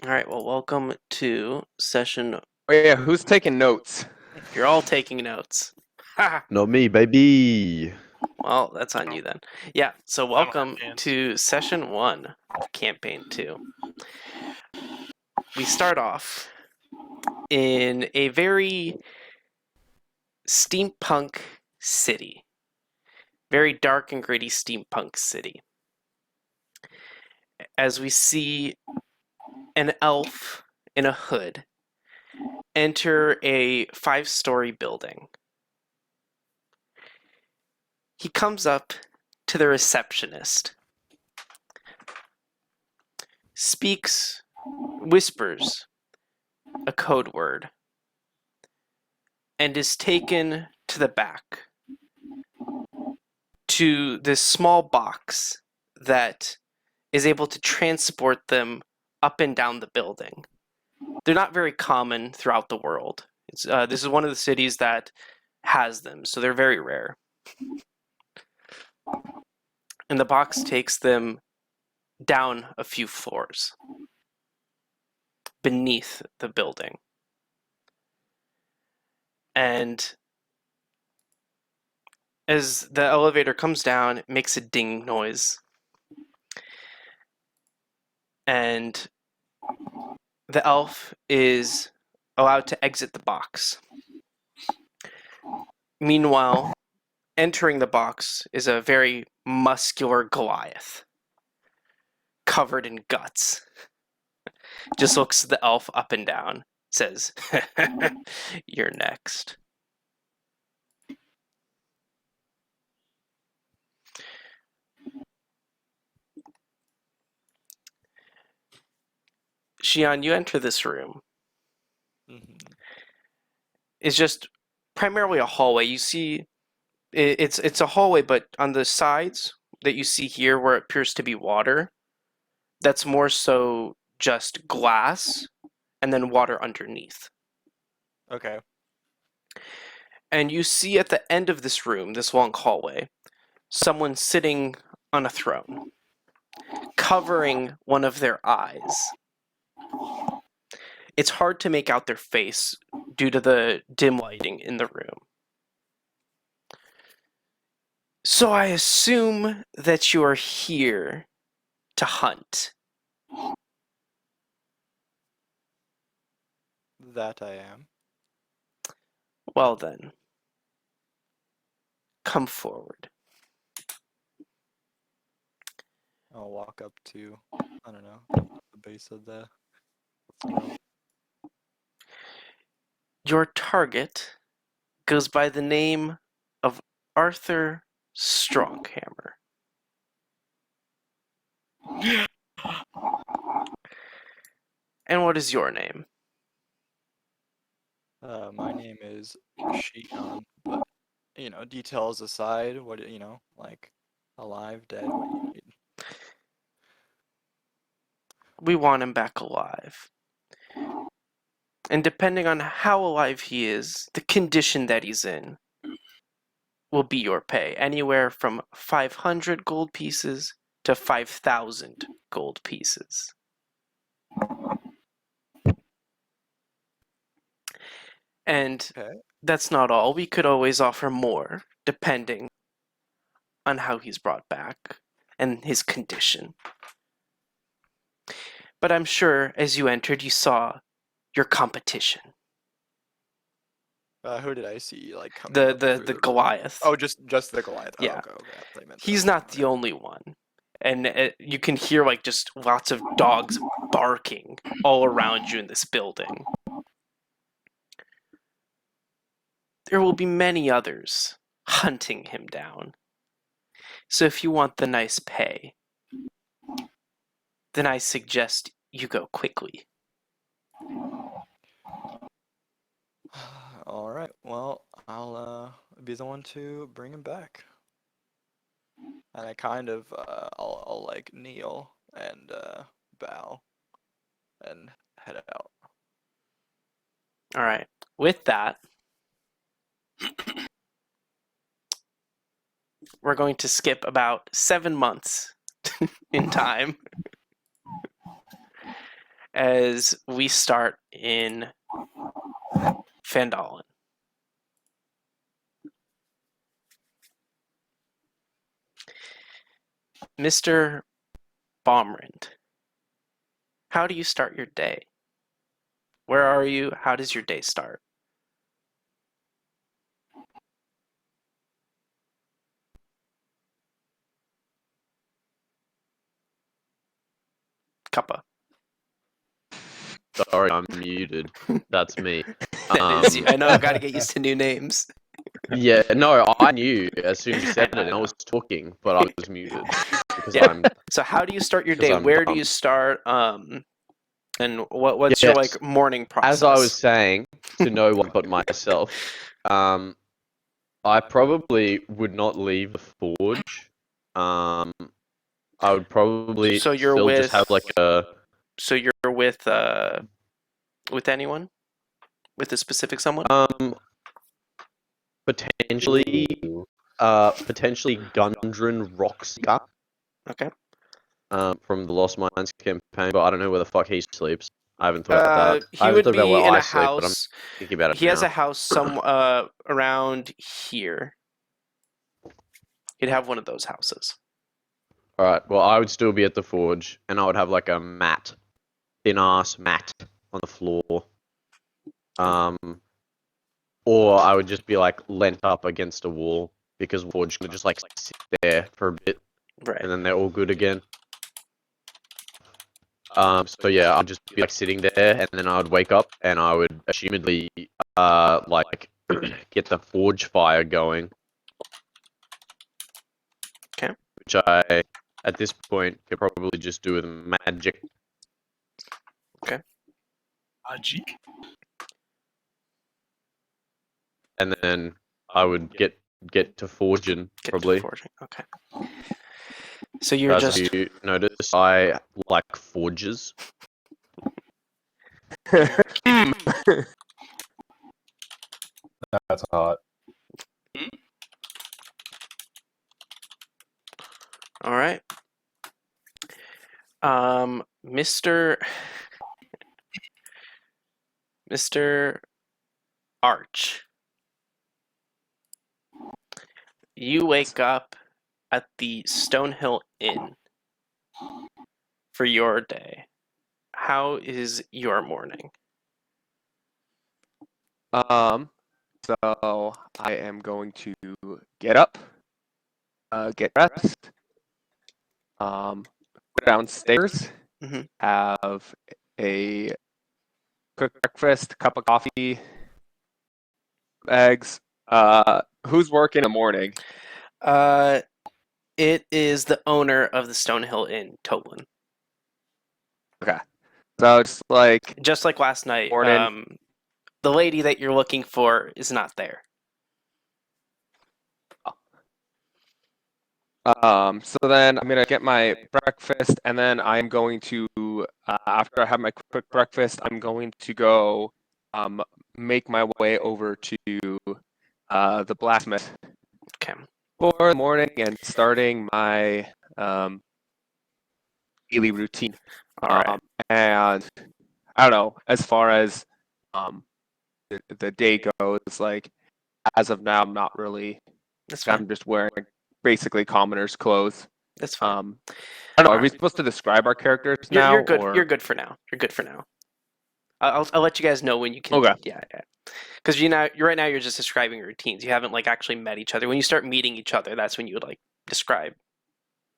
All right, well, welcome to session. Oh yeah, who's taking notes? You're all taking notes. Ha! No me, baby. Well, that's on you then. Yeah, so I don't have welcome hands. to session 1 of Campaign 2. We start off in a very steampunk city. Very dark and gritty steampunk city. As we see an elf in a hood enter a 5-story building. He comes up to the receptionist, whispers a code word, and is taken to the back to this small box that is able to transport them up and down the building. They're not very common throughout the world. This is one of the cities that has them, so they're very rare. And the box takes them down a few floors beneath the building. And as the elevator comes down, it makes a ding noise. And the elf is allowed to exit the box. Meanwhile, entering the box is a very muscular Goliath, covered in guts. Just looks the elf up and down, says, "You're next." Xian, you enter this room. It's just primarily a hallway. You see, it's a hallway, but on the sides that you see here, where it appears to be water, that's more so just glass, and then water underneath. Okay. And you see at the end of this room, this long hallway, someone sitting on a throne, covering one of their eyes. It's hard to make out their face due to the dim lighting in the room. So I assume that you are here to hunt. That I am. Well then, come forward. I'll walk up to, I don't know, the base of the throne. Your target goes by the name of Arthur Stronghammer. And what is your name? My name is Shion, but, details aside, like, alive, dead, what do you need? We want him back alive. And depending on how alive he is, the condition that he's in will be your pay. Anywhere from 500 gold pieces to 5,000 gold pieces. And Okay. that's not all. We could always offer more, depending on how he's brought back and his condition. But I'm sure as you entered, you saw your competition. Who did I see, like, coming The up through the the room? Goliath. Oh, just the Goliath. Oh, Yeah. okay. I thought you meant He's the- not the only one. And you can hear like just lots of dogs barking all around you in this building. There will be many others hunting him down. So if you want the nice pay, then I suggest you go quickly. All right. Well, I'll be the one to bring him back. And I kind of I'll like kneel and bow and head out. All right. With that, we're going to skip about 7 months in time. as we start in Phandalin. Mr. Bomrand, how do you start your day? Where are you? How does your day start? Kappa. Sorry, I'm muted. That's me. That is you. I know, I've got to get used to new names. Yeah, no, I knew as soon as you said it, and I was talking, but I was muted because Yeah. I'm So how do you start your because day? I'm Where do dumb. you start? And what's your Yes. like morning process? As I was saying to no one but myself, I probably would not leave the forge. I would probably So you're still just have with- like a So you're with anyone? With a specific someone? potentially Gundren Rockseeker Okay. from the Lost Mines campaign, but I don't know where the fuck he sleeps. I haven't thought about that. I He haven't would thought about be where in I a sleep, but I'm house. thinking about it He has now. a house some around here. He'd have one of those houses. Alright, well, I would still be at the forge, and I would have like a mat, thin-ass mat on the floor. Or I would just be like leant up against a wall, because the forge could just like sit there for a bit, Right. and then they're all good again. So yeah, I'd just be like sitting there, and then I would wake up, and I would assumedly like get the forge fire going. Okay. Which I, at this point, could probably just do with magic. Magic. And then I would get to forging, Get probably. to forging. Okay. So you're As just you notice, I like forges. That's hot. all right. Mr. Arch. You wake up at the Stonehill Inn for your day. How is your morning? So I am going to get up, get dressed, go downstairs, Mhm. have a quick breakfast, cup of coffee, eggs. Who's working in the morning? It is the owner of the Stonehill Inn, Toblin. So just like Just like last night, Morning. the lady that you're looking for is not there. So then I'm gonna get my breakfast, and then I'm going to after I have my quick breakfast, I'm going to go make my way over to the blacksmith Okay. for the morning and starting my daily routine. All right. And I don't know, as far as the day goes, like as of now, I'm not really. That's fine. I'm just wearing basically commoner's clothes. That's fine. I don't know. Are we Alright. supposed to describe our characters now? You're good. Or... You're good for now. You're good for now. I'll let you guys know when you can. Okay. Yeah. Because right now you're just describing routines. You haven't like actually met each other. When you start meeting each other, that's when you would like describe.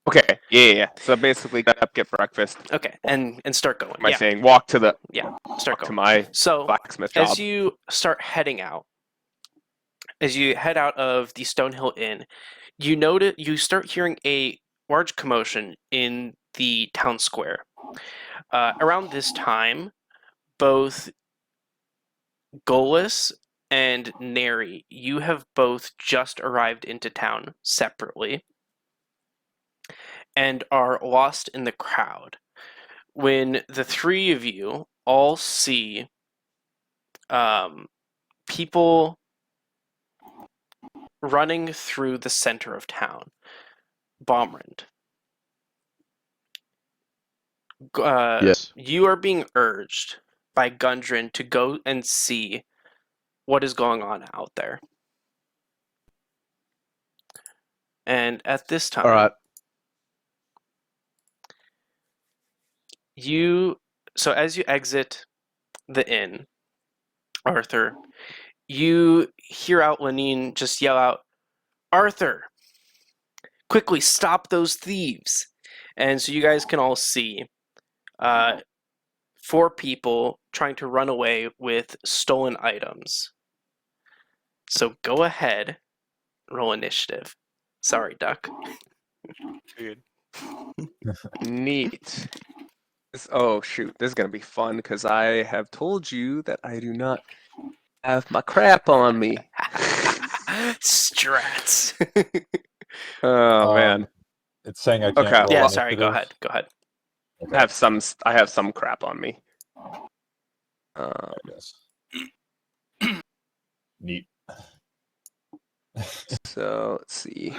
Okay. Yeah. So basically, get up, get breakfast. Okay, and start going. Am I saying walk to the Start walk to going. my So blacksmith job? as you start heading out, as you head out of the Stonehill Inn, you start hearing a large commotion in the town square. Around this time, both Golis and Neri, you have both just arrived into town separately and are lost in the crowd. When the three of you all see people running through the center of town, Bomrand, Yes. You are being urged by Gundren to go and see what is going on out there. And at this time, All right. so as you exit the inn, Arthur, you hear out Lenine just yell out, "Arthur, quickly stop those thieves!" And so you guys can all see 4 people trying to run away with stolen items. So go ahead, roll initiative. Sorry, Duck. Dude. Neat. Oh shoot, this is gonna be fun because I have told you that I do not have my crap on me. Strats. Oh man. It's saying I can't Okay, roll Yeah, well, sorry, go initiative. ahead. Okay, I have some crap on me. I guess. Neat. So let's see.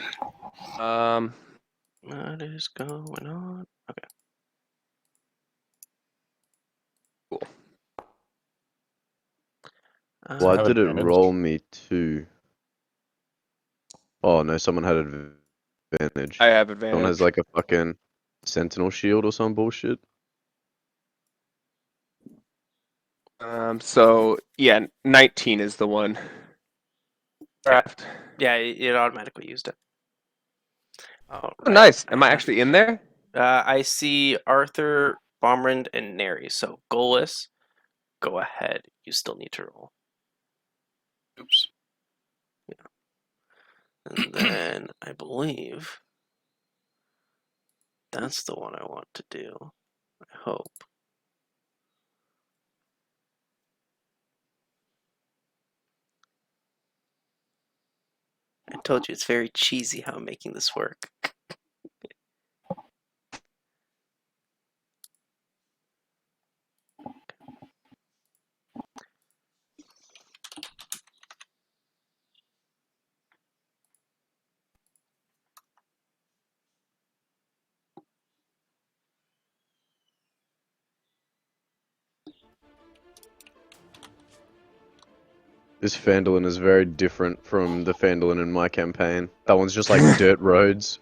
What is going on? Okay. Cool. Why have did it advantage? roll me 2? Oh no, someone had advantage. I have Someone advantage. has like a fucking sentinel shield or some bullshit. So yeah, 19 is the one. Craft. Yeah, it automatically used it. Oh, nice. Am I actually in there? I see Arthur, Bomrand, and Neri. So, Goalless, go ahead. You still need to roll. Oops. And then I believe that's the one I want to do. I hope. I told you it's very cheesy how I'm making this work. This Phandalin is very different from the Phandalin in my campaign. That one's just like dirt roads.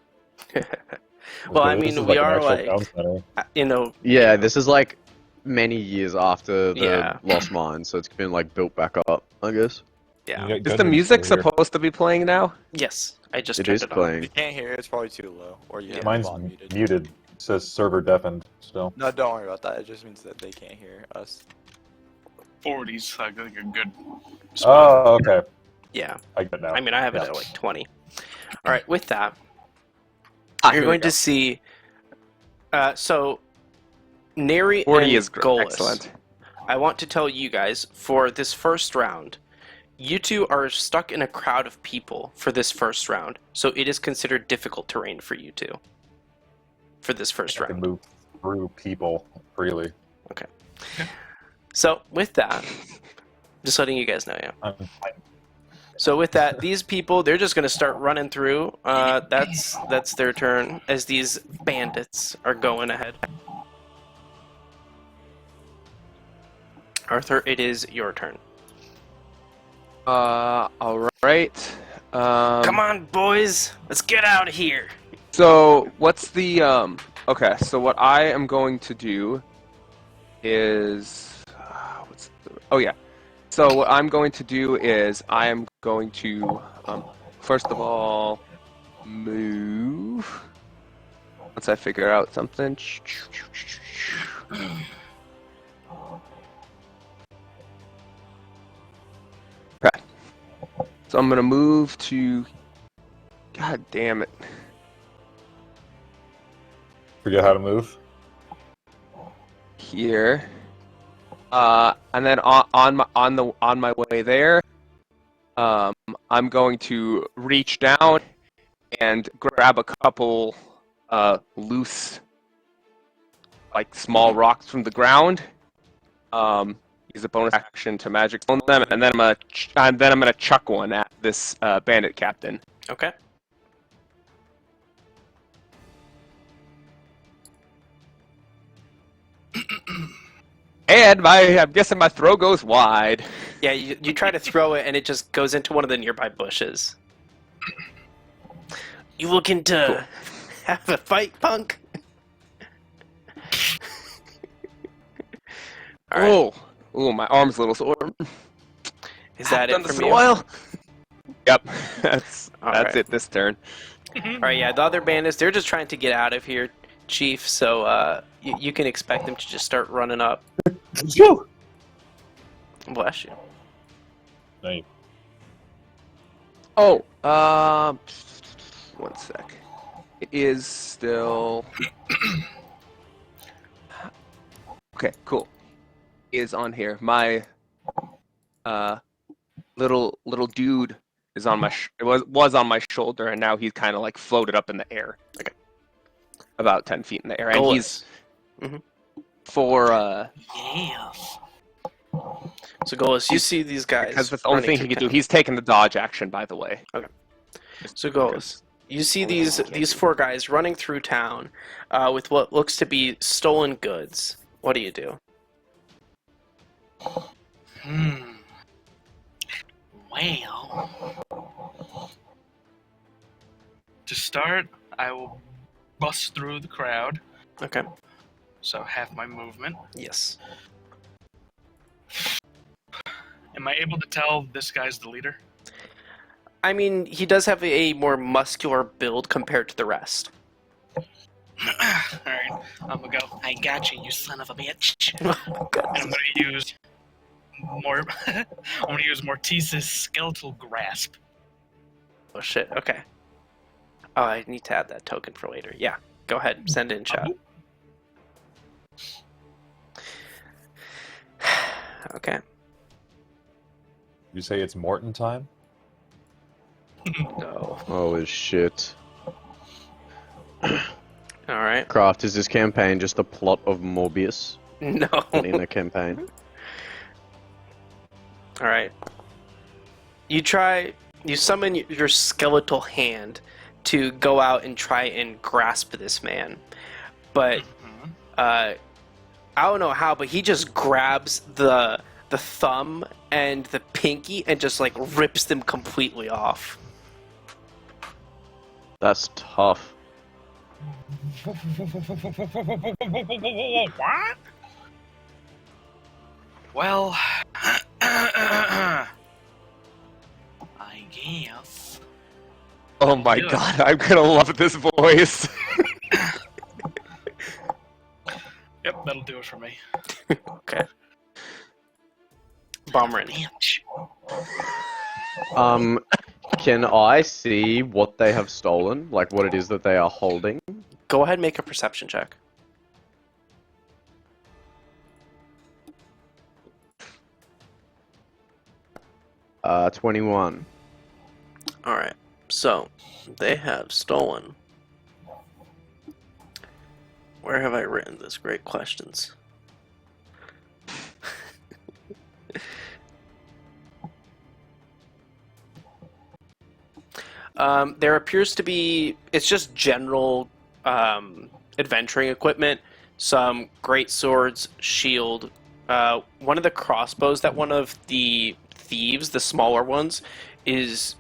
Well, I Okay, mean, this is we like an are actual like, town center. Yeah, you know, this is like many years after the Yeah. Lost Mine, so it's been like built back up, I guess. yeah. You got Is the Gundren music still here. supposed to be playing now? Yes, I just It turned is it on. If playing. you can't hear it, it's probably too low. Or you have the Mine's volume muted. muted. It says server deafened still. No, don't worry about that. It just means that they can't hear us. 40's like a good spot. Oh, okay. Yeah. I get it now. I mean, I have it Yeah. at like 20. All right, with that, Ah, you're here we going go. to see. So, Neri 40 and is great. Goalless, Excellent. I want to tell you guys for this first round, you two are stuck in a crowd of people for this first round, so it is considered difficult terrain for you two for this first I can round. move through people freely. So, with that, just letting you guys know, yeah. I'm fine. So with that, these people, they're just going to start running through. That's their turn as these bandits are going ahead. Arthur, it is your turn. All right. Come on, boys. Let's get out of here. So what's the Okay, so what I am going to do is oh yeah. So what I'm going to do is I am going to first of all move. Once I figure out something. Okay. So I'm gonna move to. God damn it. Forget how to move. Here. And then on my way there, I'm going to reach down and grab a couple loose, like small rocks from the ground. Use a bonus action to magic stone them, and then I'm gonna chuck one at this bandit captain. Okay. And I'm guessing my throw goes wide. Yeah, you try to throw it, and it just goes into one of the nearby bushes. You looking to have a fight, punk? All right. Oh, my arm's a little sore. Is that Done it this from in a you? while. Yep, that's right. it this turn. All right, yeah. The other bandits, they're just trying to get out of here, Chief. So you can expect them to just start running up. Let's go. Bless you. Hey, Oh, one sec. It is still. Okay, cool. Is on here. My little dude is on my was on my shoulder, and now he's kind of like floated up in the air, like about 10 feet in the air, and he's for Yes. So Golas, you see these guys. because that's the only running thing he through can do. town. He's taking the dodge action, by the way. So Golas, you see these four guys running through town with what looks to be stolen goods. What do you do? Well, to start, I will bust through the crowd, Okay. so half my movement. Yes. Am I able to tell this guy's the leader? I mean, he does have a more muscular build compared to the rest. Alright, I'm gonna go. I got you, you son of a bitch. And I'm gonna use more. I'm gonna use Mortice's skeletal grasp. Oh shit. Okay. Oh, I need to add that token for later. Yeah. Go ahead. Send it in chat. Okay. you say it's Morton time? No. Holy shit. All right. Craft, is this campaign just a plot of Morbius? No. But in a campaign? All right. You summon your skeletal hand to go out and try and grasp this man. But I don't know how, but he just grabs the thumb and the pinky and just like rips them completely off. That's tough. What? Well, I guess. Oh my Yeah. god, I'm gonna love this voice. Yep, that'll do it for me. Okay. Bomber in. Bitch. Can I see what they have stolen? Like what it is that they are holding? Go ahead and make a perception check. Uh, 21. Alright. So, they have stolen. Where have I written this? Great questions. There appears to be, it's just general adventuring equipment, some great swords, shield, one of the crossbows that one of the thieves, the smaller ones, is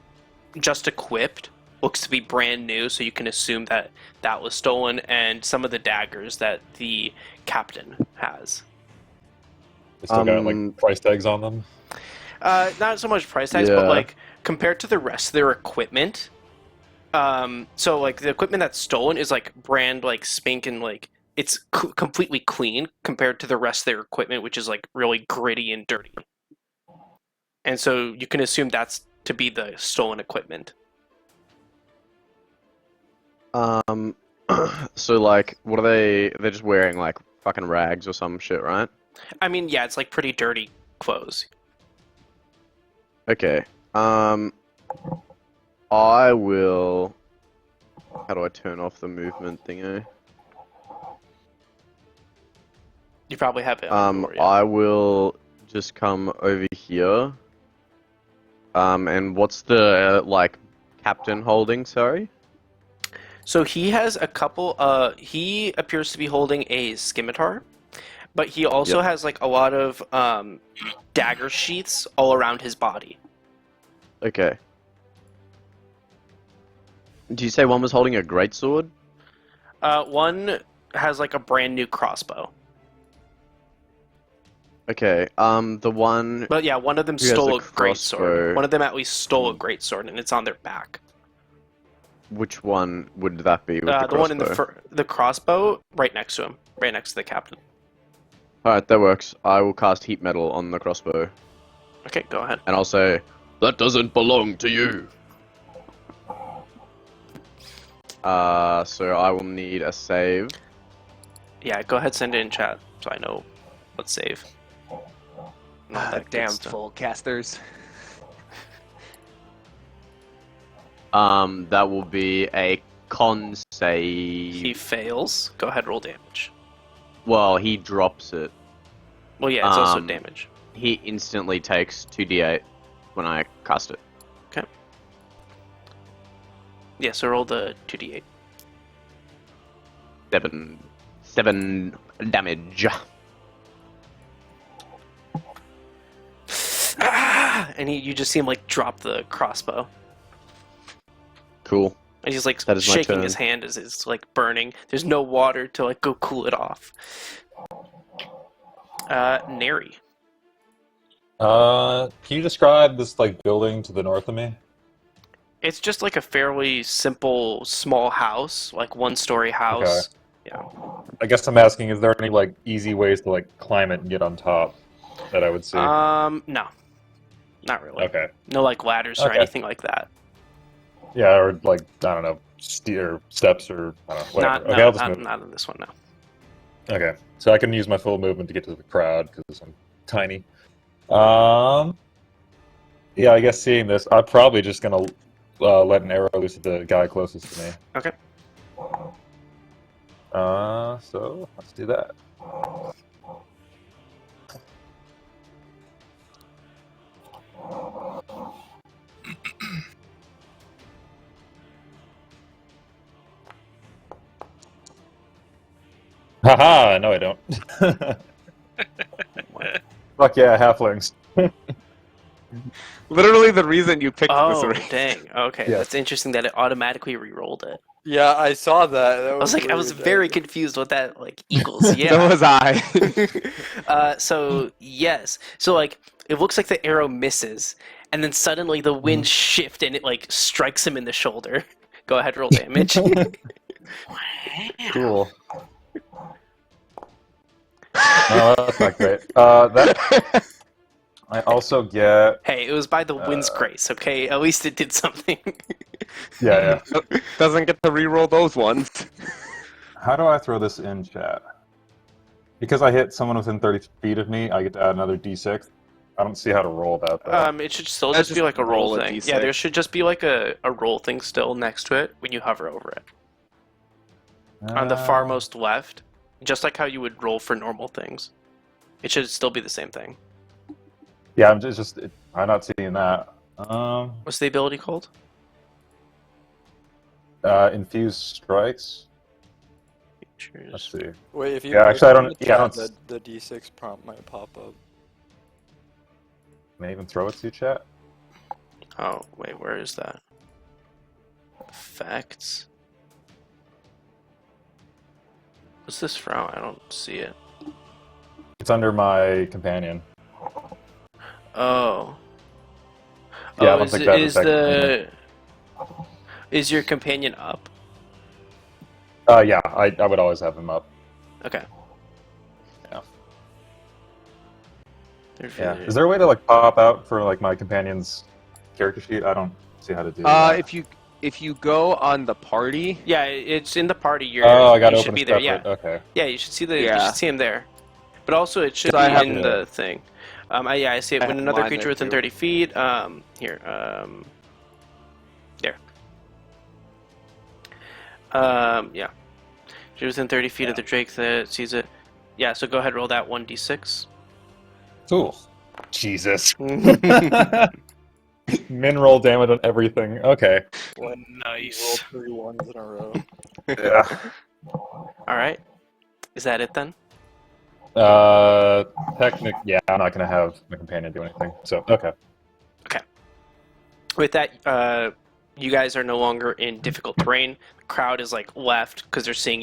just equipped, looks to be brand new, so you can assume that that was stolen, and some of the daggers that the captain has. They still got like price tags on them. Not so much price tags, but Yeah. like compared to the rest of their equipment. So like the equipment that's stolen is like brand like spanking, like it's completely clean compared to the rest of their equipment, which is like really gritty and dirty. And so you can assume that's to be the stolen equipment. So like, what are they? They're just wearing like fucking rags or some shit, right? I mean, yeah, it's like pretty dirty clothes. Okay. I will. How do I turn off the movement thingy? You probably have it on the door, yeah. I will just come over here. And what's the like captain holding? Sorry. So he has a couple. He appears to be holding a scimitar, but he also has like a lot of dagger sheaths all around his body. Okay. Do you say one was holding a greatsword? One has like a brand new crossbow. Okay. The one. But yeah, one of them Who has stole a a greatsword. crossbow? One of them at least stole a greatsword, and it's on their back. Which one would that be? With the The one in crossbow? the crossbow, right next to him, right next to the captain. All right, that works. I will cast heat metal on the crossbow, Okay, go ahead. and I'll say, "That doesn't belong to you." So I will need a save. Yeah, go ahead, send it in chat so I know what save. Not that good Damn stuff. full casters. That will be a con He save. fails. Go ahead, roll damage. Well, he drops it. Well, yeah, it's also Um, damage. He instantly takes 2d8 when I cast it. Yeah, so roll the 2d8. 7 damage. Ah! And you just see him like drop the crossbow. Cool. And he's like That is my shaking his turn. hand as it's like burning. There's no water to like go cool it off. Neri. Can you describe this like building to the north of me? It's just like a fairly simple, small house, like one-story house. Yeah. I guess I'm asking, is there any like easy ways to like climb it and get on top that I would see? No, not really. Okay. No like ladders or Okay. anything like that. Yeah, or like I don't know, steps or I don't know, whatever. Okay, I'll just move. Not in this one, no. Okay, so I can use my full movement to get to the crowd because I'm tiny. Yeah, I guess seeing this, I'm probably just gonna let an arrow loose at the guy closest to me. Okay. So let's do that. Haha! No, I don't. Fuck yeah, halflings. Literally the reason you picked Oh, this race. dang. Okay, Yes. that's interesting that it automatically re-rolled it. Yeah, I saw that. That I was like, I was weird. very confused what that like equals. So Yeah. was I. So yes, so like it looks like the arrow misses, and then suddenly the wind shift and it like strikes him in the shoulder. Go ahead, roll damage. Cool. No, that's not great. That I also get. Hey, it was by the wind's grace. Okay, at least it did something. Yeah. Doesn't get to re-roll those ones. How do I throw this in chat? Because I hit someone within 30 feet of me, I get to add another d6. I don't see how to roll that though. It should still Let's just be just like a roll roll a thing. D6. Yeah, there should just be like a roll thing still next to it when you hover over it. On the farmost left, just like how you would roll for normal things. It should still be the same thing. Yeah, I'm not seeing that. What's the ability called? Infused Strikes. Let's see. Wait, if you Yeah, put actually, I it don't- in the yeah, I chat, don't- the D6 prompt might pop up. Can I even throw it to chat? Oh, wait, where is that? Effects. What's this from? I don't see it. It's under my companion. Oh. Yeah, I Oh, don't think that effect- is your companion up? Yeah, I would always have him up. Okay. Yeah. Yeah. Is there a way to like pop out for like my companion's character sheet? I don't see how to do that. If you go on the party, Yeah, it's in the party. I gotta you open should a be there. Yeah, separate. Okay. yeah, you should see you Yeah. should see him there. But also, it should So I be have in to- the thing. I see it I when have another mine creature there, within too. 30 feet. Here. There. Yeah. Creature within 30 feet of the Drake that sees it. Yeah. So go ahead, roll that 1d6. Cool. Jesus. Min roll damage on everything. Okay. Nice. Roll 3 ones in a row. Yeah. All right. Is that it then? Yeah, I'm not gonna have my companion do anything. So, okay. With that, you guys are no longer in difficult terrain. The crowd is like left because they're seeing,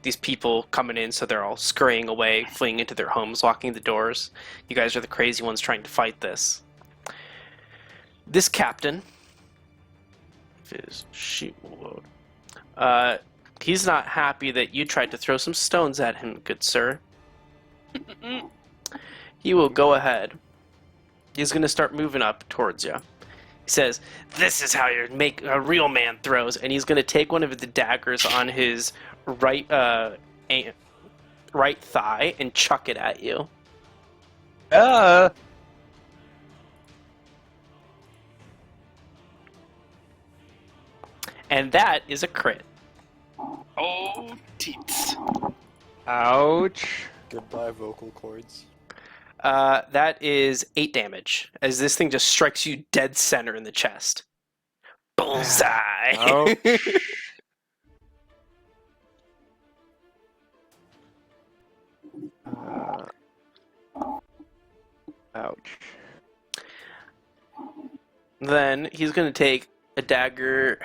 these people coming in, so they're all scurrying away, fleeing into their homes, locking the doors. You guys are the crazy ones trying to fight this. This captain, if his sheet will load, he's not happy that you tried to throw some stones at him, good sir. He will go ahead. He's going to start moving up towards you. He says, "This is how you make a real man throws," and he's going to take one of the daggers on his right thigh and chuck it at you. And that is a crit. Oh, teats. Ouch. Goodbye, vocal cords. That is 8 damage, as this thing just strikes you dead center in the chest. Bullseye! Ouch. Ouch. Then he's going to take a dagger.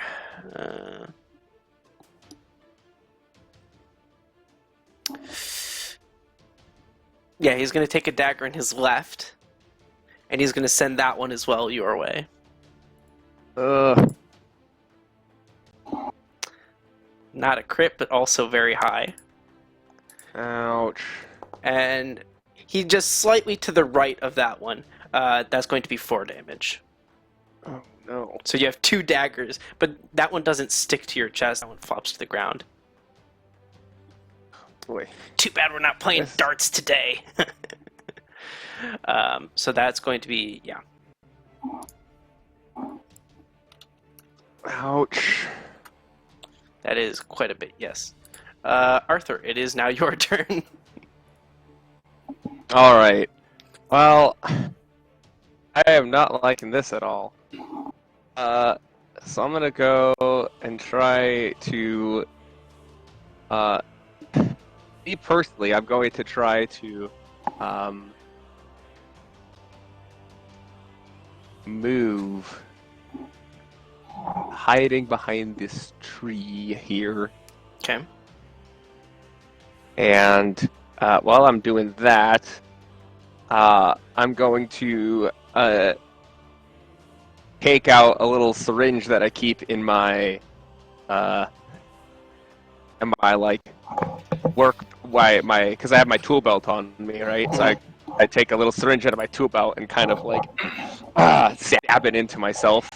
Yeah, he's going to take a dagger in his left, and he's going to send that one as well your way. Not a crit, but also very high. Ouch. And he just slightly to the right of that one. That's going to be 4 damage. Oh no. So you have 2 daggers, but that one doesn't stick to your chest. That one flops to the ground. Boy. Too bad we're not playing Yes. darts today. So that's going to be, yeah. Ouch. That is quite a bit, yes. Arthur, it is now your turn. Alright. Well, I am not liking this at all. So I'm gonna go and try to, me personally, I'm going to try to, move, hiding behind this tree here. Okay. And while I'm doing that, I'm going to take out a little syringe that I keep in my like work because I have my tool belt on me, right? So I take a little syringe out of my tool belt and kind of like stab it into myself,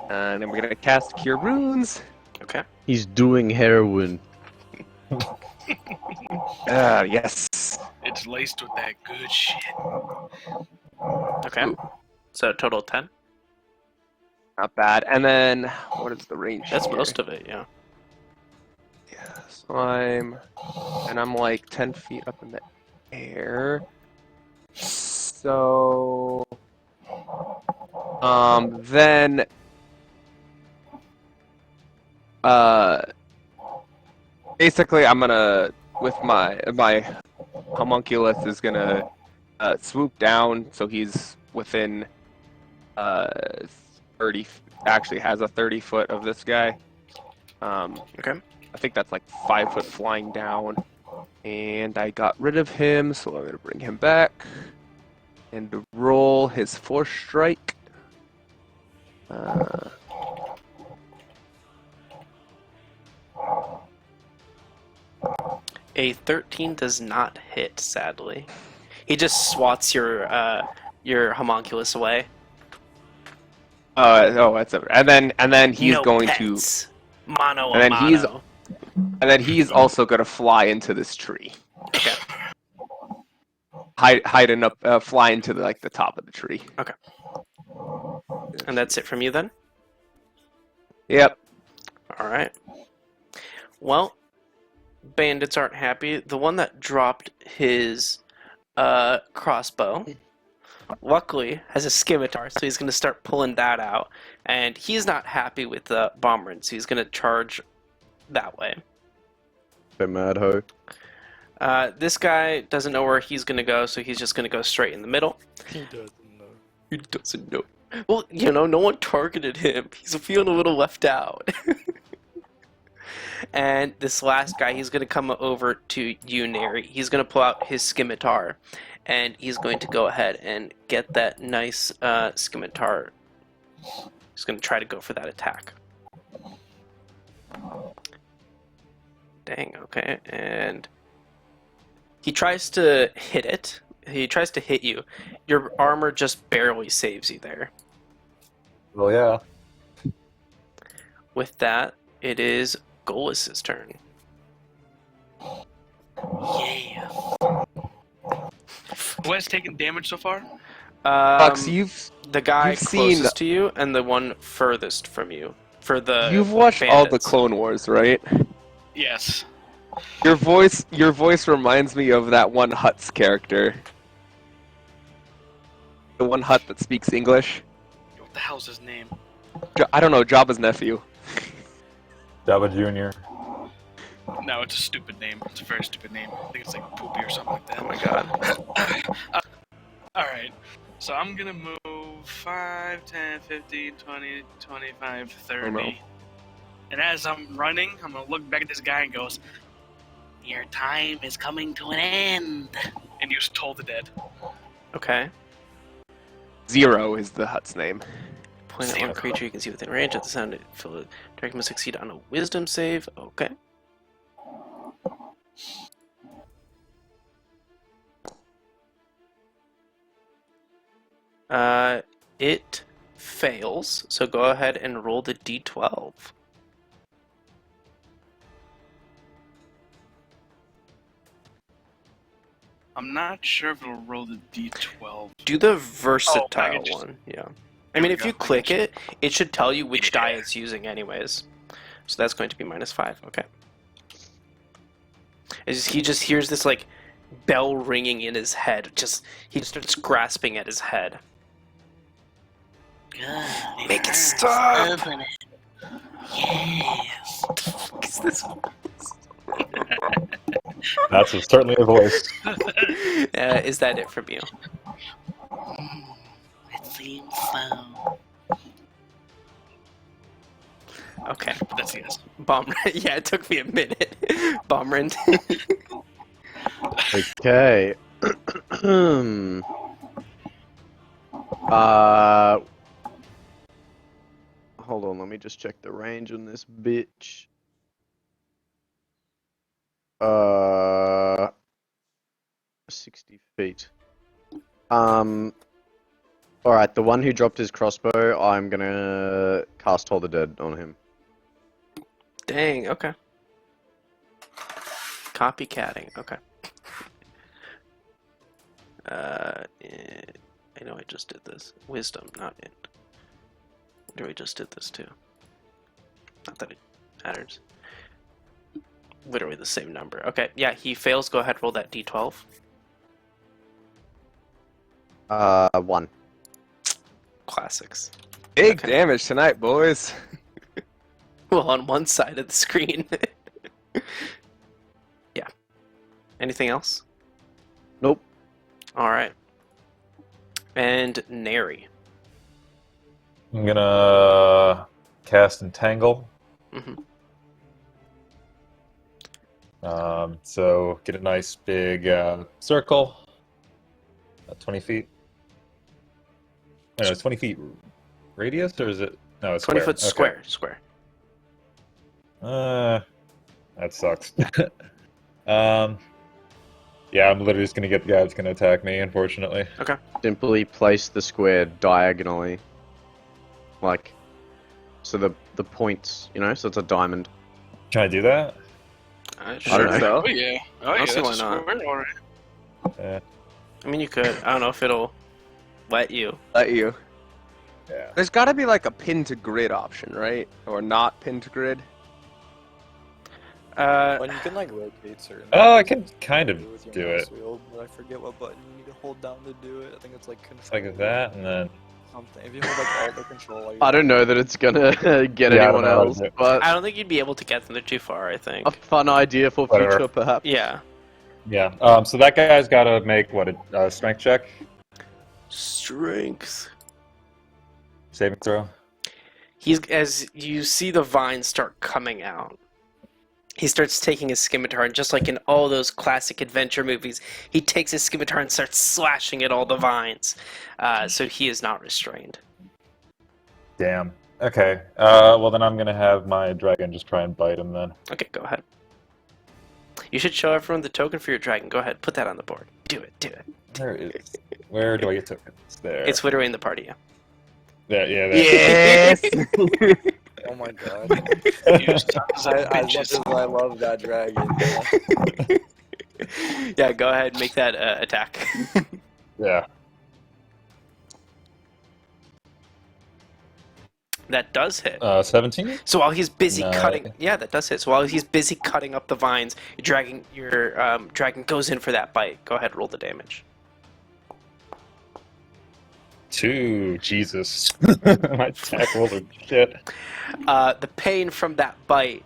and then we're gonna cast Cure Wounds. Okay. He's doing heroin. Yes. It's laced with that good shit. Okay. So total 10. Not bad. And then what is the range? That's here? most of it, yeah. Yeah, so I'm like 10 feet up in the air. So then basically I'm gonna with my homunculus is gonna swoop down, so he's within 30, actually has a 30-foot of this guy. Okay. I think that's like 5 foot flying down. And I got rid of him, so I'm going to bring him back. And roll his 4th strike. A 13 does not hit, sadly. He just swats your homunculus away. That's over. And then he's No going pets. Mono And then a he's- mono. to also going to fly into this tree. Okay. Hiding up, fly into the top of the tree. And that's it from you then? Yep. Alright. Well, bandits aren't happy. The one that dropped his crossbow, luckily, has a scimitar, so he's going to start pulling that out. And he's not happy with the bomber, so he's going to charge that way. Bit mad ho. This guy doesn't know where he's gonna go, so he's just gonna go straight in the middle. He doesn't know. He doesn't know. Well, no one targeted him. He's feeling a little left out. And this last guy, he's going to come over to you, Neri. He's going to pull out his scimitar, and he's going to go ahead and get that nice scimitar. He's going to try to go for that attack. Dang, okay. And he tries to hit it. He tries to hit you. Your armor just barely saves you there. Well, yeah. With that, it is Golus's turn. Yeah. Who has taken damage so far? Fox, you've The guy you've seen- closest to you and the one furthest from you. For the you've watched all the bandits. Clone Wars, right? Yes. Your voice reminds me of that one Hutt's character. The one Hutt that speaks English. What the hell's his name? I don't know, Jabba's nephew. Jabba Jr. No, it's a stupid name. It's a very stupid name. I think it's like Poopy or something like that. Oh my god. Alright, so I'm gonna move 5, 10, 15, 20, 25, 30. Oh, no. And as I'm running, I'm gonna look back at this guy and goes, "Your time is coming to an end." And use Toll the Dead. Okay. Zero is the Hutt's name. Point at one creature you can see within range at the sound it feel it. Target must succeed on a wisdom save. Okay. It fails, so go ahead and roll the d12. I'm not sure if it'll roll the d12. Do the versatile I just- one, yeah. I There mean, we if go, you I click gotcha. it should tell you which die Yeah. it's using anyways. So that's going to be -5, okay. He just hears this, like, bell ringing in his head. He just starts grasping at his head. Good. Make it stop! Open it. Yes. Is this... That's certainly a voice. Is that it from you? It seems so. Okay. That's yes. Bomb. Yeah, it took me a minute. Bombrin. Okay. Hold on, let me just check the range on this bitch. 60 feet. Alright, the one who dropped his crossbow, I'm gonna cast Toll the Dead on him. Dang, okay. Copycatting, okay. I know I just did this. Wisdom, not int. Wonder we just did this too. Not that it matters. Literally the same number. Okay, yeah, he fails. Go ahead, roll that d12. 1. Classics. Big Okay. damage tonight, boys. Well, on one side of the screen. Yeah. Anything else? Nope. Alright. And Neri. I'm gonna cast Entangle. Mm-hmm. So get a nice big circle. 20 feet. I know, it's 20 feet radius, or is it? No, it's 20 square. foot Okay. square. That sucks. Yeah, I'm literally just gonna get the guy that's gonna attack me, unfortunately. Simply place the square diagonally. Like, so the points, so it's a diamond. Can I do that? I don't know. So? Oh yeah. Oh I'll yeah. see That's why not. square, alright. Yeah. I mean, you could. I don't know if it'll let you. Let you. Yeah. There's gotta be like a pin to grid option, right? Or not pin to grid. When you can like rotate certain. Oh, I things can kind of with your do mouse it. wheel, but I forget what button you need to hold down to do it. I think it's like control. It's like that, and then Something. If you hold like alt or control. While you're I don't know that it's gonna get Yeah, I anyone don't know how to else, do it. but I don't think you'd be able to get them. They're too far, I think. a fun idea for Whatever. future, perhaps. Yeah. Yeah. So that guy's got to make what a strength check, Strength. saving throw. As you see the vines start coming out, he starts taking his scimitar, and just like in all those classic adventure movies, he takes his scimitar and starts slashing at all the vines. So he is not restrained. Damn. Okay. Well, then I'm gonna have my dragon just try and bite him then. Okay, go ahead. You should show everyone the token for your dragon. Go ahead, put that on the board. Do it, do it. There it is. Where do I get tokens? There. It's literally in the party, yeah. There. Yeah. There. Yes. Oh my god. You sons of As much bitches. as I love that dragon. Yeah, go ahead and make that attack. Yeah. That does hit. 17. So while he's busy No. cutting, yeah, that does hit. So while he's busy cutting up the vines, your dragon goes in for that bite. Go ahead, roll the damage. 2. Jesus. My attack rolls are shit. The pain from that bite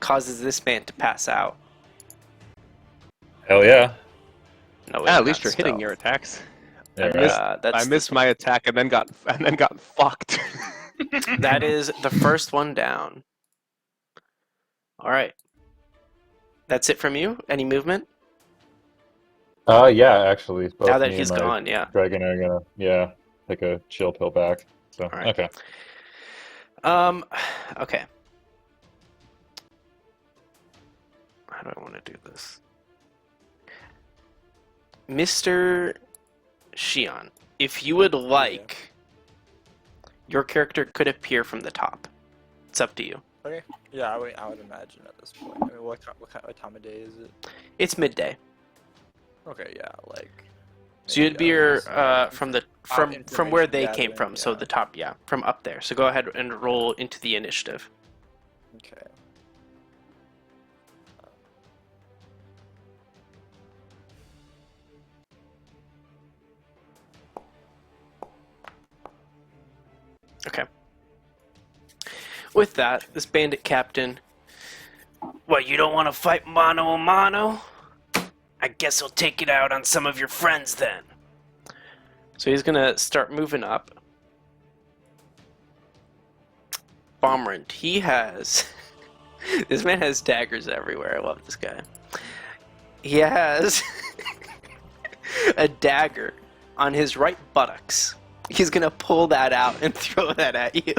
causes this man to pass out. Hell yeah. No, Yeah, it's at least not you're hitting stealth. your attacks. Yeah, I right. missed, That's I missed my attack and then got fucked. That is the first one down. All right. That's it from you? Any movement? Yeah, actually. Both Now that me he's and my gone, yeah. dragon are gonna, take a chill pill back. So, Alright. okay. Okay. How do I want to do this? Mr. Shion, if you would like, your character could appear from the top. It's up to you. Okay. Yeah, I would imagine at this point. I mean, what time of day is it? It's midday. Okay, yeah, like. So you'd be maybe your just, from information where they came gathering, from, so yeah. the top, yeah, from up there. So go ahead and roll into the initiative. Okay. Okay. With that, this bandit captain. What, you don't want to fight mano a mano? I guess I'll take it out on some of your friends then. So he's gonna start moving up. Bomrand, he has. This man has daggers everywhere. I love this guy. He has a dagger on his right buttocks. He's gonna pull that out and throw that at you.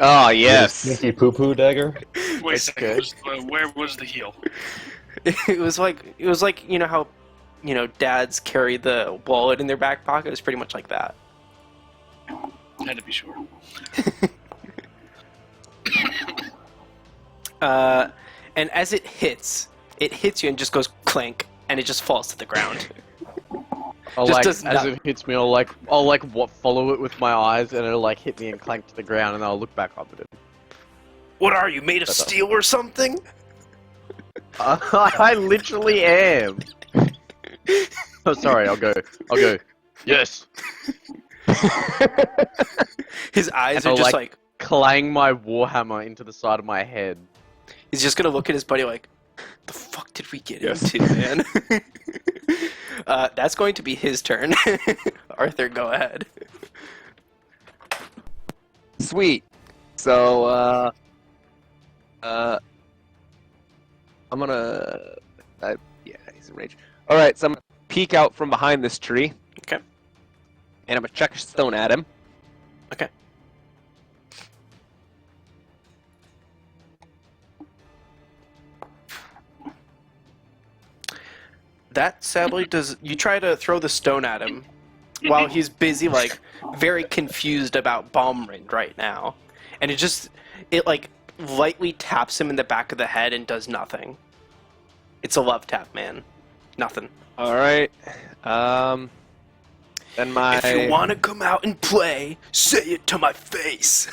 Oh yes. Sneaky poo poo dagger. Wait a That's second. good. Where was the heel? It was like you know how dads carry the wallet in their back pocket. It's pretty much like that. Had to be sure. And as it hits you and just goes clank, and it just falls to the ground. I'll Just like, does as not- it hits me, I'll follow it with my eyes, and it'll like hit me and clank to the ground, and I'll look back up at it. What are you, made of Shut up. steel or something? I literally am. Oh, sorry. I'll go. Yes. His eyes And are I'll, just like- Clang my warhammer into the side of my head. he's just gonna look at his buddy like, the fuck did we get Yes. into, man? That's going to be his turn. Arthur, go ahead. Sweet. So I'm gonna yeah, he's in range. All right, so I'm gonna peek out from behind this tree. Okay. And I'm gonna chuck a stone at him. Okay. That sadly does. You try to throw the stone at him while he's busy, like, very confused about Balmrind right now. And it like lightly taps him in the back of the head and does nothing. It's a love tap, man. Nothing. All right. Then my If you want to come out and play, say it to my face.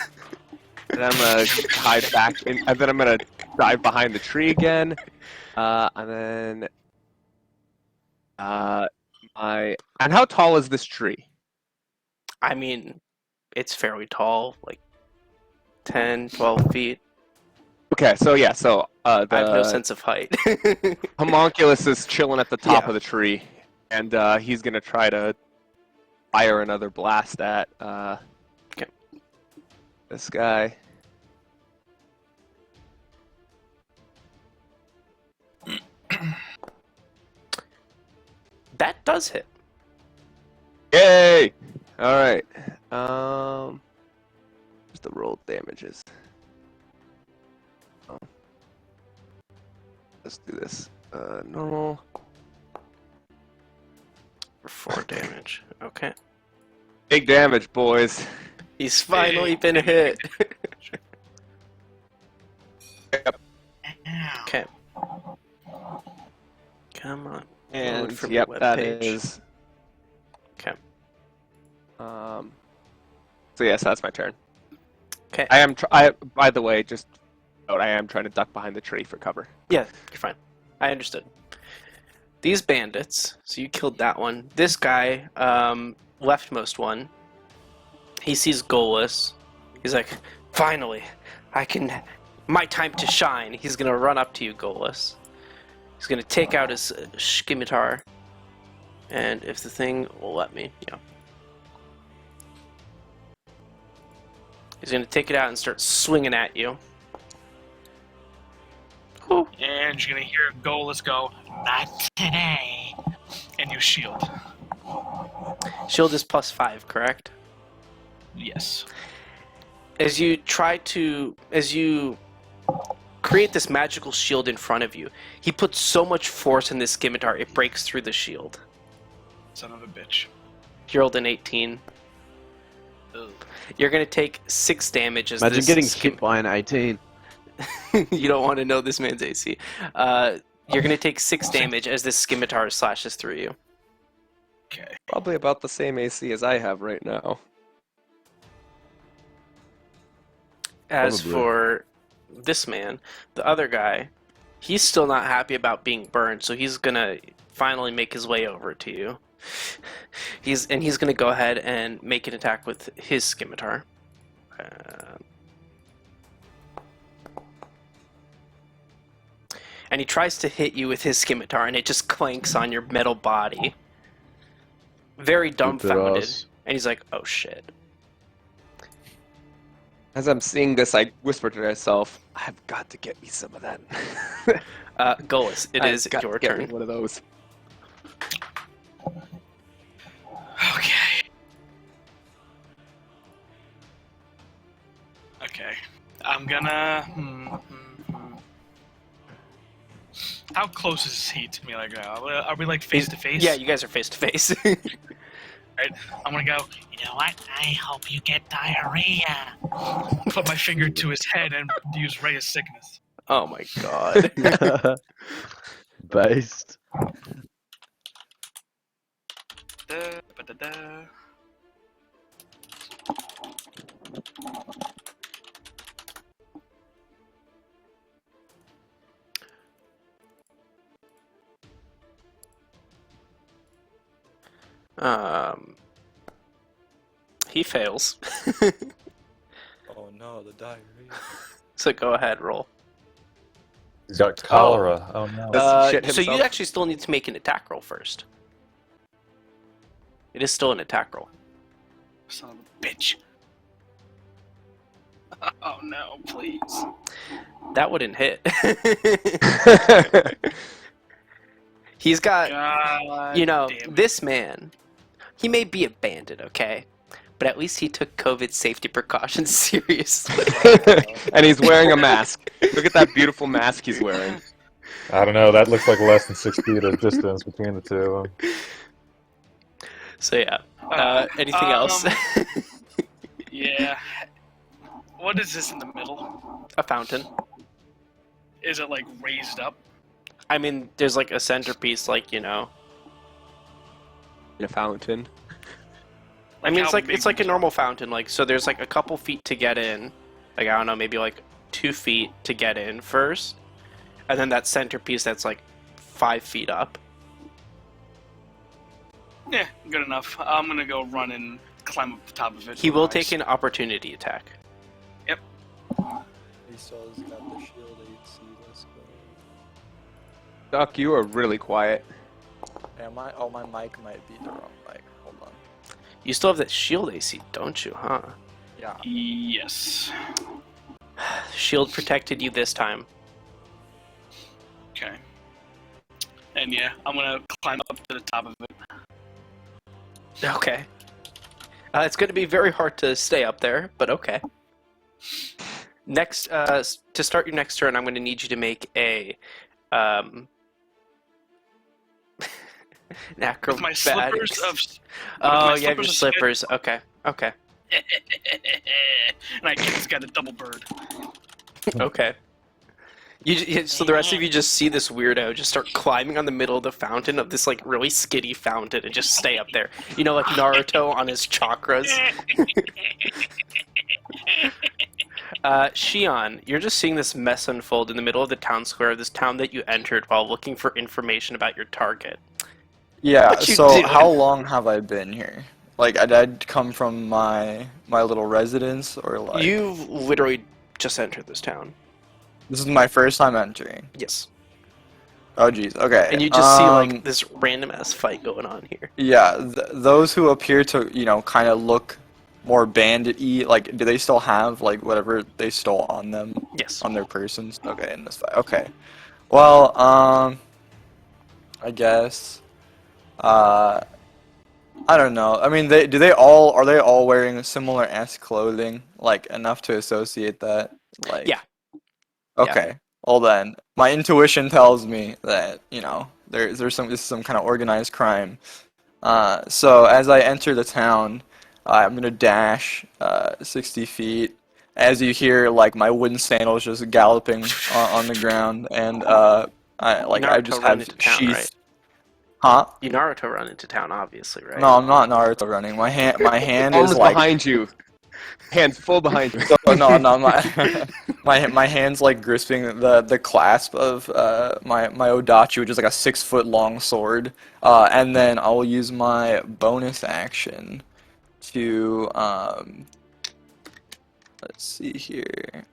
and I'm gonna hide back, and then I'm gonna dive behind the tree again, and then and how tall is this tree? I mean, it's fairly tall, like 10, 12 feet. Okay, so yeah, so I have no The sense of height. homunculus is chilling at the top Yeah. of the tree, and he's gonna try to fire another blast at this guy. That does hit. Yay! All right. Where's the rolled damages? Oh. Let's do this. Normal. For 4 damage. Okay. Big damage, boys. He's finally been hit. Ow. Okay. Come on. And Load from yep, your that webpage. is. Okay. So yes, that's my turn. Okay. I am. By the way, just note, I am trying to duck behind the tree for cover. Yeah, you're fine. I understood. These bandits, so you killed that one. This guy, leftmost one, he sees goalless. He's like, finally, my time to shine. He's gonna run up to you, goalless. He's gonna take out his scimitar, and if the thing will let me, yeah. He's gonna take it out and start swinging at you. Whew. And you're gonna hear Golas go, not today. And you shield. Shield is +5, correct? Yes. As you create this magical shield in front of you, he puts so much force in this scimitar it breaks through the shield. Son of a bitch. You rolled an 18. Ugh. You're gonna take 6 damage as Imagine this getting hit by an 18. You don't want to know this man's AC. You're gonna take 6 damage as this scimitar slashes through you. Okay. Probably about the same AC as I have right now. As Probably. for this man, the other guy, he's still not happy about being burned, so he's gonna finally make his way over to you. He's gonna go ahead and make an attack with his scimitar. And he tries to hit you with his scimitar, and it just clanks on your metal body. Very dumbfounded. ass. And he's like, oh shit. As I'm seeing this, I whisper to myself, "I've got to get me some of that." Golas, it I've is got your to get me turn. one of those. Okay. Okay. I'm gonna. How close is he to me? Like, are we like face to face? Yeah, you guys are face to face. Right. I'm gonna go. You know what? I hope you get diarrhea. Put my finger to his head and use ray of sickness. Oh my god. Based. Da-ba-da-da. He fails. Oh no, the diarrhea. So go ahead, roll. He's got cholera. Oh, no. Does he shit So you himself? actually still need to make an attack roll first. It is still an attack roll. Son of a bitch. Oh no, please. That wouldn't hit. He's got, God you know, damn it. this man, he may be a bandit, okay? But at least he took COVID safety precautions seriously. And he's wearing a mask. Look at that beautiful mask he's wearing. I don't know. That looks like less than 6 feet of distance between the two of them. So yeah. Anything else? Yeah. What is this in the middle? A fountain. Is it like raised up? I mean, there's like a centerpiece, like, you know. In a fountain. I mean, how it's like a normal fountain. Like, so there's like a couple feet to get in. Like, I don't know, maybe like 2 feet to get in first, and then that centerpiece that's like 5 feet up. Yeah, good enough. I'm gonna go run and climb up the top of it. He will Nice. take an opportunity attack. He still has got the shield AC. Duck, you are really quiet. Yeah, my mic might be the wrong mic. Hold on. You still have that shield AC, don't you, huh? Yeah. Yes. Shield protected you this time. Okay. And yeah, I'm gonna climb up to the top of it. Okay. It's going to be very hard to stay up there, but okay. Next, to start your next turn, I'm going to need you to make a an With my acrobatics. slippers of. Oh, my you have your slippers slippers. Okay. Okay. And I give this guy the double bird. Okay. So the rest of you just see this weirdo just start climbing on the middle of the fountain of this like really skitty fountain and just stay up there. You know, like Naruto on his chakras. Shion, you're just seeing this mess unfold in the middle of the town square of this town that you entered while looking for information about your target. Yeah. What you So doing? how long have I been here? Like, I'd come from my little residence, or like. You've literally just entered this town. This is my first time entering. Yes. Oh jeez. Okay. And you just see like this random ass fight going on here. Yeah, those who appear to, kind of look more bandit-y, like, do they still have, like, whatever they stole on them? Yes. On their persons? Okay, in this fight. Okay. Well, I guess, I don't know. I mean, are they all wearing similar-esque clothing? Like, enough to associate that? Like, Yeah. Okay. Well then, my intuition tells me that, this is some kind of organized crime. So as I enter the town, I'm gonna dash 60 feet. As you hear, like, my wooden sandals just galloping on the ground, and I just Naruto run have into town, sheath. right? Huh? You Naruto run into town, obviously, right? No, I'm not Naruto running. My hand is Almost like. behind you. Hands full behind you. So, no, my hand's like grasping the clasp of my Odachi, which is like a 6-foot long sword, and then I'll use my bonus action to let's see here.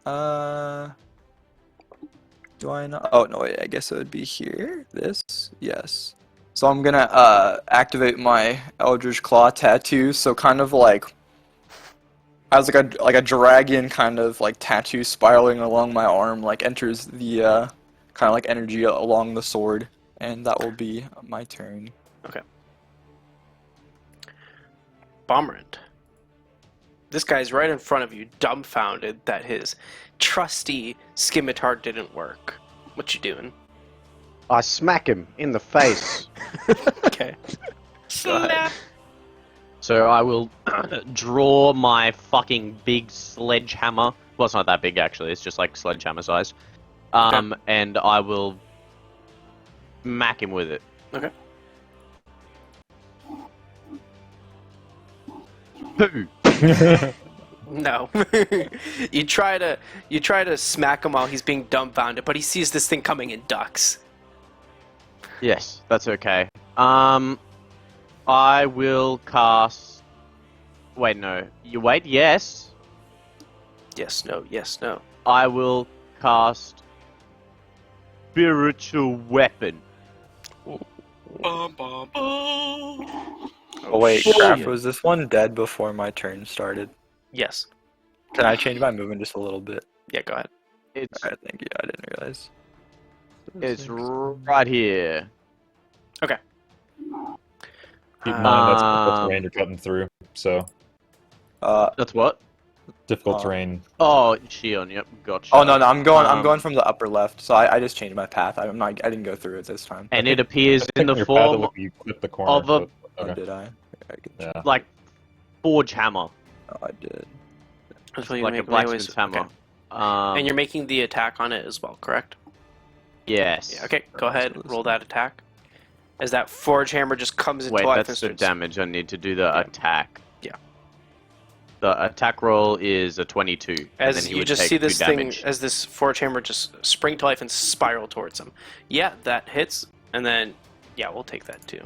Do I know? Oh no, wait, I guess it would be here. This, yes. So I'm gonna activate my Eldritch Claw tattoo. So kind of like. Has like a dragon kind of like tattoo spiraling along my arm, like enters the kind of like energy along the sword, and that will be my turn. Okay. Bomberend. This guy's right in front of you, dumbfounded that his trusty scimitar didn't work. What you doing? I smack him in the face. Okay. Slap. So I will draw my fucking big sledgehammer. Well, it's not that big actually. It's just like sledgehammer size. And I will smack him with it. Okay. Poo. No. you try to smack him while he's being dumbfounded, but he sees this thing coming and ducks. Yes, that's okay. I will cast. Wait, no. You wait. Yes. Yes, no, yes, no. I will cast spiritual weapon. Bum, bum, bum. Oh wait, shit. crap! Was this one dead before my turn started? Yes. Can I change my movement just a little bit? Yeah, go ahead. It's Alright, thank you. I didn't realize. it's right here. Okay. Keep in mind that's Um, difficult terrain you're cutting through, so That's what? difficult Oh. terrain. Oh, Shion. Yep, gotcha. Oh no, I'm Um, going from the upper left. So I just changed my path. I didn't go through it this time. And it appears I in think the your path will form look like you clip the corner. of a- but- Oh, okay. did I? Yeah. like forge hammer, Oh, I did. That's what you like a make blacksmith's anyways. hammer. Okay. And you're making the attack on it as well, correct? Yes. Yeah, okay, go ahead, roll that attack. As that forge hammer just comes into Wait, life and that's the starts... damage. I need to do the Yeah. attack. Yeah. The attack roll is a 22. and then As he you would just take see 2 this thing, damage. as this forge hammer just spring to life and spiral towards him. Yeah, that hits, and then, yeah, we'll take that too.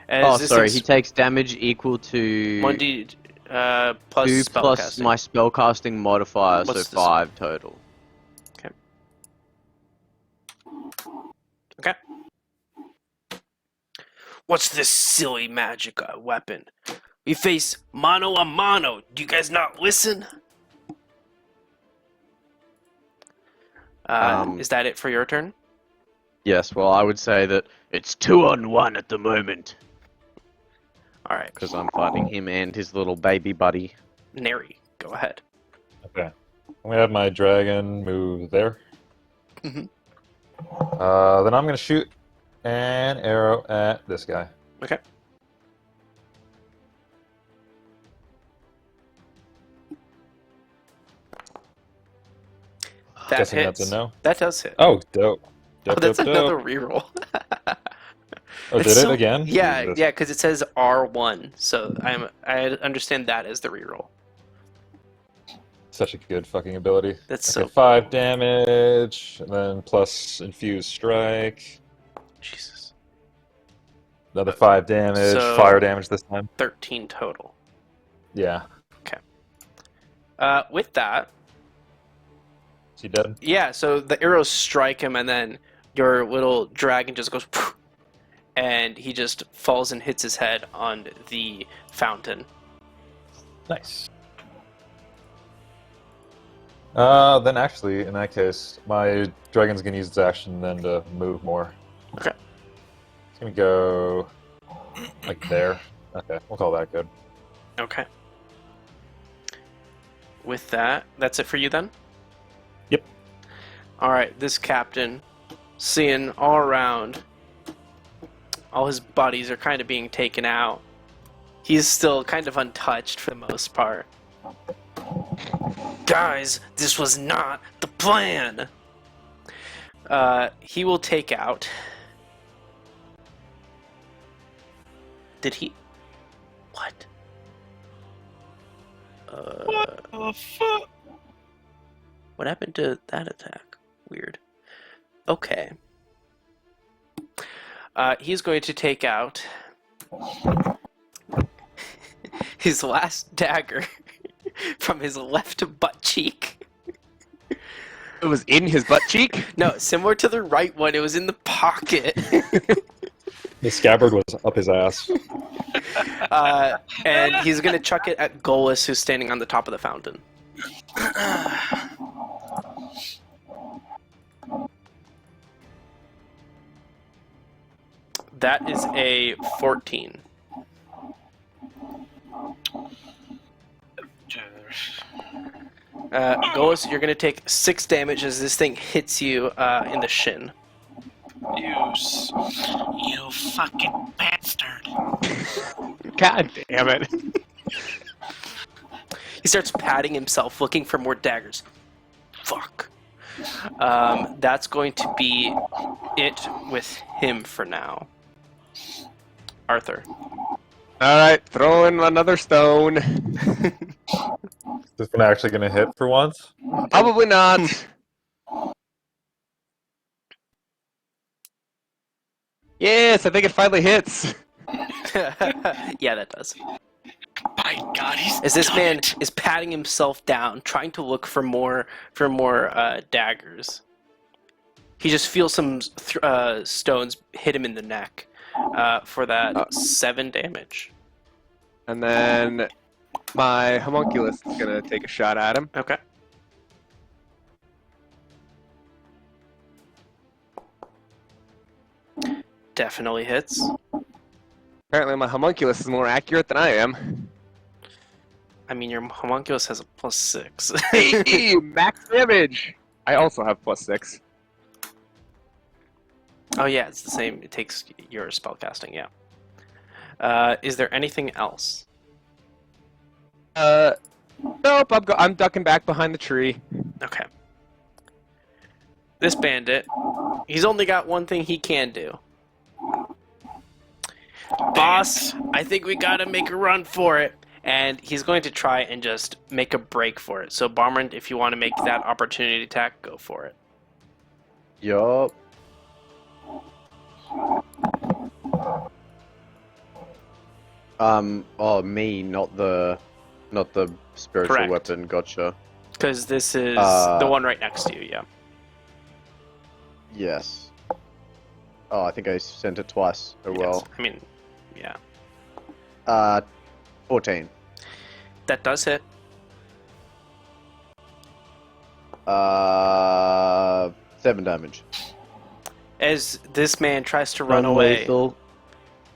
As Oh, this sorry. thing's He takes damage equal to 1d... Plus 2 plus spellcasting. my spellcasting modifier, What's so this? 5 total. Okay. What's this silly magic weapon? We face mano a mano. Do you guys not listen? Is that it for your turn? Yes, well, I would say that it's 2-on-1 at the moment. All right. Because I'm fighting him and his little baby buddy. Neri, go ahead. Okay. I'm gonna have my dragon move there. Mhm. Then I'm gonna shoot an arrow at this guy. Okay. That Guessing hits. that's a no. That does hit. Oh, dope. Oh, Dope, that's dope, another dope. reroll. Oh, It's did so- it again? Yeah, Jesus. yeah, because it says R1, so I understand that as the reroll. Such a good fucking ability. That's Okay, so 5 damage, and then plus Infused Strike. Jesus. Another 5 damage, So- fire damage this time. 13 total. Yeah. With that, Is he dead? yeah, so the arrows strike him, and then your little dragon just goes, poof, and he just falls and hits his head on the fountain. Nice. Then actually, in that case, my dragon's gonna use its action then to move more. Okay. It's gonna go like there. Okay, we'll call that good. Okay. With that, that's it for you then? Yep. Alright, this captain, seeing all around, all his buddies are kind of being taken out. He's still kind of untouched for the most part. Guys, this was not the plan! He will take out... Did he... What? What the fuck? What happened to that attack? Weird. Okay. He's going to take out his last dagger from his left butt cheek. It was in his butt cheek? No, similar to the right one, it was in the pocket. The scabbard was up his ass. And he's going to chuck it at Golas, who's standing on the top of the fountain. That is a 14. Golas, you're going to take 6 damage as this thing hits you in the shin. You fucking bastard. God damn it. He starts patting himself, looking for more daggers. Fuck. That's going to be it with him for now. Arthur. Alright, throw in another stone. Is this one actually gonna hit for once? Probably not. Yes, I think it finally hits. Yeah, that does. By God, he's As this done man it. is patting himself down, trying to look for more daggers. He just feels some stones hit him in the neck for that 7 damage. And then my homunculus is gonna take a shot at him. Okay. Definitely hits. Apparently my homunculus is more accurate than I am. I mean, your homunculus has a +6. Hey, max damage! I also have +6. Oh yeah, it's the same. It takes your spellcasting, yeah. Is there anything else? Nope, I'm ducking back behind the tree. Okay. This bandit, he's only got one thing he can do. Boss, I think we gotta make a run for it. And he's going to try and just make a break for it. So, Bombernd, if you want to make that opportunity attack, go for it. Yup. Oh, me, not the not the spiritual Correct. weapon. Gotcha. Because this is Uh, the one right next to you, yeah. Yes. Oh, I think I sent it twice. Oh well. Yes. I mean, yeah. 14. That does hit. 7 damage. As this man tries to run away. Non-lethal.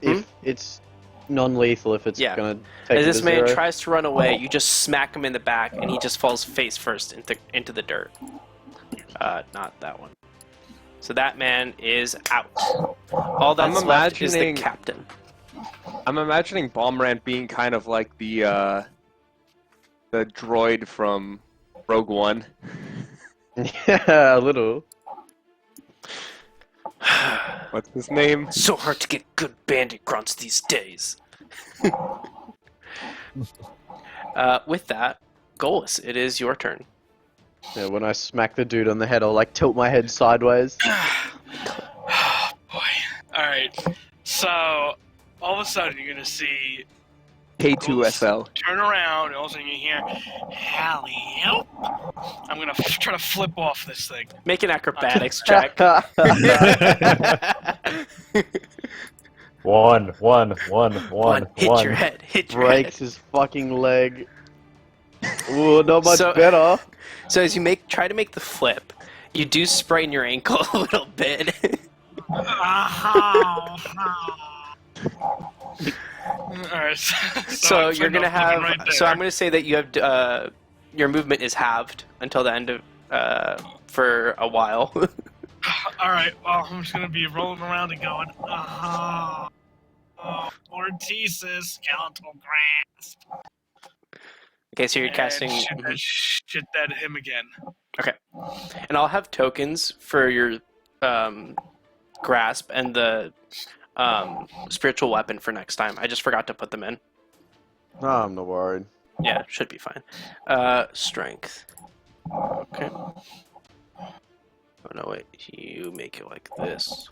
If it's non-lethal, if it's Yeah. gonna take As it this to man 0. tries to run away, you just smack him in the back, and he just falls face first into the dirt. Not that one. So that man is out. All that's left is the captain. I'm imagining Bombrand being kind of like the droid from Rogue One. Yeah, a little. What's his name? So hard to get good bandit grunts these days. With that, Golas, it is your turn. Yeah, when I smack the dude on the head, I'll like tilt my head sideways. Oh, boy. Alright. So, all of a sudden, you're gonna see K2SL. turn around, and all of a sudden you hear, "Halley-help!" I'm gonna try to flip off this thing. Make an acrobatics check. One. Hit your head. Hit your Breaks head. his fucking leg. Ooh, not much So- better. So as you try to make the flip, you do sprain your ankle a little bit. Alright, So I'm you're gonna trying to have. flip it right So I'm there. gonna say that you have your movement is halved until the end of for a while. Alright, well, I'm just gonna be rolling around and going, oh, Ortiz' skeletal grasp. Okay, so you're casting. And shit that him again. And I'll have tokens for your grasp and the spiritual weapon for next time. I just forgot to put them in. No, I'm not worried. Yeah, should be fine. Strength. Okay. Oh no, wait. You make it like this.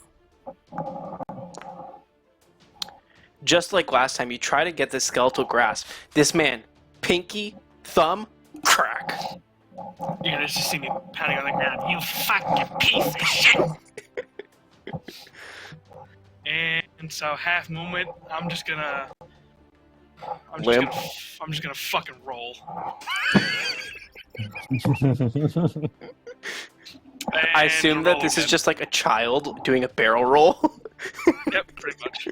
Just like last time, you try to get the skeletal grasp. This man, pinky, thumb, crack. You're gonna just see me pounding on the ground. You fucking piece of shit! And so half movement, I'm just gonna fucking roll. I assume that this is just like a child doing a barrel roll. Yep, pretty much.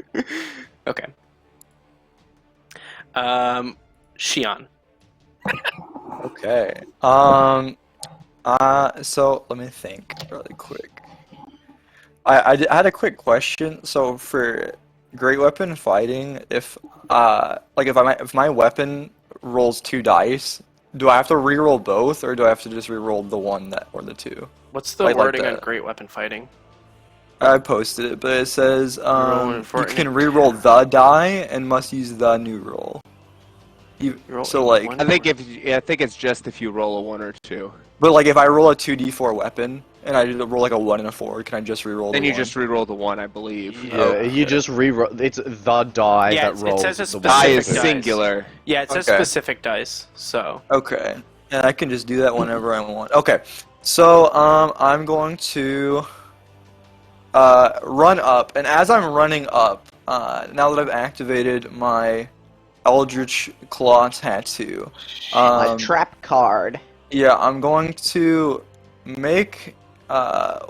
Okay. Shion. Okay. So let me think really quick. I had a quick question. So for great weapon fighting, if my weapon rolls 2 dice, do I have to reroll both, or do I have to just reroll the one or the 2? What's the Like wording on that. great weapon fighting? I posted it, but it says Reroll you for can an reroll the die and must use the new roll. Roll So a like, one. I think it's just if you roll a 1 or 2. but like if I roll a 2d4 weapon and I roll like a 1 and a 4, can I just reroll? Then the you 1? just re-roll the 1, I believe. Yeah, you just re-roll. It's the die Yeah, that it rolls. says a the Die specific is dice. singular. Yeah, it says Okay. specific dice. So Okay, and I can just do that whenever I want. Okay, so I'm going to run up, and as I'm running up, now that I've activated my Eldritch Claw tattoo, My trap card. yeah, I'm going to make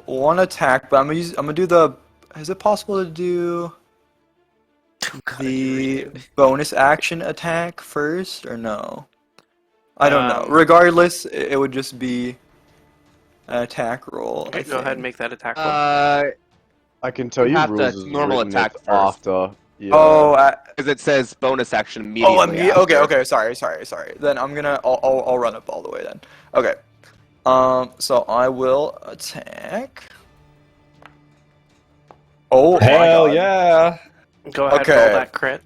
one attack, but I'm gonna do the. Is it possible to do the bonus action attack first, or no? I don't know. Regardless, it would just be an attack roll. okay, I go ahead and think. make that attack roll. I can tell You you have to rules is normal written attack it first. after. Yeah. Oh, Because it says bonus action immediately. okay, after. okay. Sorry. Then I'll run up all the way then. Okay. So I will attack. Oh my Hell god. yeah! Go ahead, okay. roll that crit.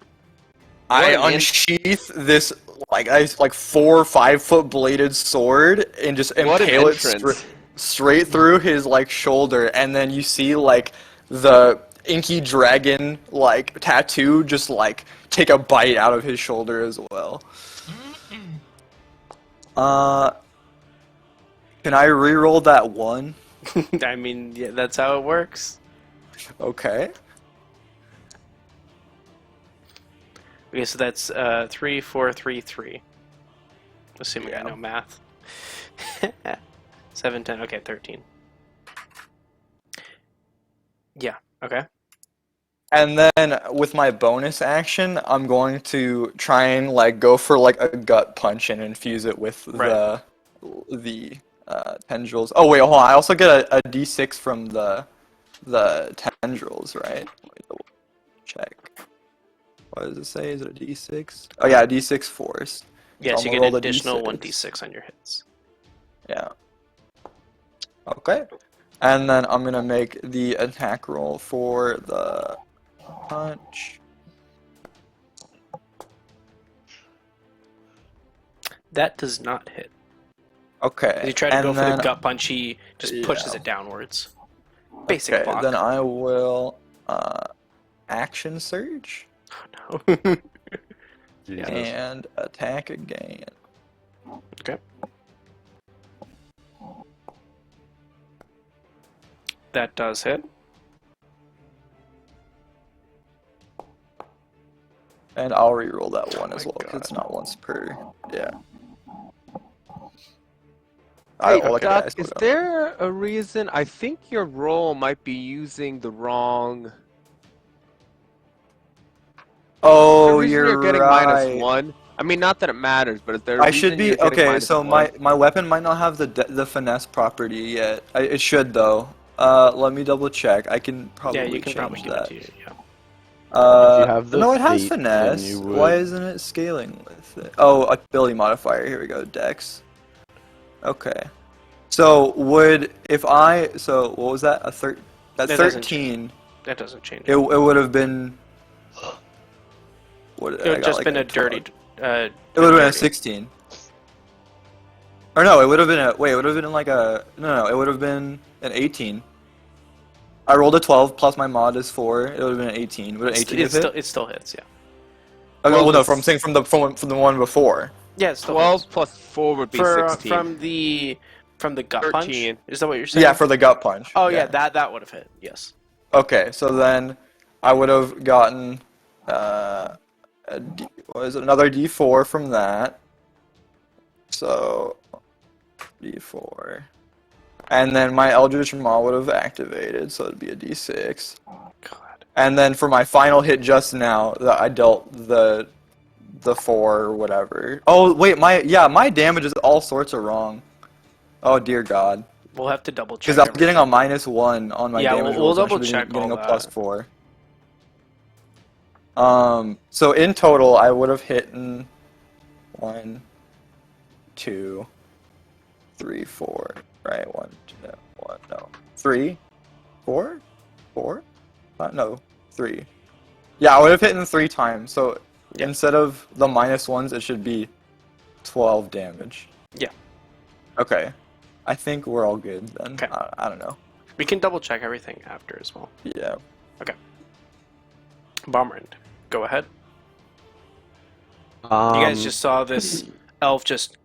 I What an unsheath this like 4 or 5 foot bladed sword and just What an impale it entrance. straight through his like shoulder, and then you see like the inky dragon like tattoo just like take a bite out of his shoulder as well. Can I re-roll that 1? I mean, yeah, that's how it works. Okay. Okay, so that's 3, 4, 3, 3. Assuming I Yeah. know math. 7, 10. Okay, 13. Yeah. Okay. And then with my bonus action, I'm going to try and like go for like a gut punch and infuse it with Right. the tendrils. Oh wait, hold on. I also get a D6 from the tendrils, right? Let me double check. What does it say? Is it a D6? Oh yeah, a D6 force. Yes, So you I'm get gonna an roll the additional D6. 1d6 on your hits. Yeah. Okay. And then I'm gonna make the attack roll for the punch. That does not hit. Okay. As you try to and go for the then, gut punch, he just pushes yeah. it downwards. Basic Okay, block. then I will action surge Oh, no. Jesus. and attack again. Okay. That does hit. And I'll reroll that one Oh as my well because it's God. not once per. Yeah. Hey, I'll look at Duck, dice, is hold on. there a reason? I think your roll might be using the wrong. Oh, The reason you're you're getting right. -1. I mean, not that it matters, but is there a I reason should be you're getting okay. So -1? my weapon might not have the finesse property yet. It should though. Let me double check. I can probably Yeah, you can probably change give it that. to you. Yeah. If you have the No, it has feat, then finesse. you Why would. isn't it scaling with it? Oh, ability modifier. Here we go. Dex. Okay. So so what was that? That's That doesn't 13. That doesn't change It would have been what It I would got just like been a 12. dirty. It would have been a dirty. 16. Or no, it would have been a wait. It would have been like a no. It would have been an 18. I rolled a 12 plus my mod is 4. It would have been an 18. Would an 18 have hit? It still hits. Yeah. Okay, 12 well no, is- from saying from the one before. Yeah, it still 12 hits. plus 4 would be For 16. from the gut punch. 13. Is that what you're saying? Yeah, for the gut punch. Oh yeah, that would have hit. Yes. Okay, so then I would have gotten what is it, another D4 from that. So D4. And then my Eldritch Maw would have activated, so it'd be a D6. God. And then for my final hit just now, I dealt the 4 or whatever. Oh wait, my damage is all sorts of wrong. Oh dear God. We'll have to double check. Because I'm getting a -1 on my Yeah, damage we'll rolls. I should double be check getting all a that. +4. So in total, I would have hit 1, 2, 3, 4. Right, 1, 2, no, 3, 4, 4. No, 3. Yeah, I would have hit 3 times. So Yeah. instead of the -1s, it should be 12 damage. Yeah. Okay. I think we're all good then. Okay. I don't know. We can double check everything after as well. Yeah. Bomberend, go ahead. You guys just saw this elf just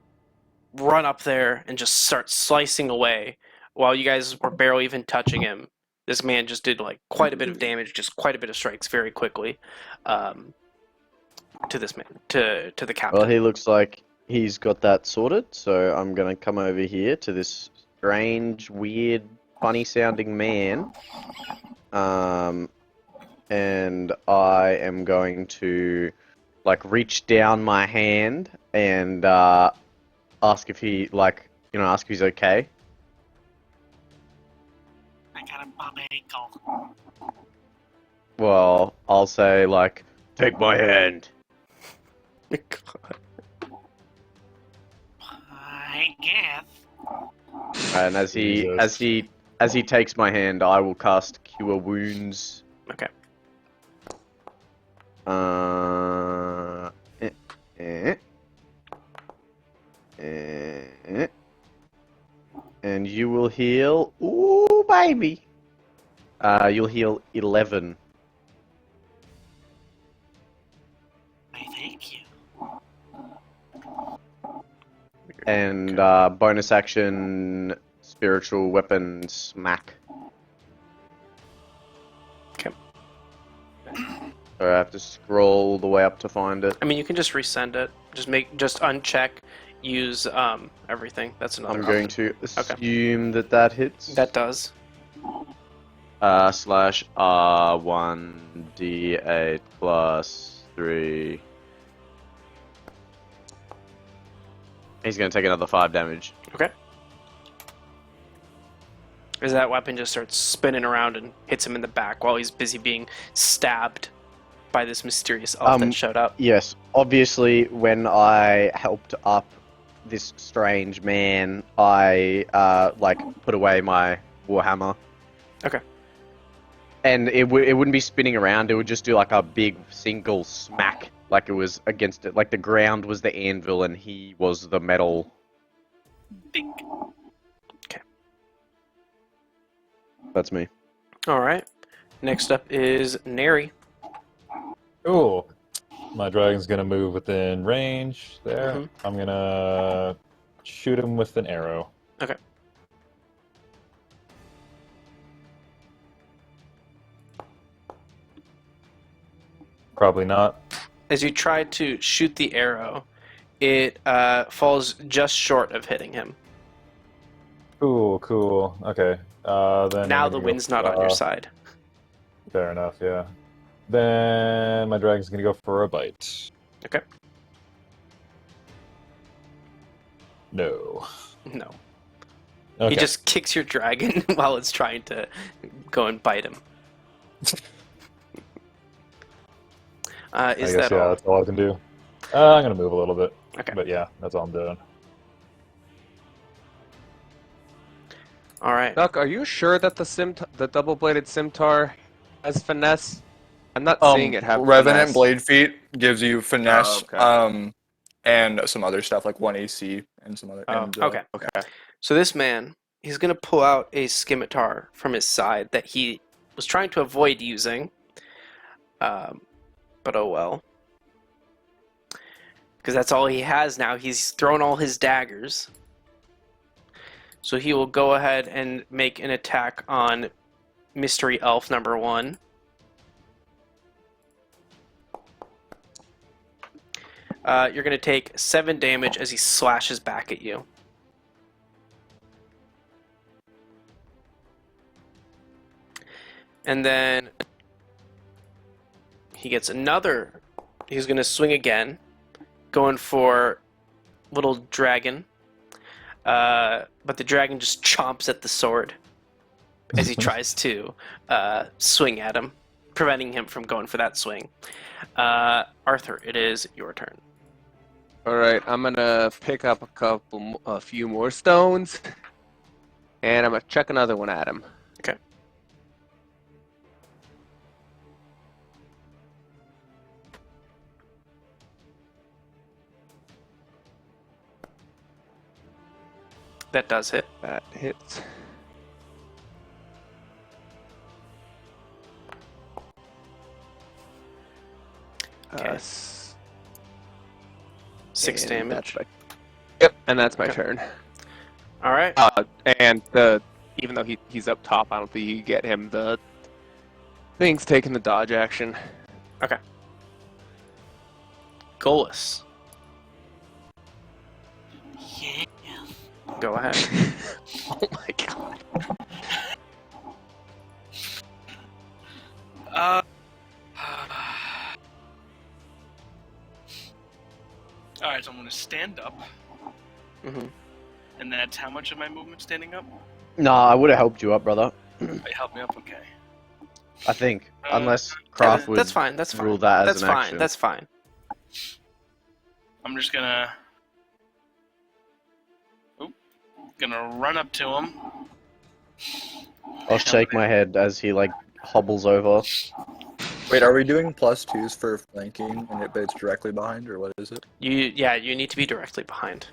run up there and just start slicing away while you guys were barely even touching him. This man just did like quite a bit of damage, just quite a bit of strikes very quickly to this man, to the captain. Well, he looks like he's got that sorted, so I'm gonna come over here to this strange, weird, funny-sounding man. And I am going to, like, reach down my hand and ask if he, ask if he's okay. I got a bum ankle. Well, I'll say, like, take my hand. God. I guess. And as he takes my hand, I will cast Cure Wounds. Okay. And you will heal. Ooh, baby. You'll heal 11. I thank you. And bonus action, spiritual weapon smack. Okay. So I have to scroll the way up to find it. I mean, you can just resend it. Just uncheck, use everything. That's another I'm going option. to assume that hits. That does. Slash R1d8 plus 3. He's going to take another 5 damage. Okay. As that weapon just starts spinning around and hits him in the back while he's busy being stabbed by this mysterious elf that showed up. Yes, obviously when I helped up this strange man, I put away my warhammer. Okay. And it wouldn't be spinning around, it would just do like a big single smack, like it was against it, like the ground was the anvil and he was the metal. Dink. Okay. That's me. Alright. Next up is Neri. Cool. My dragon's gonna move within range there. Mhm. I'm gonna shoot him with an arrow. Okay. Probably not. As you try to shoot the arrow, it falls just short of hitting him. Cool. Okay. Then Now I'm the gonna wind's go, not on your side. Fair enough, yeah. Then my dragon's gonna go for a bite. Okay. No. No. Okay. He just kicks your dragon while it's trying to go and bite him. I Is guess, that all? that's all I can do. I'm gonna move a little bit. Okay. But yeah, that's all I'm doing. All right. Duck, are you sure that the double-bladed scimitar has finesse? I'm not seeing it have Revenant finesse. Blade Feet gives you finesse, Oh, okay. and some other stuff like 1 AC and some other. Oh, and, okay. Okay. So this man, he's going to pull out a scimitar from his side that he was trying to avoid using. But oh well. Because that's all he has now. He's thrown all his daggers. So he will go ahead and make an attack on Mystery Elf number 1. You're going to take 7 damage as he slashes back at you. And then he gets another. He's going to swing again, going for little dragon. But the dragon just chomps at the sword as he tries to swing at him, preventing him from going for that swing. Arthur, it is your turn. All right, I'm gonna pick up a few more stones, and I'm gonna chuck another one at him. Okay. That does hit. That hits. Okay. 6 and damage. Yep, and that's my Okay. turn. All right. And even though he's up top, I don't think you can get him. The thing's taking the dodge action. Golus, Yeah. go ahead. Oh my god. Alright, so I'm gonna stand up, hmm and that's how much of my movement standing up? No, I would have helped you up, brother. Wait, help me up, okay. I think. Uh, Unless Craft would That's fine. That's fine. rule that as That's an fine. action. That's fine. I'm just gonna run up to him. I'll shake my head as he hobbles over. Wait, are we doing +2s for flanking, but it's directly behind, or what is it? You need to be directly behind.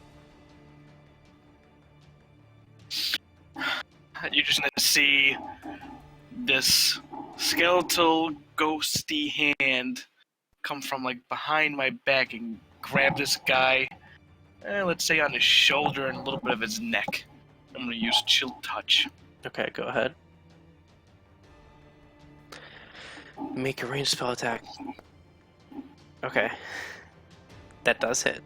You're just gonna see this skeletal, ghosty hand come from behind my back and grab this guy let's say on his shoulder and a little bit of his neck. I'm gonna use Chill Touch. Okay, go ahead. Make a ranged spell attack. Okay. That does hit.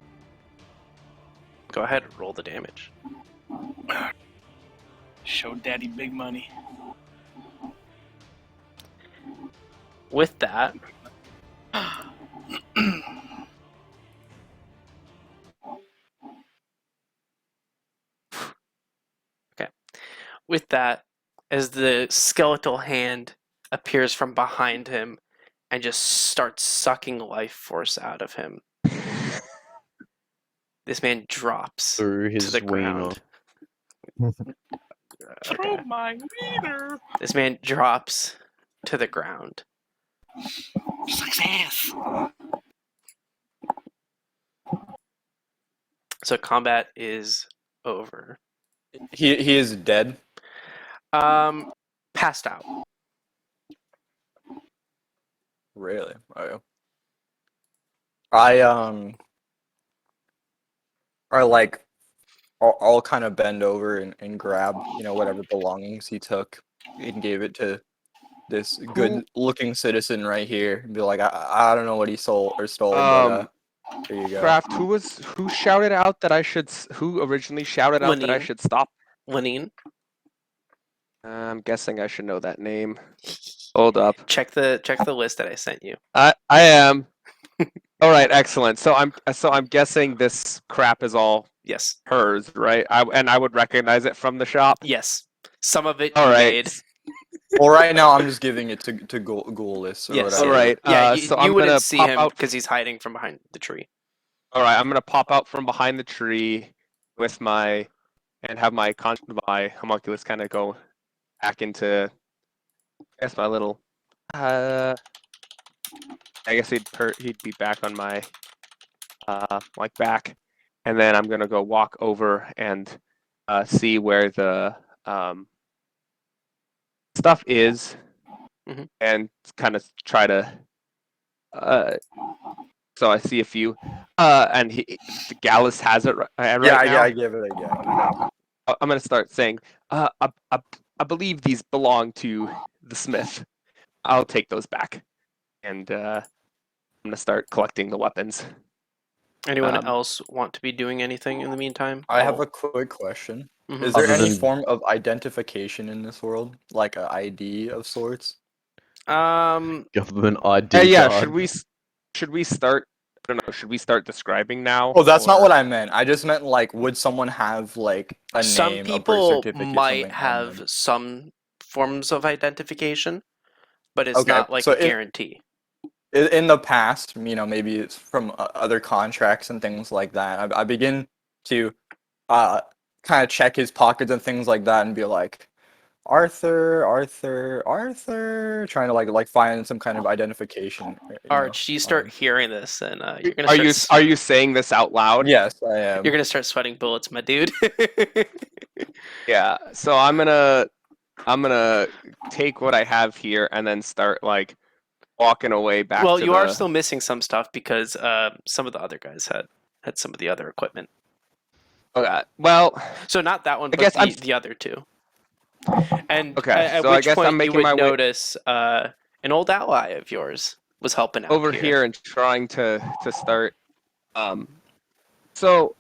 Go ahead, roll the damage. Show Daddy big money. With that, with that, as the skeletal hand appears from behind him and just starts sucking life force out of him, this man drops Through to his the wiener. ground. Throw Okay. my wiener. This man drops to the ground. Sucks ass. So combat is over. He is dead. Passed out. Really? Okay. I'll kind of bend over and grab, whatever belongings he took and gave it to this good-looking citizen right here and be like, I don't know what he stole, but here you go. Craft, who shouted out that I should? Who originally shouted out that I Lenine. should stop? Lenine, I'm guessing I should know that name. Hold up. check the list that I sent you. I am. All right, excellent. So I'm guessing this crap is all Yes. hers, right? I would recognize it from the shop. Yes. Some of it All you right. made. Well, right now I'm just giving it to Ghoulis or Yes. whatever. All right. Yeah, so you I'm wouldn't gonna see pop him out. because he's hiding from behind the tree. All right, I'm gonna pop out from behind the tree with my and have my homunculus kind of go back into. I guess my little. I guess he'd be back on my like back, and then I'm gonna go walk over and see where the stuff is, Mhm. and kind of try to. So I see a few, and the Gallus has it right now. Yeah, I gave it again. I'm gonna start saying, I believe these belong to the smith. I'll take those back, and I'm gonna start collecting the weapons. Anyone else want to be doing anything in the meantime? I have a quick question. Mhm. Is there Other any than- form of identification in this world, like an ID of sorts? Government ID Yeah, card. should we start? I don't know. Should we start describing now? Oh, that's not or- what I meant. I just meant like, would someone have like a Some name, a birth people certificate, might something on have them? some forms of identification, but it's Okay, not like so a guarantee. In the past, maybe it's from other contracts and things like that. I begin to kind of check his pockets and things like that and be like, Arthur, trying to like find some kind of identification. Arch, you start hearing this, and you're gonna Are start. you saying this out loud? Yes, I am. You're gonna start sweating bullets, my dude. Yeah. So I'm gonna take what I have here and then start like walking away back. Well, to you the... are still missing some stuff because some of the other guys had some of the other equipment. Okay. Well, So not that one, I but guess I'm- the other two. And Okay, at so I which guess I'm point you making would my way- notice an old ally of yours was helping out over here and trying to start. So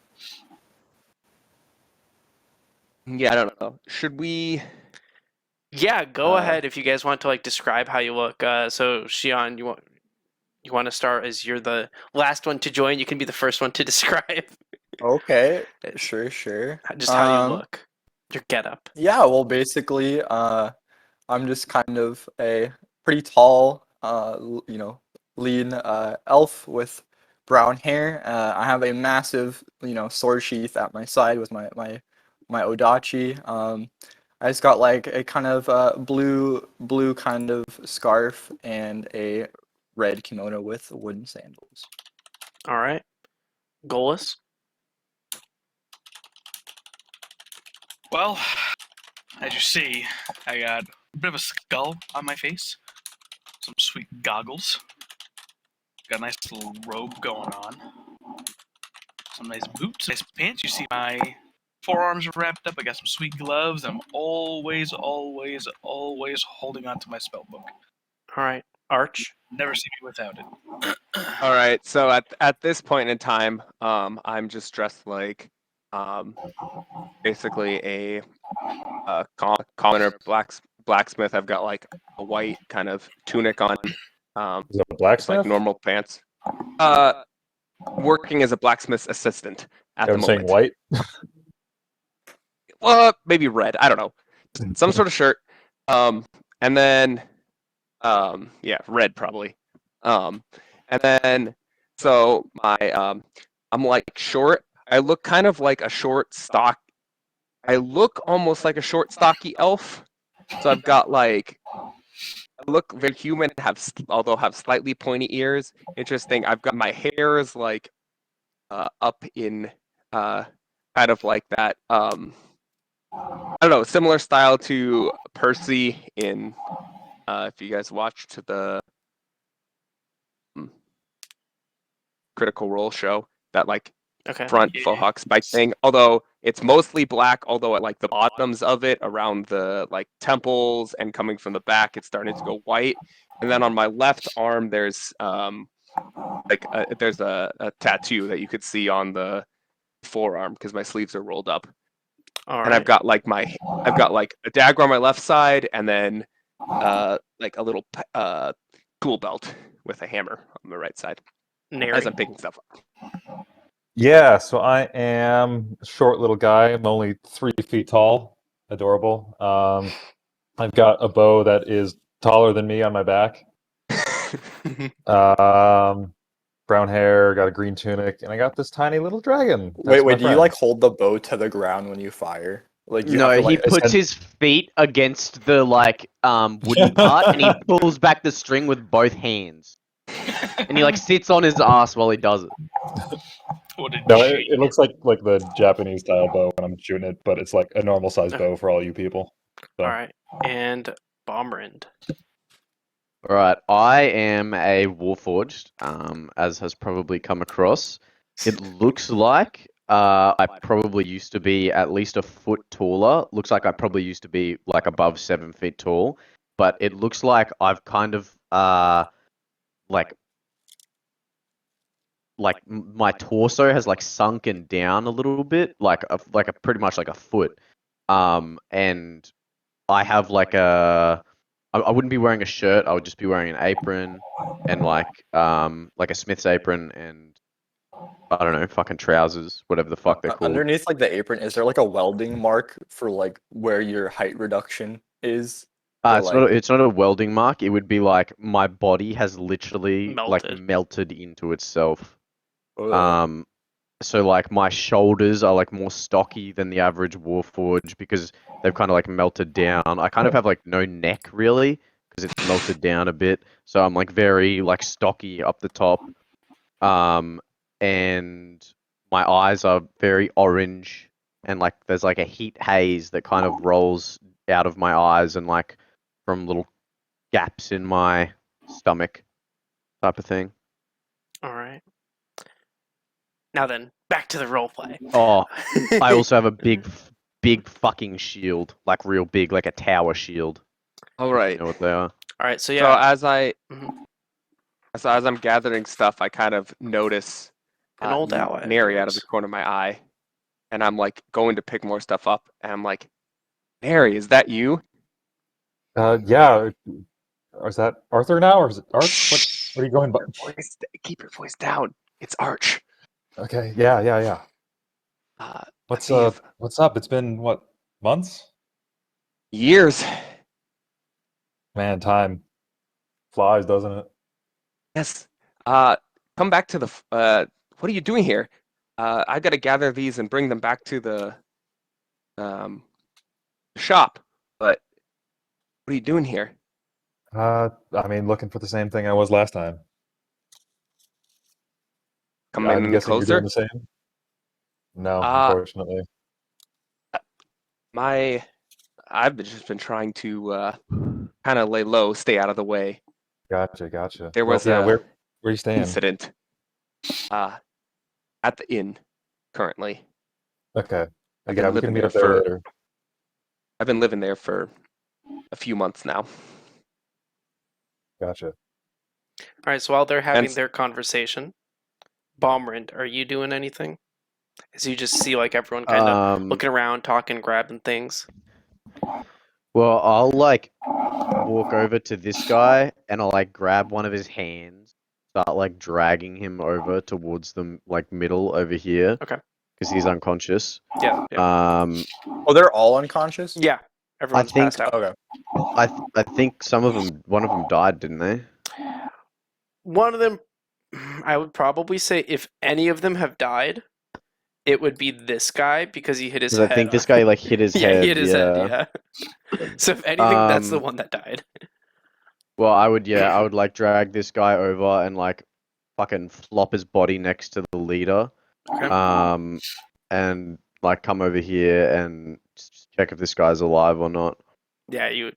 yeah, I don't know. Should we? Yeah, go ahead if you guys want to like describe how you look. So Shion, you want to start as you're the last one to join. You can be the first one to describe Okay, sure. just how you look, your getup. Yeah, well, basically, I'm just kind of a pretty tall, lean elf with brown hair. I have a massive, sword sheath at my side with my odachi. I just got like a kind of blue kind of scarf and a red kimono with wooden sandals. All right, Golas. Well, as you see, I got a bit of a skull on my face, some sweet goggles, got a nice little robe going on, some nice boots, nice pants. You see my forearms are wrapped up. I got some sweet gloves. I'm always holding on to my spell book. All right, Arch. Never see me without it. All right. So at this point in time, I'm just dressed like, basically a commoner blacksmith. I've got like a white kind of tunic on, Is that a just blacksmith? like normal pants. Working as a blacksmith's assistant at the I'm saying moment. white. Maybe red. I don't know. Some sort of shirt. And then, yeah, red probably. And then, so I'm like short. I look kind of like a short stock. I look almost like a short, stocky elf. So I've got like, I look very human, although have slightly pointy ears. Interesting. I've got my hair is like up in kind of like that. I don't know, similar style to Percy in if you guys watched the Critical Role show, that like Okay. front faux hawk spike thing. Although it's mostly black, although at like the bottoms of it, around the like temples and coming from the back, it's starting to go white. And then on my left arm, there's there's a tattoo that you could see on the forearm because my sleeves are rolled up. All And right. I've got like a dagger on my left side, and then like a little tool belt with a hammer on the right side Nary. as I'm picking stuff up. Yeah, so I am a short little guy. I'm only 3 feet tall. Adorable. I've got a bow that is taller than me on my back. Brown hair, got a green tunic, and I got this tiny little dragon. That's Wait, my do you friend. like hold the bow to the ground when you fire? Like you No, have to, he like, puts his feet against the wooden part and he pulls back the string with both hands. And he like sits on his ass while he does it. What a No, cheat. it looks like the Japanese style bow when I'm shooting it, but it's like a normal size bow for all you people. So. All right, and Bombrind. Alright, I am a Warforged, as has probably come across. It looks like I probably used to be at least a foot taller. Looks like I probably used to be like above 7 feet tall. But it looks like I've kind of my torso has like sunken down a little bit, like a pretty much like a foot. And I have like I wouldn't be wearing a shirt. I would just be wearing an apron and like a smith's apron and I don't know, fucking trousers, whatever the fuck they're called. underneath like the apron, is there like a welding mark for like where your height reduction is? It's not a welding mark. It would be like my body has literally like Melted. melted into itself. Ugh. So like my shoulders are like more stocky than the average Warforged because they've kind of like melted down. I kind of have like no neck really because it's melted down a bit. So I'm like very like stocky up the top. And my eyes are very orange and like there's like a heat haze that kind of rolls out of my eyes and like from little gaps in my stomach type of thing. All right. Now then, back to the roleplay. Oh, I also have a big fucking shield, like real big, like a tower shield. All right. You know what they are? All right, so So yeah, as I'm gathering stuff, I kind of notice an old ally. Nary out of the corner of my eye, and I'm like going to pick more stuff up, and I'm like, Nary, is that you? Yeah. Is that Arthur now, or is it Arch? What are you going by? Keep your voice down. It's Arch. Okay. Yeah. What's up? It's been what, months? Years. Man, time flies, doesn't it? Yes. Come back to the. What are you doing here? I got to gather these and bring them back to the shop. But what are you doing here? I mean, looking for the same thing I was last time. Come I'm in guessing closer. you're doing the same. No, Uh, unfortunately. I've just been trying to kind of lay low, stay out of the way. Gotcha. There was where a are you staying? incident at the inn. currently. Okay. I've Yeah, been we can living meet there up there for later. I've been living there for a few months now. Gotcha. All right, so while they're having And- their conversation, Bomrind, are you doing anything? As you just see like everyone kind of looking around, talking, grabbing things. Well, I'll like walk over to this guy and I'll like grab one of his hands, start like dragging him over towards the like middle over here. Okay. Because he's unconscious. Yeah. Yeah. Oh, they're all unconscious? Yeah. Everyone's think- passed out. Okay. I think one of them died, didn't they? One of them, I would probably say, if any of them have died, it would be this guy because he hit his Because head. I think this guy like hit his yeah, head. he hit his head. Yeah. So if anything, that's the one that died. Well, I would like drag this guy over and like fucking flop his body next to the leader. Okay. And like come over here and check if this guy's alive or not. Yeah, you would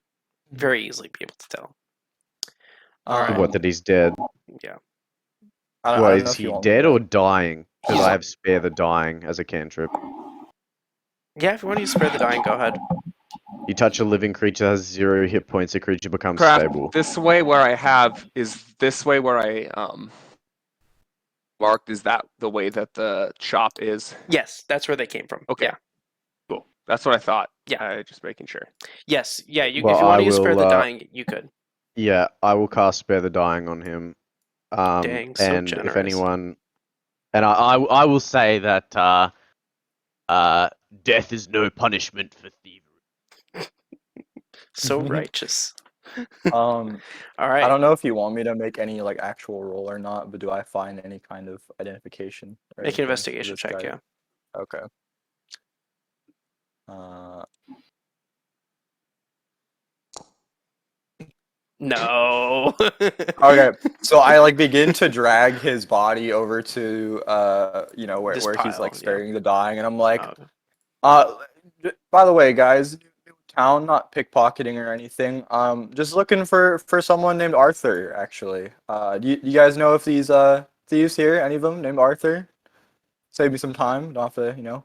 very easily be able to tell. Alright. What, that he's dead? Yeah. I Well, don't know is if you he want me dead to- or dying? Because He's- I have spare the dying as a cantrip. Yeah, if you want to use spare the dying, go ahead. You touch a living creature that has 0 hit points, the creature becomes Craft, stable. this way where I marked, is that the way that the shop is? Yes, that's where they came from. Okay. Yeah. Cool. That's what I thought. Yeah. Just making sure. Yes. Yeah. You, Well, if you want I to use spare will, the dying, you could. Yeah, I will cast spare the dying on him. Dang, so and generous. if anyone, and I will say that death is no punishment for thievery. So righteous. All right. I don't know if you want me to make any like actual roll or not, but do I find any kind of identification? or Make an anything for investigation this check. guy? Yeah. Okay. No. Okay, so I like begin to drag his body over to where This he's pile, like yeah. sparing the dying, and I'm like, Oh, by the way, guys, new town, not pickpocketing or anything. Just looking for someone named Arthur, actually. Do you guys know if these thieves here, any of them named Arthur? Save me some time. Don't have to,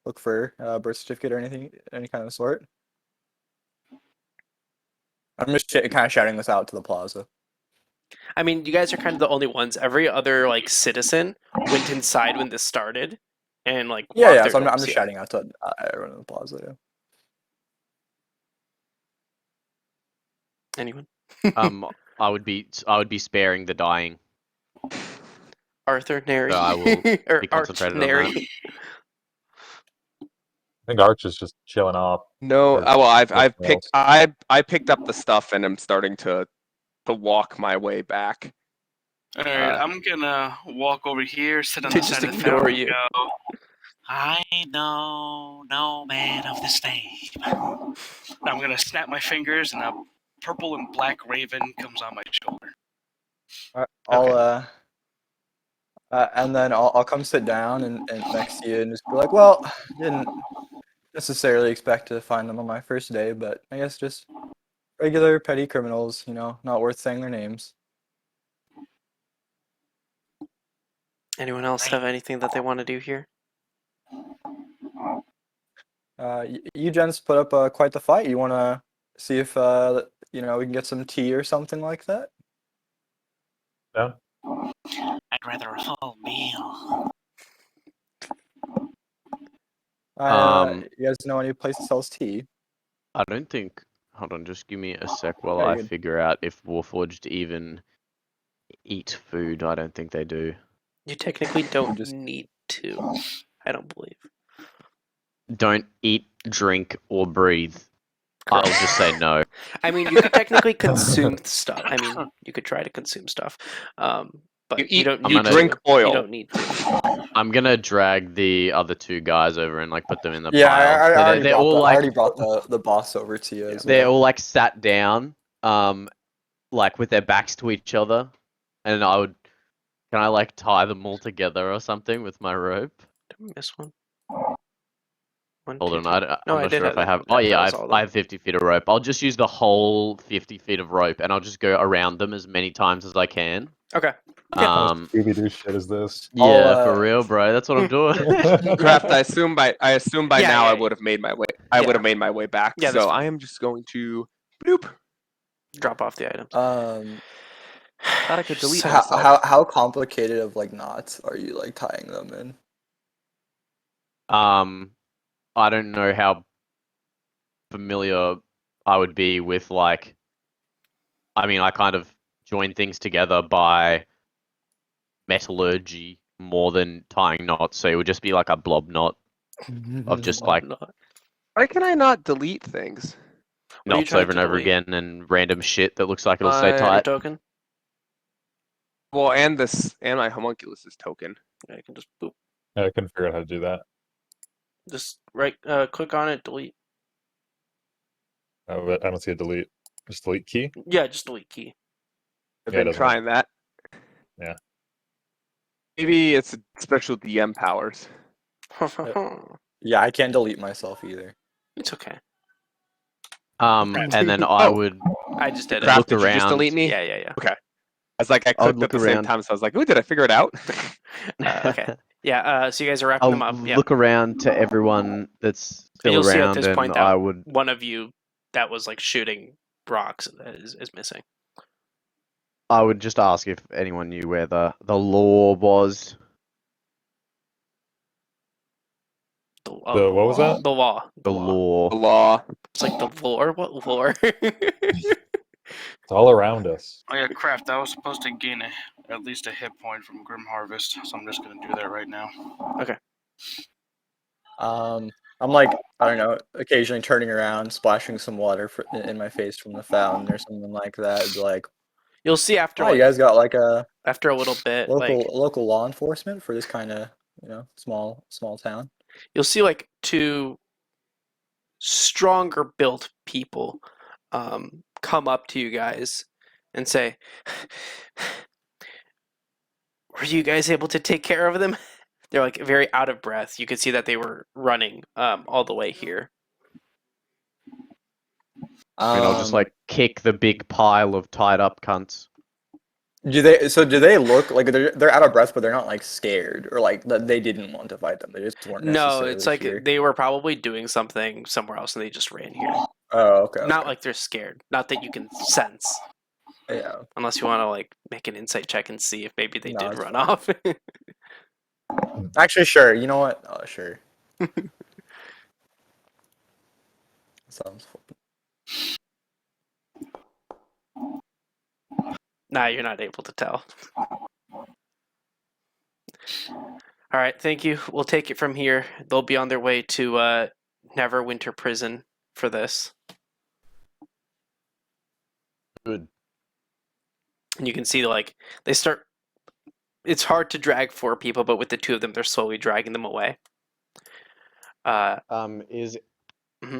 look for a birth certificate or anything, any kind of sort. I'm just kind of shouting this out to the plaza. I mean, you guys are kind of the only ones. Every other like citizen went inside when this started, and like Yeah, locked yeah. their So I'm doors, just yeah. shouting out to everyone in the plaza. Yeah. Anyone? I would be sparing the dying. Arthur, Nary, So I will or be Arch, concentrated on Nary. that. I think Arch is just chilling off. No, Or well, I've something picked else. I picked up the stuff and I'm starting to walk my way back. Alright, I'm gonna walk over here, sit on They the just side of the ignore fountain, you. and go, I know no man of this name. I'm gonna snap my fingers, and a purple and black raven comes on my shoulder. I'll and then I'll come sit down and next to you and just be like, well, didn't necessarily expect to find them on my first day, but I guess just regular petty criminals, not worth saying their names. Anyone else have anything that they want to do here? You gents put up quite the fight. You want to see if we can get some tea or something like that? No? I'd rather a full meal. You guys know any place that sells tea? I don't think. Hold on, just give me a sec while Yeah, I good. figure out if Warforged even eat food. I don't think they do. You technically don't just- need to. I don't believe. Don't eat, drink, or breathe. I'll just say no. I mean, you could technically consume stuff. I mean, you could try to consume stuff, but You you eat, don't. I'm you need gonna- drink to. oil. You don't need to. I'm gonna drag the other two guys over and like put them in the Yeah, pile. I So already they're brought all I like already brought the boss over to you. As they're well. all like sat down, like with their backs to each other, and can I like tie them all together or something with my rope? Did we miss one? 1, Hold 2, on, 3. I'm No, I not did sure have if I that. have. That Oh yeah, was all of I them. have 50 feet of rope. I'll just use the whole 50 feet of rope, and I'll just go around them as many times as I can. Okay. Scooby-Doo shit is this? Yeah, for real, bro. That's what I'm doing. Craft. I assume by Yeah, now yeah, I would have made my way. I would have made my way back. Yeah, that's so fine. I am just going to bloop. Drop off the items. Thought I could delete So myself. how complicated of like knots are you like tying them in? I don't know how familiar I would be with like. I mean, I kind of join things together by metallurgy more than tying knots, so it would just be like a blob knot of just like Why can I not delete things? What are you knots trying over to and over delete? again and random shit that looks like it'll stay My- Your tight. token? Well, and my homunculus' token. Yeah, you can just boop. I couldn't figure out how to do that. Just click on it, delete. Oh, but I don't see a delete. Just delete key? Yeah, just delete key. I've Yeah, it been doesn't work. trying that. Yeah. Maybe it's special DM powers. Yeah, I can't delete myself either. It's okay. And then I would I just did it. Craft, look did you just around. delete me? Yeah, yeah, Okay. I was like, I I would clicked look at the same around. time, so I was like, "Ooh, did I figure it out?" yeah. Okay. Yeah. So you guys are wrapping I'll them up. Yeah. look around to everyone that's And still you'll see at around, this point and that I would. one of you that was like shooting rocks is missing. I would just ask if anyone knew where the law was. What was that? The law. The law. The law. It's like the lore. What lore? It's all around us. Oh yeah, Craft. I was supposed to gain at least a hit point from Grim Harvest, so I'm just gonna do that right now. I'm like, I don't know, occasionally turning around, splashing some water in my face from the fountain or something like that. It'd be like, You'll see after oh, you guys got like a after a little bit, local law enforcement for this kind of small town. you'll see like two stronger built people come up to you guys and say, "Were you guys able to take care of them?" They're like very out of breath. You could see that they were running all the way here. And I'll just like kick the big pile of tied up cunts. Do they look like they're out of breath, but they're not like scared or like they didn't want to fight them? They just weren't No, necessarily it's like here. they were probably doing something somewhere else and they just ran here. Oh, okay. Not like they're scared. Not that you can sense. Yeah. Unless you want to like make an insight check and see if maybe they No, did it's run fine. off. Actually, sure. You know what? Oh, sure. Sounds fun. Nah, you're not able to tell. All right, thank you. We'll take it from here. They'll be on their way to Neverwinter Prison for this. Good. And you can see like they start. It's hard to drag 4 people, but with the 2 of them, they're slowly dragging them away.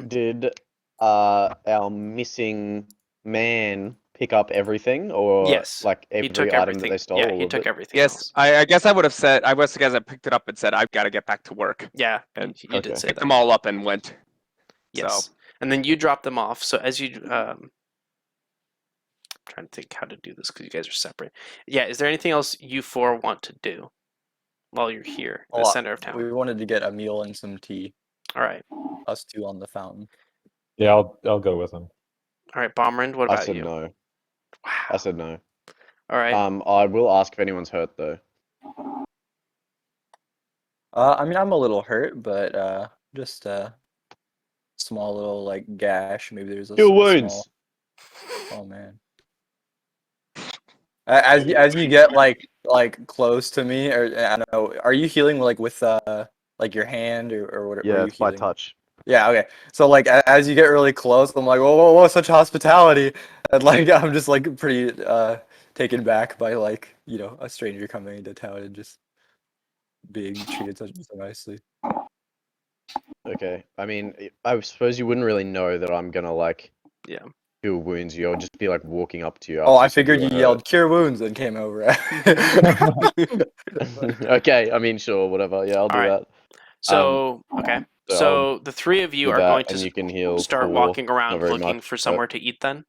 Did our missing man pick up everything, or Yes, like he every took item everything. that they stole? Yeah, all he of took it? everything. Yes, else. I guess I would have said. I guess I picked it up and said, "I've got to get back to work." Yeah, And you did okay. say Picked that. them all up and went. Yes, So. and then you drop them off. So as you trying to think how to do this because you guys are separate. Yeah, is there anything else you 4 want to do while you're here in the center of town? We wanted to get a meal and some tea. All right. Us 2 on the fountain. Yeah, I'll go with him. All right, Bomberend, what I about said you? no. Wow. I said no. All right. I will ask if anyone's hurt though. I mean, I'm a little hurt, but just a small little like gash. Maybe there's a Heal small. wounds. Oh man. As you get like close to me, or I don't know, are you healing like with like your hand or what? Yeah, are you it's by healing? touch. Yeah, okay. So like as you get really close, I'm like, whoa, such hospitality, and like I'm just like pretty taken back by like a stranger coming into town and just being treated so nicely. Okay. I mean, I suppose you wouldn't really know that I'm gonna like Yeah. heal wounds you. I'll just be like walking up to you. Oh, after I you said figured you were yelled "cure wounds" and came over. hurt. Okay. I mean, sure, whatever. Yeah, I'll do All right. that. So okay. So the three of you do are that, going and to you can heal start 4, walking not around very looking much, for but- somewhere to eat then?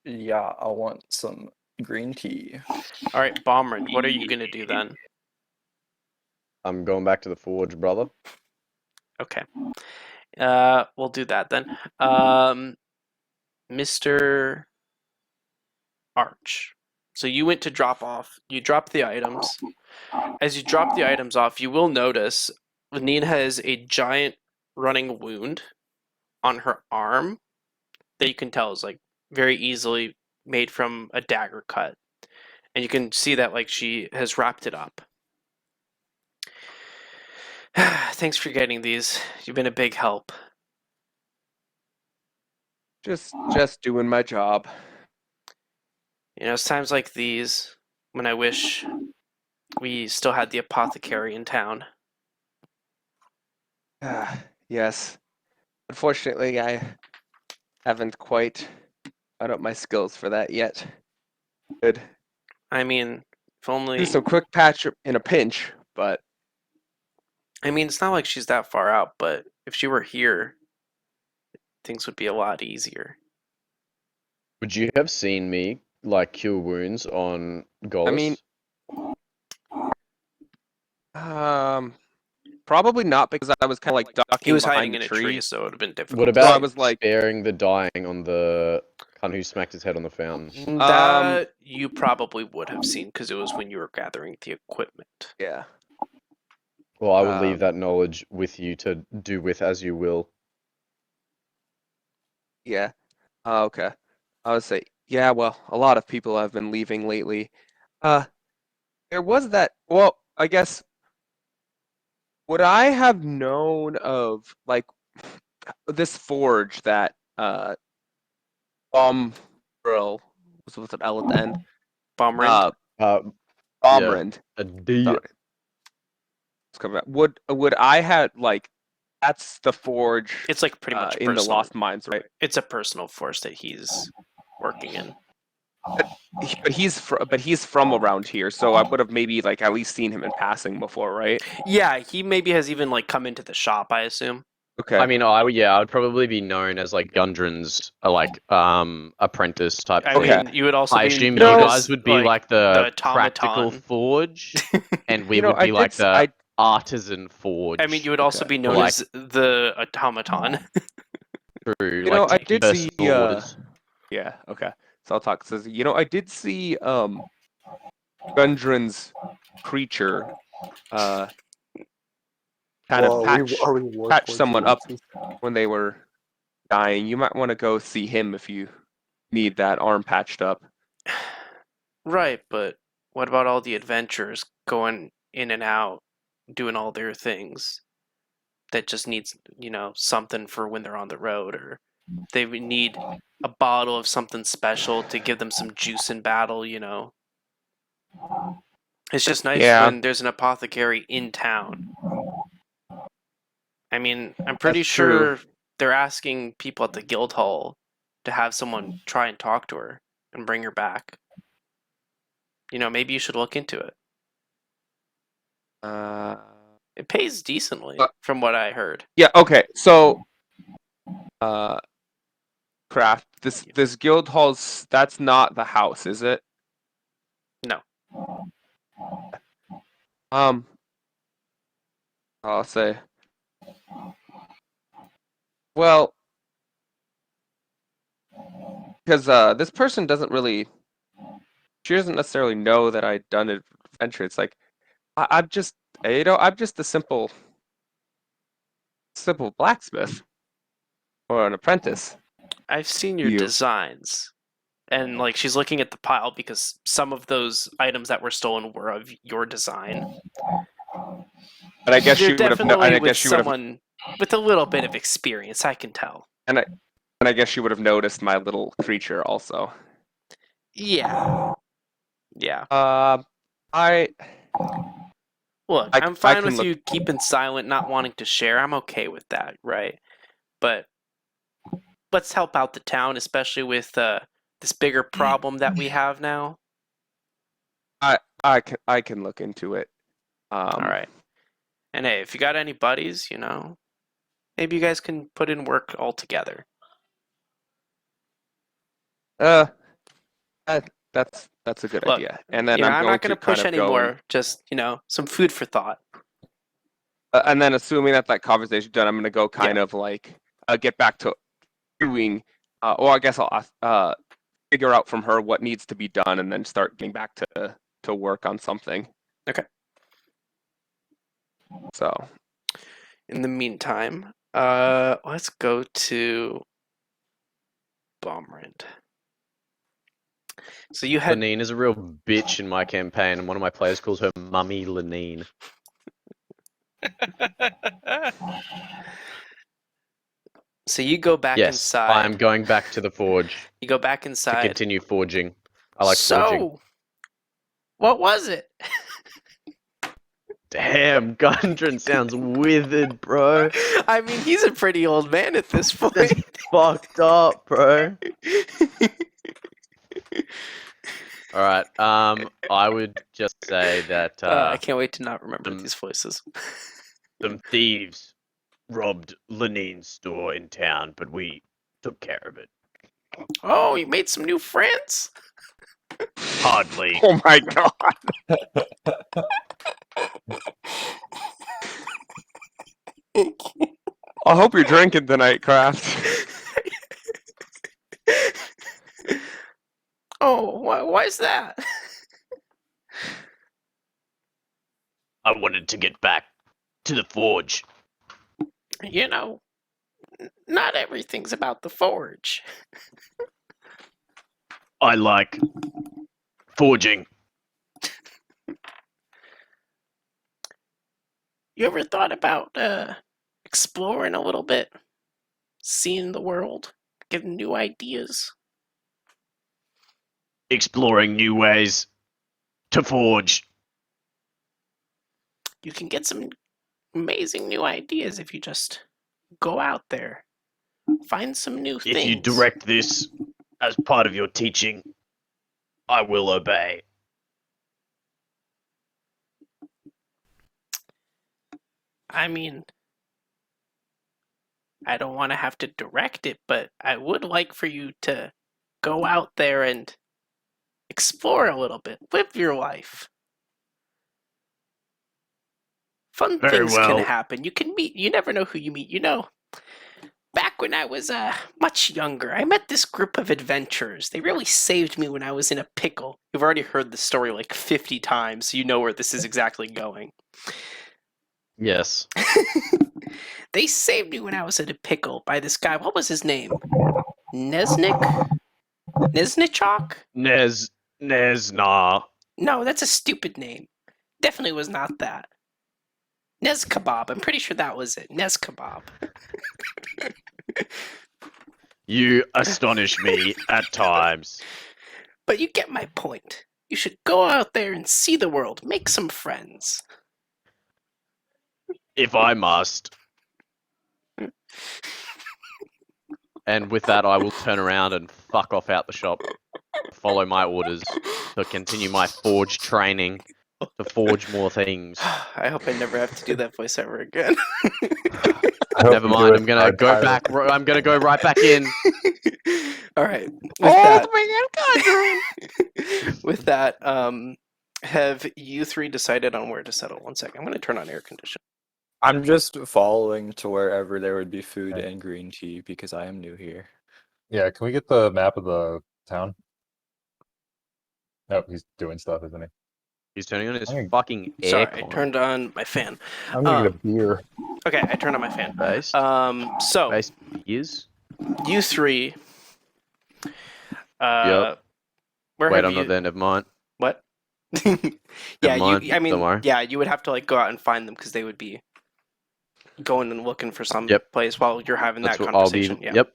Yeah, I want some green tea. All right, Bomber, what are you going to do then? I'm going back to the forge, brother. Okay. We'll do that then. Mr. Arch. So you went to drop off. You dropped the items. As you drop the items off, you will notice Nina has a giant running wound on her arm that you can tell is like very easily made from a dagger cut. And you can see that like she has wrapped it up. Thanks for getting these. You've been a big help. Just doing my job. You know, it's times like these when I wish we still had the apothecary in town. Yes. Unfortunately, I haven't quite got up my skills for that yet. Could I mean, if only. do some quick patch in a pinch, but I mean, it's not like she's that far out, but if she were here, things would be a lot easier. Would you have seen me like cure wounds on Golis? I mean, probably not because I was kind of like ducking He was behind hiding the in a tree. tree, so it would have been difficult. what to about So I see. was like- sparing the dying on the cunt who smacked his head on the fountain? That you probably would have seen because it was when you were gathering the equipment. Yeah. Well, I will leave Um, that knowledge with you to do with as you will. Yeah. Okay. I would say, yeah, well, a lot of people have been leaving lately. There was that, well, I guess, would I have known of, like, this forge that, Bombril, was with an L at the end? Bombrind? Bombrind. A D. Sorry. It's coming back. Would I have, like, that's the forge It's like pretty much in the personal. Lost Mines, right? It's a personal force that he's working in. But he's from around here, so I would have maybe like at least seen him in passing before, right? Yeah, he maybe has even like come into the shop, I assume. Okay. I mean, I would probably be known as like Gundren's like apprentice type I thing. Okay. mean, you would also I be assume you known guys as, would be like the practical automaton. forge, and we You know, would be like the I artisan forge. I mean, you would also Okay. be known Like- as the automaton. True, You know, like I taking did see, personal orders. yeah, okay. So I'll talk. Says, you know, I did see Gundren's creature kind of patch someone up when they were dying. You might want to go see him if you need that arm patched up. Right, but what about all the adventurers going in and out, doing all their things that just needs, you know, something for when they're on the road, or they would need a bottle of something special to give them some juice in battle, you know? It's just nice Yeah. when there's an apothecary in town. I mean, I'm pretty That's true. sure they're asking people at the guild hall to have someone try and talk to her and bring her back. You know, maybe you should look into it. It pays decently, from what I heard. Yeah, okay. So Craft, this guild hall's that's not the house, is it? No. I'll say. Well, because this person doesn't really, she doesn't necessarily know that I'd done an adventure. It's like I'm just, you know, I'm just a simple blacksmith or an apprentice. I've seen your You. designs. And like she's looking at the pile because some of those items that were stolen were of your design. But I guess You're she would have. definitely I with guess she would have. someone with a little bit of experience, I can tell. And I guess she would have noticed my little creature also. Yeah. Yeah. I Look, I I'm fine can with look- you keeping silent, not wanting to share. I'm okay with that, right? But let's help out the town, especially with this bigger problem that we have now. I can look into it. All right. And hey, if you got any buddies, maybe you guys can put in work all together. That's a good Look, idea. And then I'm not going going to to kind push of go and, anymore. Just, some food for thought. and then assuming that conversation's done, I'm going to go kind of like get back to doing, or I guess I'll figure out from her what needs to be done and then start getting back to work on something. Okay. So. In the meantime, let's go to Bomrand. So you had Lenine is a real bitch in my campaign, and one of my players calls her Mummy Lenine. So you go back Yes, inside. I'm going back to the forge You go back to inside. continue forging. I like forging. What was it? Damn, Gundren sounds withered, bro. I mean, he's a pretty old man at this point. That's fucked up, bro. Alright, I would just say that I can't wait to not remember some- these voices. some thieves robbed Lenine's store in town, but we took care of it. Oh, you made some new friends? Hardly. Oh my god. I hope you're drinking tonight, Kraft. Oh, why is that? I wanted to get back to the forge. Not everything's about the forge. I like forging. You ever thought about exploring a little bit? Seeing the world? Getting new ideas? Exploring new ways to forge. You can get some amazing new ideas if you just go out there. Find some new things. If you direct this as part of your teaching, I will obey. I mean, I don't want to have to direct it, but I would like for you to go out there and explore a little bit. Live your life. Fun Very things can well. happen. You can meet, you never know who you meet. Back when I was much younger, I met this group of adventurers. They really saved me when I was in a pickle. You've already heard the story like 50 times, so you know where this is exactly going. Yes. They saved me when I was in a pickle by this guy. What was his name? Nesnichok? Nesna. No, that's a stupid name. Definitely was not that. Nez Kebab. I'm pretty sure that was it. Nez Kebab. You astonish me at times. But you get my point. You should go out there and see the world. Make some friends. If I must. And with that, I will turn around and fuck off out the shop. Follow my orders to continue my forge training to forge more things. I hope I never have to do that voice ever again. Never mind. I'm gonna go back. I'm gonna go right back in. All right. With that, have you three decided on where to settle? One second. I'm gonna turn on air conditioning. I'm just following to wherever there would be food and green tea because I am new here. Yeah, can we get the map of the town? Nope, he's doing stuff, isn't he? He's turning on his I'm fucking Sorry, I aircon. turned on my fan. I'm gonna get a beer. Okay, I turned on my fan. Based. So Based is. you three. Yep. Where Wait, have I'm you? not there. Never mind. What? Yeah, Never mind, you. I mean, don't worry. yeah, you would have to go out and find them because they would be going and looking for some Yep. place while you're having That's that what I'll conversation. be. Yeah. Yep.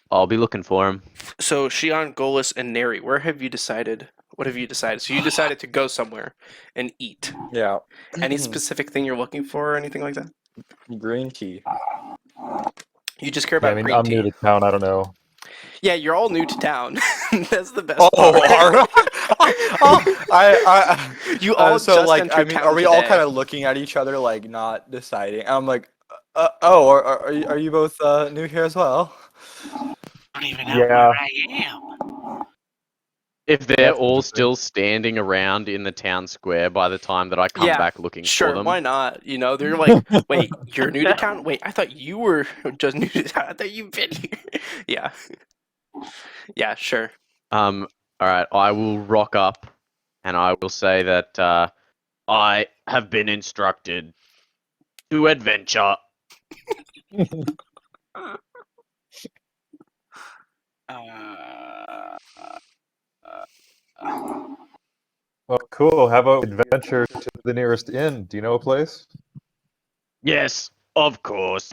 I'll be looking for him. So Shion, Golis, and Neri, where have you decided? What have you decided? So you decided to go somewhere and eat. Yeah. Any specific thing you're looking for or anything like that? Green tea. You just care Yeah, about I mean, green I'm tea. new to town. I don't know. Yeah, you're all new to town. That's the best Oh, part. You all so just like, entered I mean, town are we all today. kind of looking at each other, like not deciding? I'm like, oh, are you both new here as well? I don't even know Yeah. where I am. If they're That's all interesting. still standing around in the town square by the time that I come Yeah, back looking for Sure, them, why not? You know, they're like, wait, you're new to town? Wait, I thought you were just new to town. I thought you've been here. Yeah. Yeah, sure. all right, I will rock up and I will say that I have been instructed to adventure. Well, cool. How about adventure to the nearest inn? Do you know a place? Yes, of course.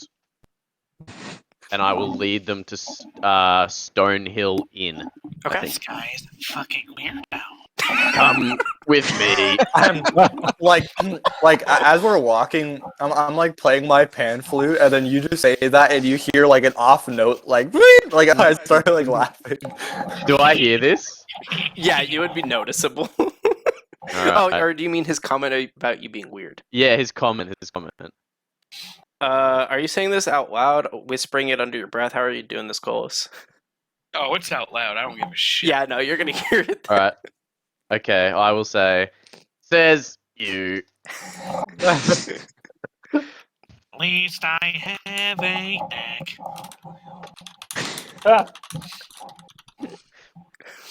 And I will lead them to Stonehill Inn. Okay. This guy is a fucking weirdo. Come with me. I'm like as we're walking, I'm like playing my pan flute, and then you just say that, and you hear like an off note, like like I started like laughing. Do I hear this? Yeah, you would be noticeable. Alright. Oh, or do you mean his comment about you being weird? Yeah, his comment. Are you saying this out loud, whispering it under your breath? How are you doing this, Colas? Oh, it's out loud. I don't give a shit. Yeah, no, you're gonna hear it. All right. Okay, I will say, says you. At least I have a neck.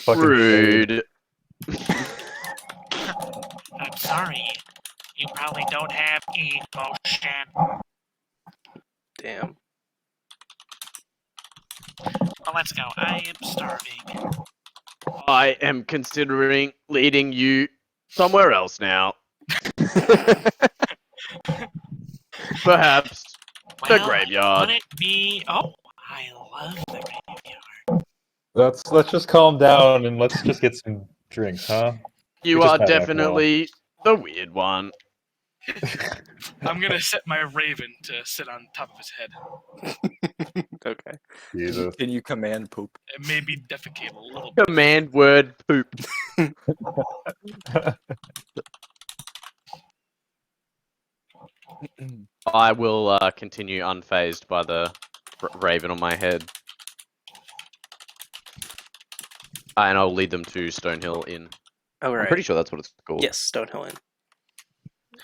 Fucking Rude. I'm sorry. You probably don't have emotion. Damn. Well, let's go. I am starving. I am considering leading you somewhere else now. Perhaps the Well, graveyard. would it be? Oh, I love the graveyard. Let's just calm down and let's just get some drinks, huh? You We just are met after all. definitely the weird one. I'm gonna set my raven to sit on top of his head Okay. Jesus. Can you command poop? and maybe defecate a little bit. Command word poop. I will continue unfazed by the raven on my head. And I'll lead them to Stonehill Inn. All right. I'm pretty sure that's what it's called. Yes, Stonehill Inn.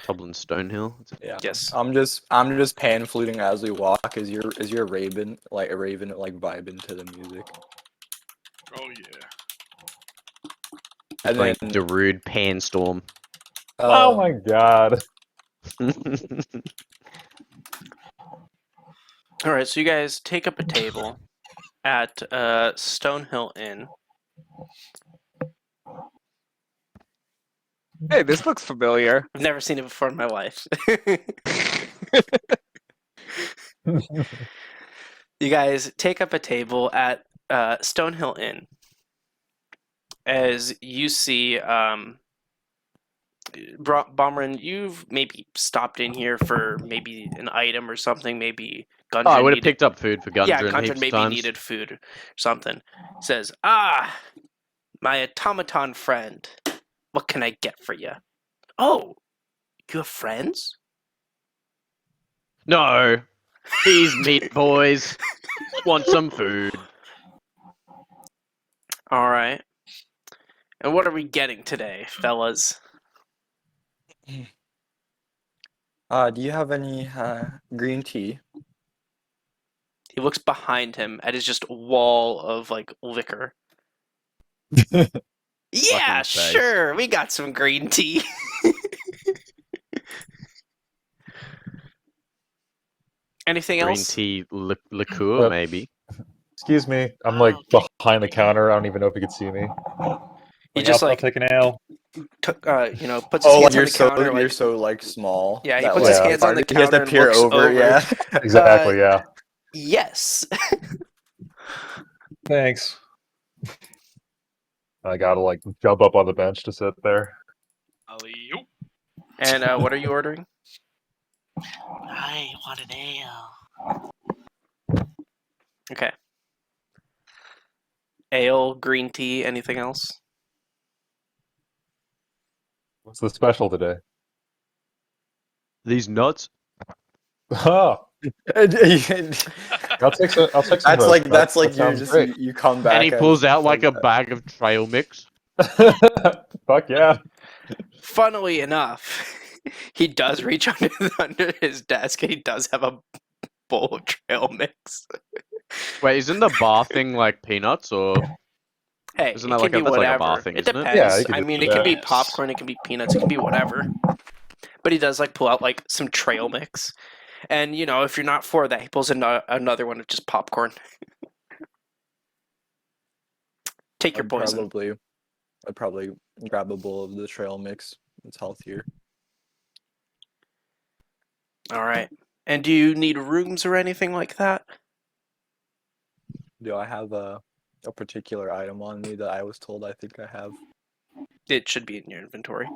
Dublin Stonehill. Yeah. Yes. I'm just pan fluting as we walk. Is your raven like vibing to the music? Oh yeah. And Playing then Darude Panstorm. Oh my god. All right, so you guys take up a table at Stonehill Inn. Hey, this looks familiar. I've never seen it before in my life. You guys take up a table at Stonehill Inn. As you see, Bomberin, you've maybe stopped in here for maybe an item or something. Maybe Gundren I would have needed- picked up food for Gundren Yeah, heaps Gundren of maybe times. needed food or something. Says, my automaton friend. What can I get for you? Oh, you have friends? No, these meat boys want some food. All right. And what are we getting today, fellas? do you have any green tea? He looks behind him at his just wall of like liquor. Yeah, Fucking face. sure. We got some green tea. Anything Green else? tea liqueur, maybe. Excuse me. I'm like behind the counter. I don't even know if you can see me. He Like, just I'll like take an ale. puts his hands on you're the counter. you're like, so like small. Yeah, he that, puts his like, hands on the he has to counter and peer looks over. over. Yeah. Exactly, yeah. Yes. Thanks. I gotta like jump up on the bench to sit there. Alley-oop. And what are you ordering? I want an ale. Okay. ale, green tea, anything else? What's the special today? These nuts. Oh, I'll take some. I'll take some. That's roast like nuts. that's like That you sounds just great. you come back And he as pulls out like a that. bag of trail mix. Fuck yeah! Funnily enough, he does reach under his desk and he does have a bowl of trail mix. Wait, isn't the bar thing like peanuts or? Hey, Isn't it that can like be that's like a whatever. bar thing, It isn't it? depends. Yeah, you can I just mean, do it can be that. popcorn, it can be peanuts, it can be whatever. But he does like pull out like some trail mix, and you know if you're not for that, he pulls another one of just popcorn. Take your poison. I'd probably grab a bowl of the trail mix. It's healthier. All right. And do you need rooms or anything like that? Do I have a particular item on me that I was told I think I have? It should be in your inventory.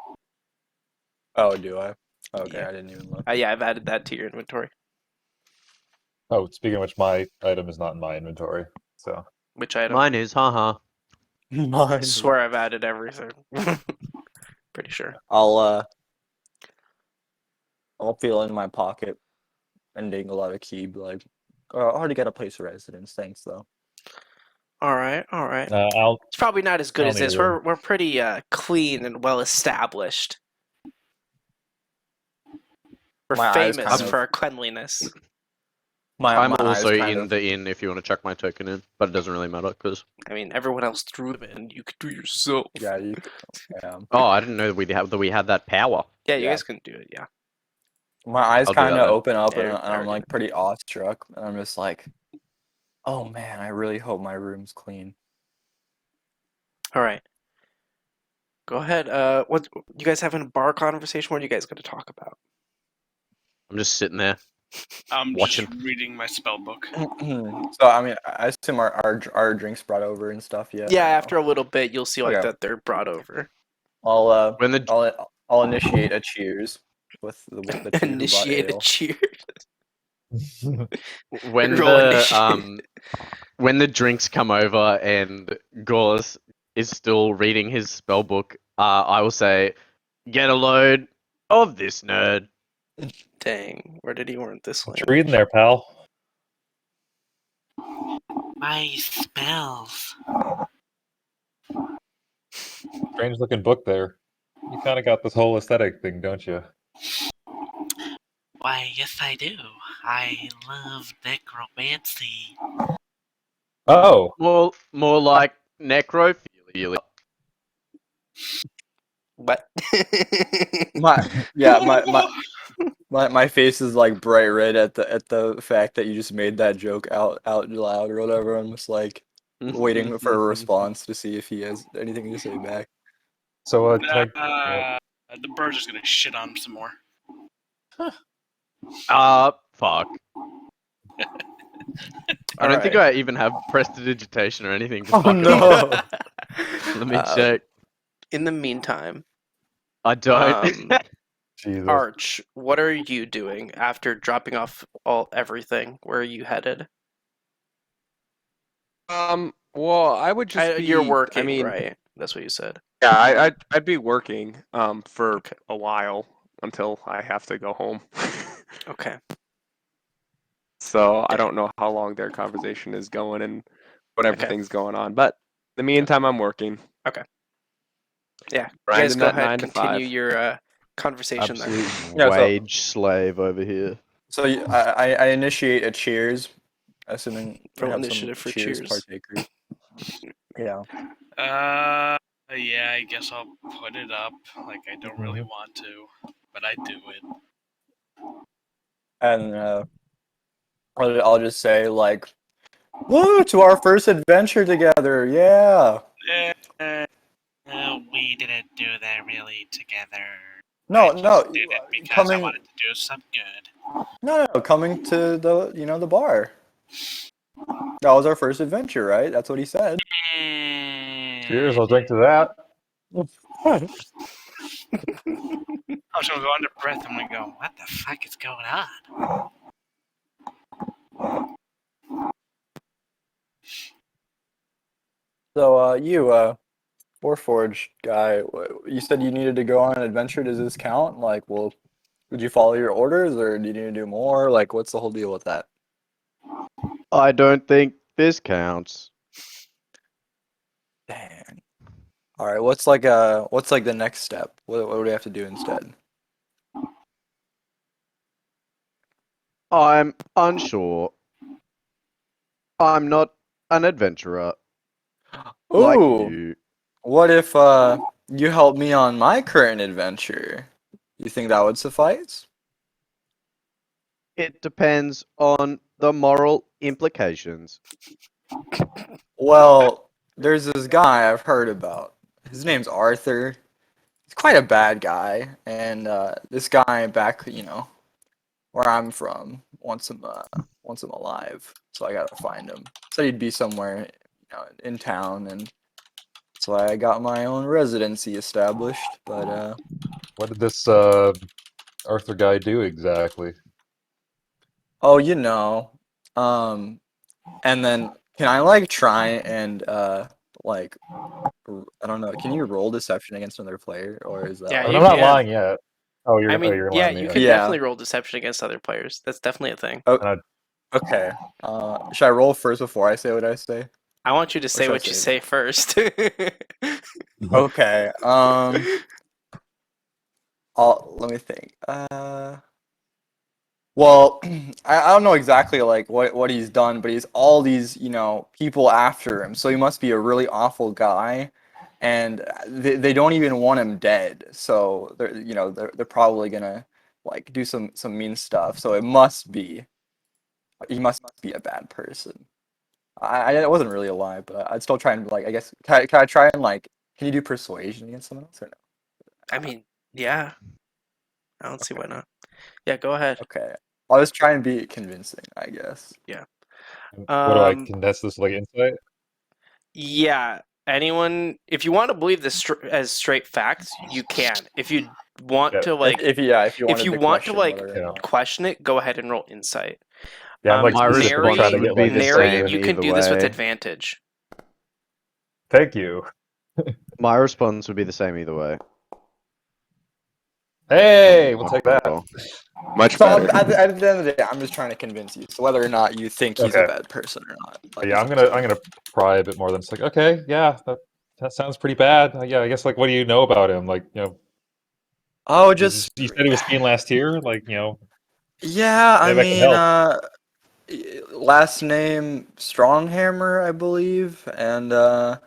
Oh, do I? Okay, Yeah. I didn't even look. Yeah, I've added that to your inventory. Oh, speaking of which, my item is not in my inventory. So Which item? Mine is, haha. I Mine. swear I've added everything. Pretty sure. I'll feel in my pocket and dangle out a key, be like, oh, I already got a place of residence. Thanks, though. All right, all right. I'll. It's probably not as good I'll as need this. room. We're pretty clean and well established. We're My eyes famous kind of- for our cleanliness. I'm My eyes also kind in of- the inn if you want to chuck my token in, but it doesn't really matter because. I mean, everyone else threw them in. You could do yourself. Yeah, yeah. Oh, I didn't know that we had that power. Yeah, you Yeah. guys can do it. Yeah. My eyes I'll do kind that of then. open up, There- and there I'm we like pretty awestruck, and I'm just like, oh man, I really hope my room's clean. All right. Go ahead. What you guys having a bar conversation? What are you guys going to talk about? I'm just sitting there. I'm Watching. just reading my spell book. So I mean, I assume our drinks brought over and stuff. Yeah. Yeah, after a little bit, you'll see like Okay. that they're brought over. I'll When the I'll initiate a cheers with the two who bought Initiate a ale. cheer. when Roll the initiative. when the drinks come over and Gauls is still reading his spell book, I will say, "Get a load of this nerd." Dang, where did he learn this What you language? reading there, pal? My spells. Strange looking book there. You kind of got this whole aesthetic thing, don't you? Why, yes, I do. I love necromancy. Oh, More like necrophilia. What? My face is like bright red at the fact that you just made that joke out loud or whatever. I'm just like waiting for a response to see if he has anything to say back. so can I? The bird's just gonna shit on him some more. Fuck. I don't think I even have prestidigitation or anything to Oh fuck it no! up. Let me check. In the meantime, I don't. Jesus. Arch, what are you doing after dropping off everything? Where are you headed? Well, I would just be. You're working, I mean, right? That's what you said. yeah, I'd be working for Okay. a while until I have to go home. Okay. So I don't know how long their conversation is going and what Okay. everything's going on. But in the meantime, I'm working. Yeah. You Grinding guys go that ahead, 9 to continue 5. your conversation there. Absolute Yeah, so- wage slave over here. So I initiate a cheers, assuming we Roll have initiative some for cheers. partakers. Yeah. Yeah, I guess I'll put it up. Like, I don't really want to, but I do it. And I'll just say like, woo, to our first adventure together, yeah. We didn't do that really together. No, I just no, did it because I coming, wanted to do some good. no, coming to the bar. That was our first adventure, right? That's what he said. Cheers, I'll drink to that. I was gonna go under breath. I'm gonna go, what the fuck is going on? So, Warforged guy, you said you needed to go on an adventure. Does this count? Like, well, did you follow your orders, or do you need to do more? Like, what's the whole deal with that? I don't think this counts. Dang. All right, what's like the next step? What do we have to do instead? I'm unsure. I'm not an adventurer like Ooh, you. what if you help me on my current adventure? You think that would suffice? It depends on the moral implications. Well, there's this guy I've heard about. His name's Arthur. He's quite a bad guy, and this guy back, where I'm from, wants him alive. So I gotta find him. Said he'd be somewhere, in town, and that's why I got my own residency established. But What did this Arthur guy do exactly? oh, and then can I like try and like I don't know, can you roll deception against another player, or is that Yeah, I mean, you I'm not can. lying yet. Oh, I mean, you're yeah, lying to me. you Okay. can Yeah. definitely roll deception against other players. That's definitely a thing. Okay. Should I roll first before I say what I say? I want you to say should I what you say say first. Okay. Let me think. Well, I don't know exactly like what he's done, but he's all these, people after him. So he must be a really awful guy, and they don't even want him dead. So they're probably gonna like do some mean stuff. So he must be a bad person. It wasn't really a lie, but I'd still try and like I guess can I try and like can you do persuasion against someone else or no? I mean, yeah, I don't see why not. Yeah, go ahead. Okay. I'll just try and be convincing, I guess. What do I Um, condense this like insight? yeah, anyone, if you want to believe this as straight facts, you can. If you want Yeah. to like, If you if wanted you to want to question like whether or Yeah. not. question it, go ahead and roll insight. Yeah, I'm like My specifically trying to response get would be like the Nary, same you can either do this with way. advantage. Thank you. My response would be the same either way. Hey, we'll take that. Well, Much So better. at the end of the day, I'm just trying to convince you. So whether or not you think he's a Okay. bad person or not. Like, Yeah, I'm gonna pry a bit more than it's like, okay, yeah, that sounds pretty bad. Yeah, I guess like what do you know about him? Like, Oh, you said he was skiing last year, like, yeah, I maybe I can mean, help. last name Stronghammer, I believe, and just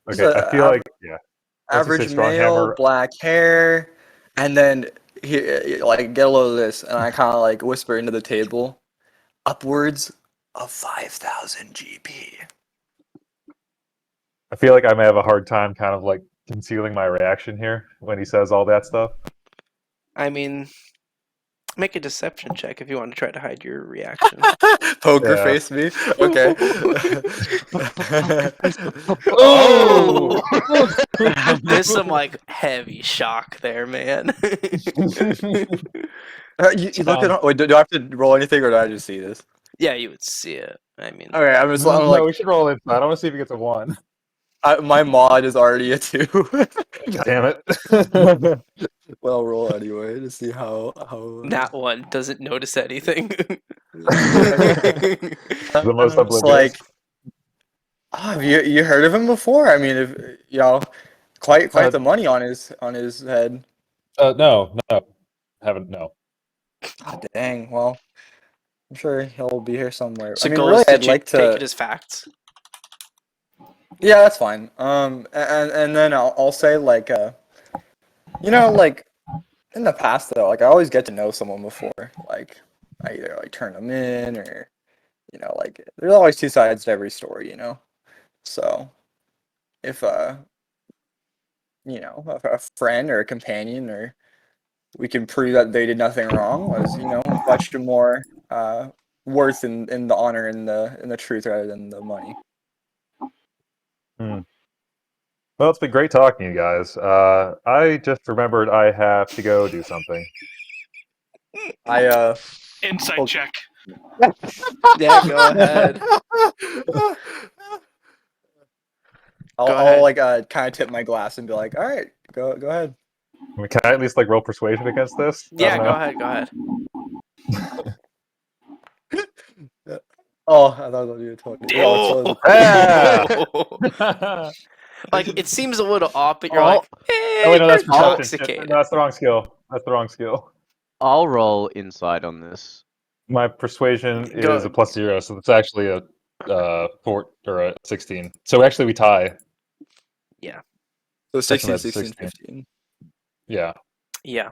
Okay, I a feel like yeah. Once you say average male, Stronghammer, black hair, and then he like get a load of this, and I kind of like whisper into the table, upwards of 5,000 GP. I feel like I may have a hard time kind of like concealing my reaction here when he says all that stuff. I mean, make a deception check if you want to try to hide your reaction. Poker Yeah. face me. Okay. Oh! There's some like heavy shock there, man. You look at wait, do I have to roll anything or do I just see this? Yeah, you would see it. I mean, Okay, I'm No, like, we should roll inside. I want to see if he gets a 1. my mod is already a 2. Damn it. Well, I'll roll anyway to see how. that one doesn't notice anything. The most It's oblivious. like, have you heard of him before? I mean, if quite the money on his head. No, haven't. No. Oh, dang. Well, I'm sure he'll be here somewhere. So, I mean, Ghost, really, did I'd you like take to. it as facts? Yeah, that's fine. And then I'll say like like in the past though, like I always get to know someone before. Like I either like turn them in or like there's always two sides to every story. So if a friend or a companion or we can prove that they did nothing wrong was much more worth in the honor and the truth rather than the money. Well, it's been great talking to you guys. I just remembered I have to go do something. Insight check. Yeah, go ahead. I'll, Go ahead. I'll like kind of tip my glass and be like, all right, go ahead. I mean, can I at least like roll persuasion against this? I Yeah, don't go know. ahead. Go ahead. Oh, I thought it was you 20. Oh. Yeah. Like it seems a little off, but you're Oh. like, Oh wait, no, that's you're perception. Shit, intoxicated. no, that's the wrong skill. That's the wrong skill. I'll roll insight on this. My persuasion Go is a ahead. +0, so it's actually a 4 or a 16. So actually, we tie. So 16, that's 16, 16. 15. Yeah. Yeah.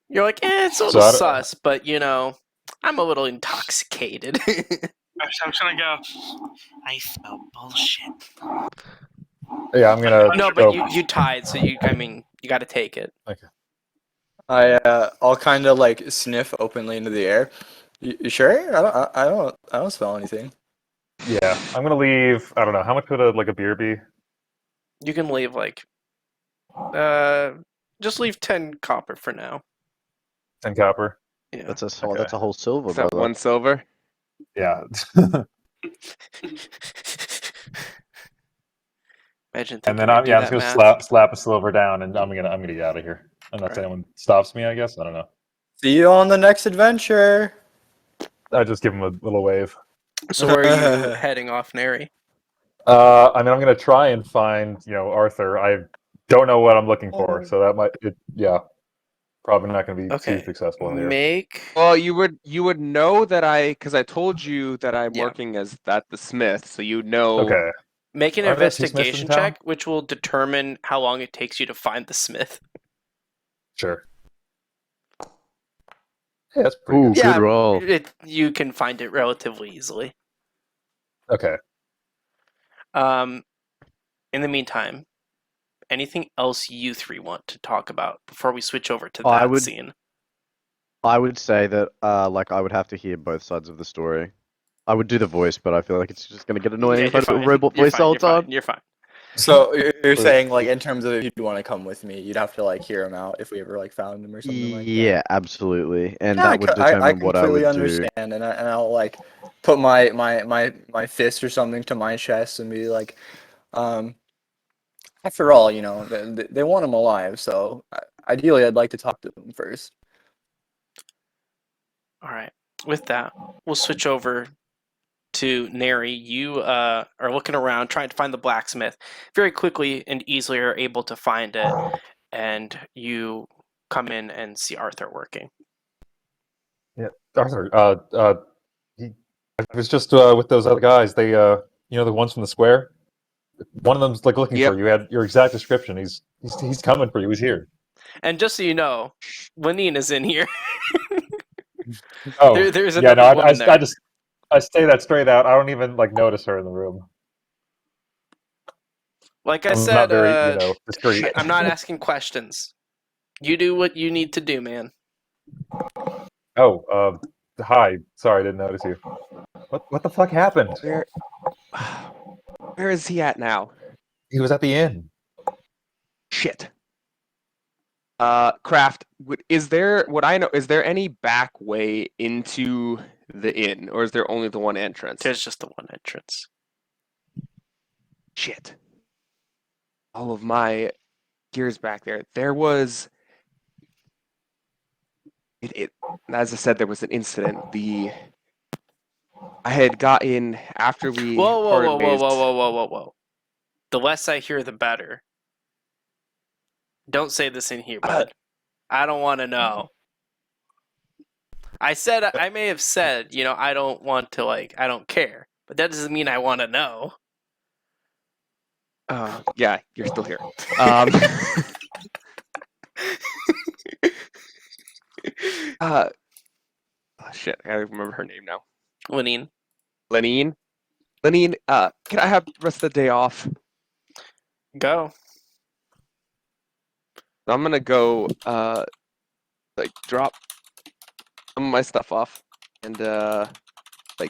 You're like, it's a So little I don't- sus, but you know, I'm a little intoxicated. I'm just gonna go. I smell bullshit. Yeah, I'm gonna. No, go- but you tied, so you got to take it. I'll kind of like sniff openly into the air. You sure? I don't smell anything. Yeah, I'm gonna leave. I don't know how much would a beer be. You can leave like, just leave 10 copper for now. 10 copper. Yeah. That's a Okay. that's a whole silver, Is that brother. 1 silver? Yeah. Imagine And thinking then I I'm do just that gonna math. slap a silver down, and I'm gonna get out of here. Unless Right. anyone stops me, I guess. I don't know. See you on the next adventure. I just give him a little wave. So where are you heading off, Neri? I mean, I'm gonna try and find Arthur. I don't know what I'm looking for, so that probably not gonna be Okay. too successful here. Make Well, you would know that because I told you that I'm Yeah. working as the smith, so you know. Okay. Make an Are there two smiths in investigation town? check, which will determine how long it takes you to find the smith. Sure. Hey, that's pretty Ooh, good. good roll. You can find it relatively easily. Okay. In the meantime, anything else you three want to talk about before we switch over to I that would- scene? I would say that like I would have to hear both sides of the story. I would do the voice, but I feel like it's just gonna get annoying Yeah, if I you're do a fine. robot You're voice fine. all You're the time. fine. You're fine. So you're saying like in terms of if you'd want to come with me, you'd have to like hear him out if we ever like found him or something like that. Yeah, absolutely, and Yeah, that would I determine what I completely would do. understand, and I'll like put my fist or something to my chest and be like, after all, they want him alive, so ideally I'd like to talk to them first. All right. With that, we'll switch over to Neri. You are looking around, trying to find the blacksmith. Very quickly and easily are able to find it, and you come in and see Arthur working. Arthur, I was just with those other guys. They, the ones from the square. One of them's like looking Yep. for you. Had your exact description. He's coming for you. He's here. And just so you know, Lenine is in here. Oh, there's yeah. another No, woman there. I say that straight out. I don't even like notice her in the room. Like I I'm said, not very, discreet. I'm not asking questions. You do what you need to do, man. Oh, hi. Sorry, I didn't notice you. What the fuck happened? Where is he at now? He was at the inn. Shit. Craft, is there any back way into the inn, or is there only the one entrance? There's just the one entrance. Shit. All of my gears back there. There was it as I said, there was an incident. I had got in after we Whoa, parted ways. whoa. The less I hear, the better. Don't say this in here, bud. I don't want to know. I may have said, I don't want to, I don't care. But that doesn't mean I want to know. Yeah, you're still here. Oh shit, I remember her name now. Lenine. Lenine, can I have the rest of the day off? Go. I'm gonna go drop some of my stuff off and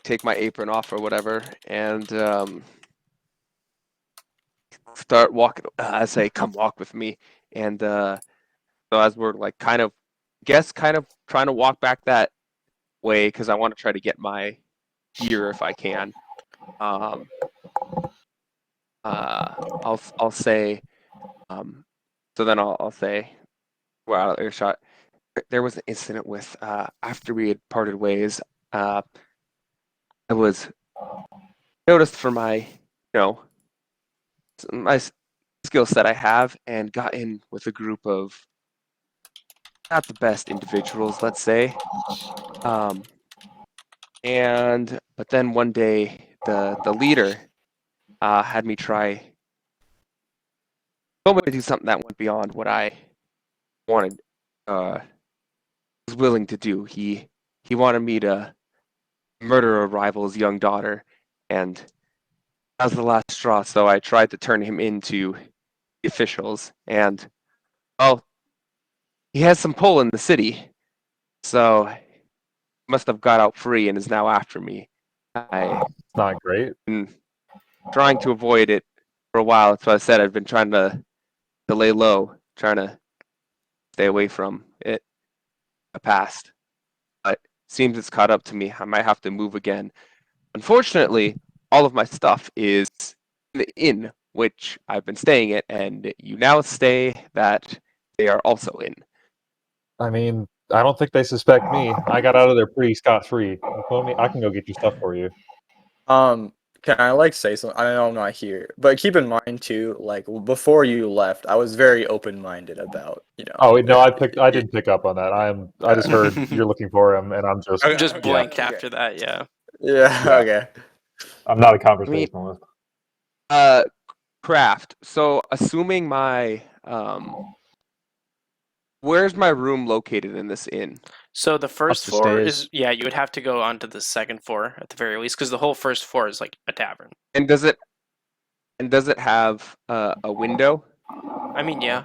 take my apron off or whatever and start walking. I say, come walk with me. And so as we're kind of trying to walk back that way because I want to try to get my gear if I can. I'll say, so then I'll say, we're out of earshot. There was an incident with after we had parted ways. I was noticed for my, my skill set I have, and got in with a group of not the best individuals, let's say. But then one day the leader had me told me to do something that went beyond what I wanted, was willing to do. He wanted me to murder a rival's young daughter, and that was the last straw. So I tried to turn him into the officials, and well, he has some pull in the city, so he must have got out free and is now after me. I've It's not great. been trying to avoid it for a while. That's why I said I've been trying to lay low, trying to stay away from it. The past, but seems it's caught up to me. I might have to move again. Unfortunately, all of my stuff is in the inn which I've been staying at, and you now say that they are also in. I mean, I don't think they suspect me. I got out of there pretty scot-free. I can go get your stuff for you. Can I like say something? I know I'm not here, but keep in mind too, like before you left, I was very open-minded about, Oh no, I didn't pick up on that. I just heard you're looking for him, and I'm just Okay, Just okay, blanked okay. after that, yeah. Yeah, Yeah. okay. I'm not a conversationalist. Craft. So assuming my where's my room located in this inn? So the first the floor stairs. is, yeah, you would have to go onto the second floor at the very least, because the whole first floor is like a tavern. And does it have a window? I mean, yeah,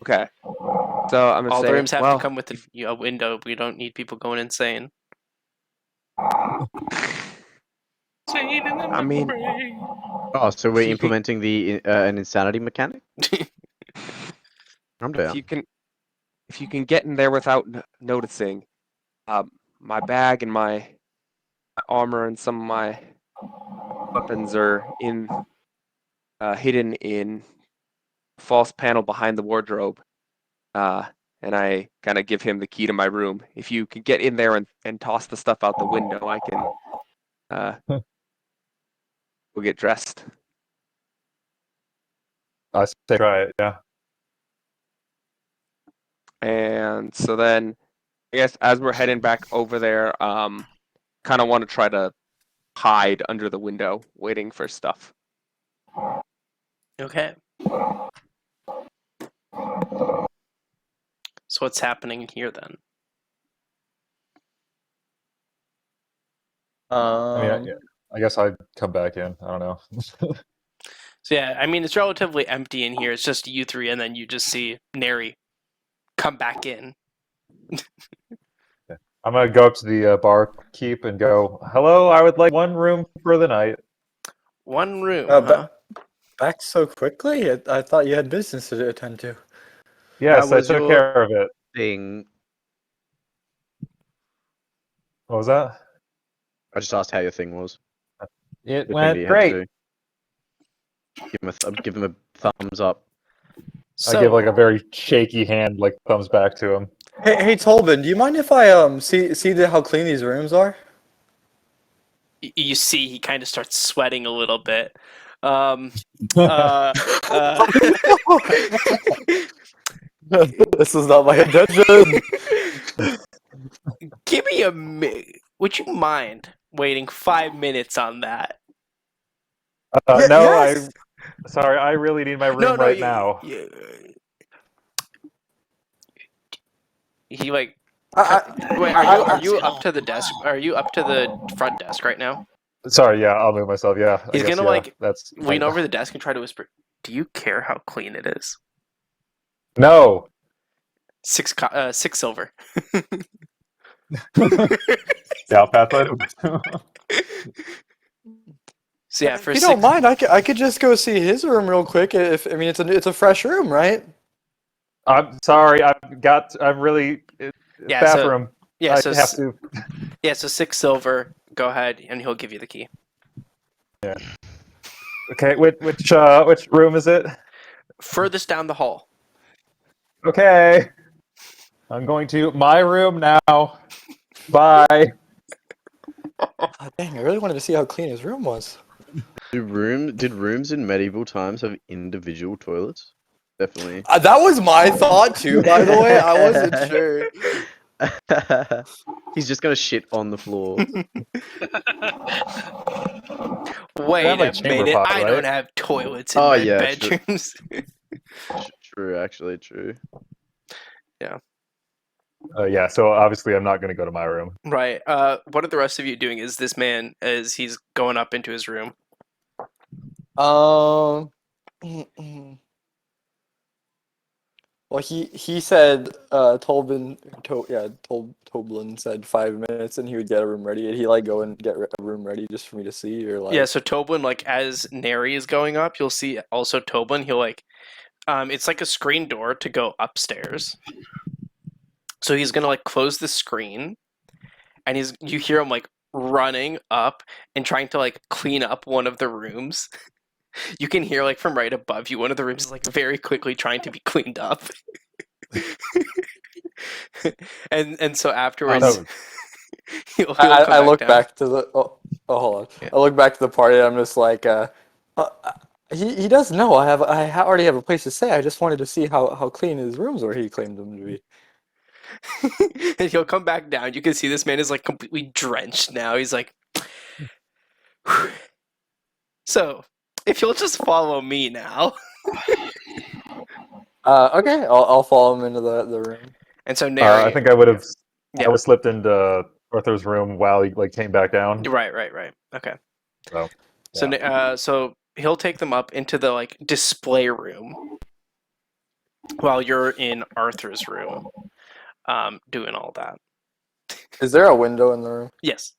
Okay. So I'm gonna all the say, rooms have well, to come with a window. We don't need people going insane. Singing in the I mean- membrane. Oh, so we're implementing the an insanity mechanic? I'm down. if you can get in there without noticing, my bag and my armor and some of my weapons are hidden in a false panel behind the wardrobe. And I kind of give him the key to my room. If you can get in there and toss the stuff out the window, I can we'll get dressed. I say try it. Yeah. And so then, I guess as we're heading back over there, kind of want to try to hide under the window, waiting for stuff. Okay. So what's happening here then? I mean, I guess I'd come back in. I don't know. So yeah, I mean it's relatively empty in here. It's just you three, and then you just see Neri come back in. I'm gonna go up to the barkeep and go, "Hello, I would like one room for the night." One room, But back so quickly? I thought you had business to attend to. Yes, I was took your- care of it. Thing. What was that? I just asked how your thing was. It The thing that went you had great. to do. Give him a thumbs up. So I give like a very shaky hand, like thumbs back to him. Hey Tolbin, do you mind if I see how clean these rooms are? you see he kind of starts sweating a little bit. This is not my intention. Give me a minute. Would you mind waiting 5 minutes on that? No, Yes. Sorry, I really need my room right now. He like. I- Wait, are you up to the desk? Are you up to the front desk right now? Sorry, yeah, I'll move myself. Yeah, He's I guess, gonna, like, that's Lean over the desk and try to whisper. Do you care how clean it is? No. 6 silver. Yeah, I'll pass that. So yeah, for if you 6. don't mind, I could just go see his room real quick. If I mean it's a fresh room, right? I'm sorry. I'm really Yeah, bathroom. Yeah, I so have to. Yeah, so 6 silver. Go ahead, and he'll give you the key. Yeah. Okay, which room is it? Furthest down the hall. Okay. I'm going to my room now. Bye. Ah, dang, I really wanted to see how clean his room was. Did rooms in medieval times have individual toilets? Definitely. That was my thought too, by the way. I wasn't sure. He's just gonna shit on the floor. Wait like, a chamber minute, pot, I right? don't have toilets in Oh, my yeah, true. bedrooms. True, actually, true. Yeah, so obviously I'm not going to go to my room. Right. What are the rest of you doing as this man, as he's going up into his room? Well, he said Toblin said 5 minutes and he would get a room ready. Did he like go and get a room ready just for me to see, or like? Yeah, so Toblin, like, as Neri is going up, you'll see also Toblin, he'll like, it's like a screen door to go upstairs. So he's gonna like close the screen, and you hear him like running up and trying to like clean up one of the rooms. You can hear like from right above you, one of the rooms is like very quickly trying to be cleaned up. and so afterwards, Oh, he'll I come look down. back to the hold on. Yeah. I look back to the party. And I'm just like, he does know. Already have a place to stay. I just wanted to see how clean his rooms were. He claimed them to be. And he'll come back down. You can see this man is like completely drenched now. He's like, so if you'll just follow me now. Okay, I'll follow him into the room. And so Neri, I think I would have yeah, slipped into Arthur's room while he like came back down. right. Okay. So, So he'll take them up into the like display room while you're in Arthur's room, doing all that. Is there a window in the room? Yes.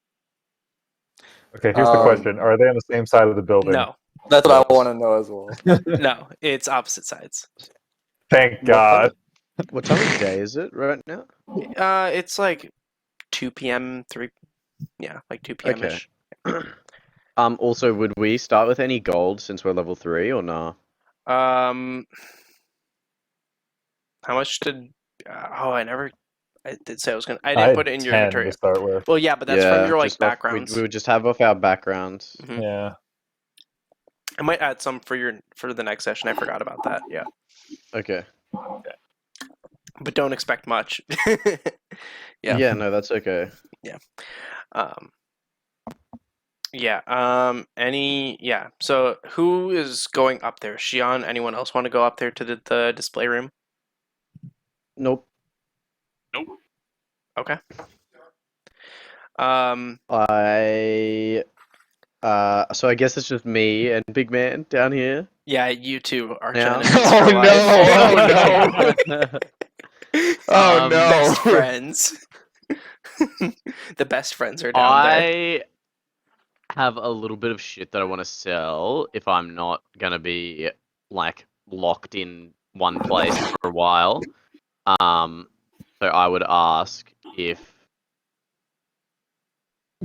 okay, here's the question: are they on the same side of the building? No. That's what I Yes. want to know as well. No. It's opposite sides. Thank God. What time of day is it right now? It's like 2 p.m. 3. Yeah, like 2 p.m. ish. Also, would we start with any gold since we're level 3 or nah? How much did? I did say I was gonna. I didn't put it in your 10 inventory. to start with. Well, yeah, but that's from your like just off- backgrounds. we would just have off our backgrounds. Mhm. Yeah. I might add some for the next session. I forgot about that. Yeah, Okay. but don't expect much. Yeah. Yeah, no, that's okay. So who is going up there? Shion, anyone else want to go up there to the display room? Nope. Okay. So I guess it's just me and Big Man down here. Yeah, you two are Now? enemies for life. Oh, no. Best friends. The best friends are down there. I have a little bit of shit that I want to sell if I'm not gonna be like locked in one place for a while. So I would ask if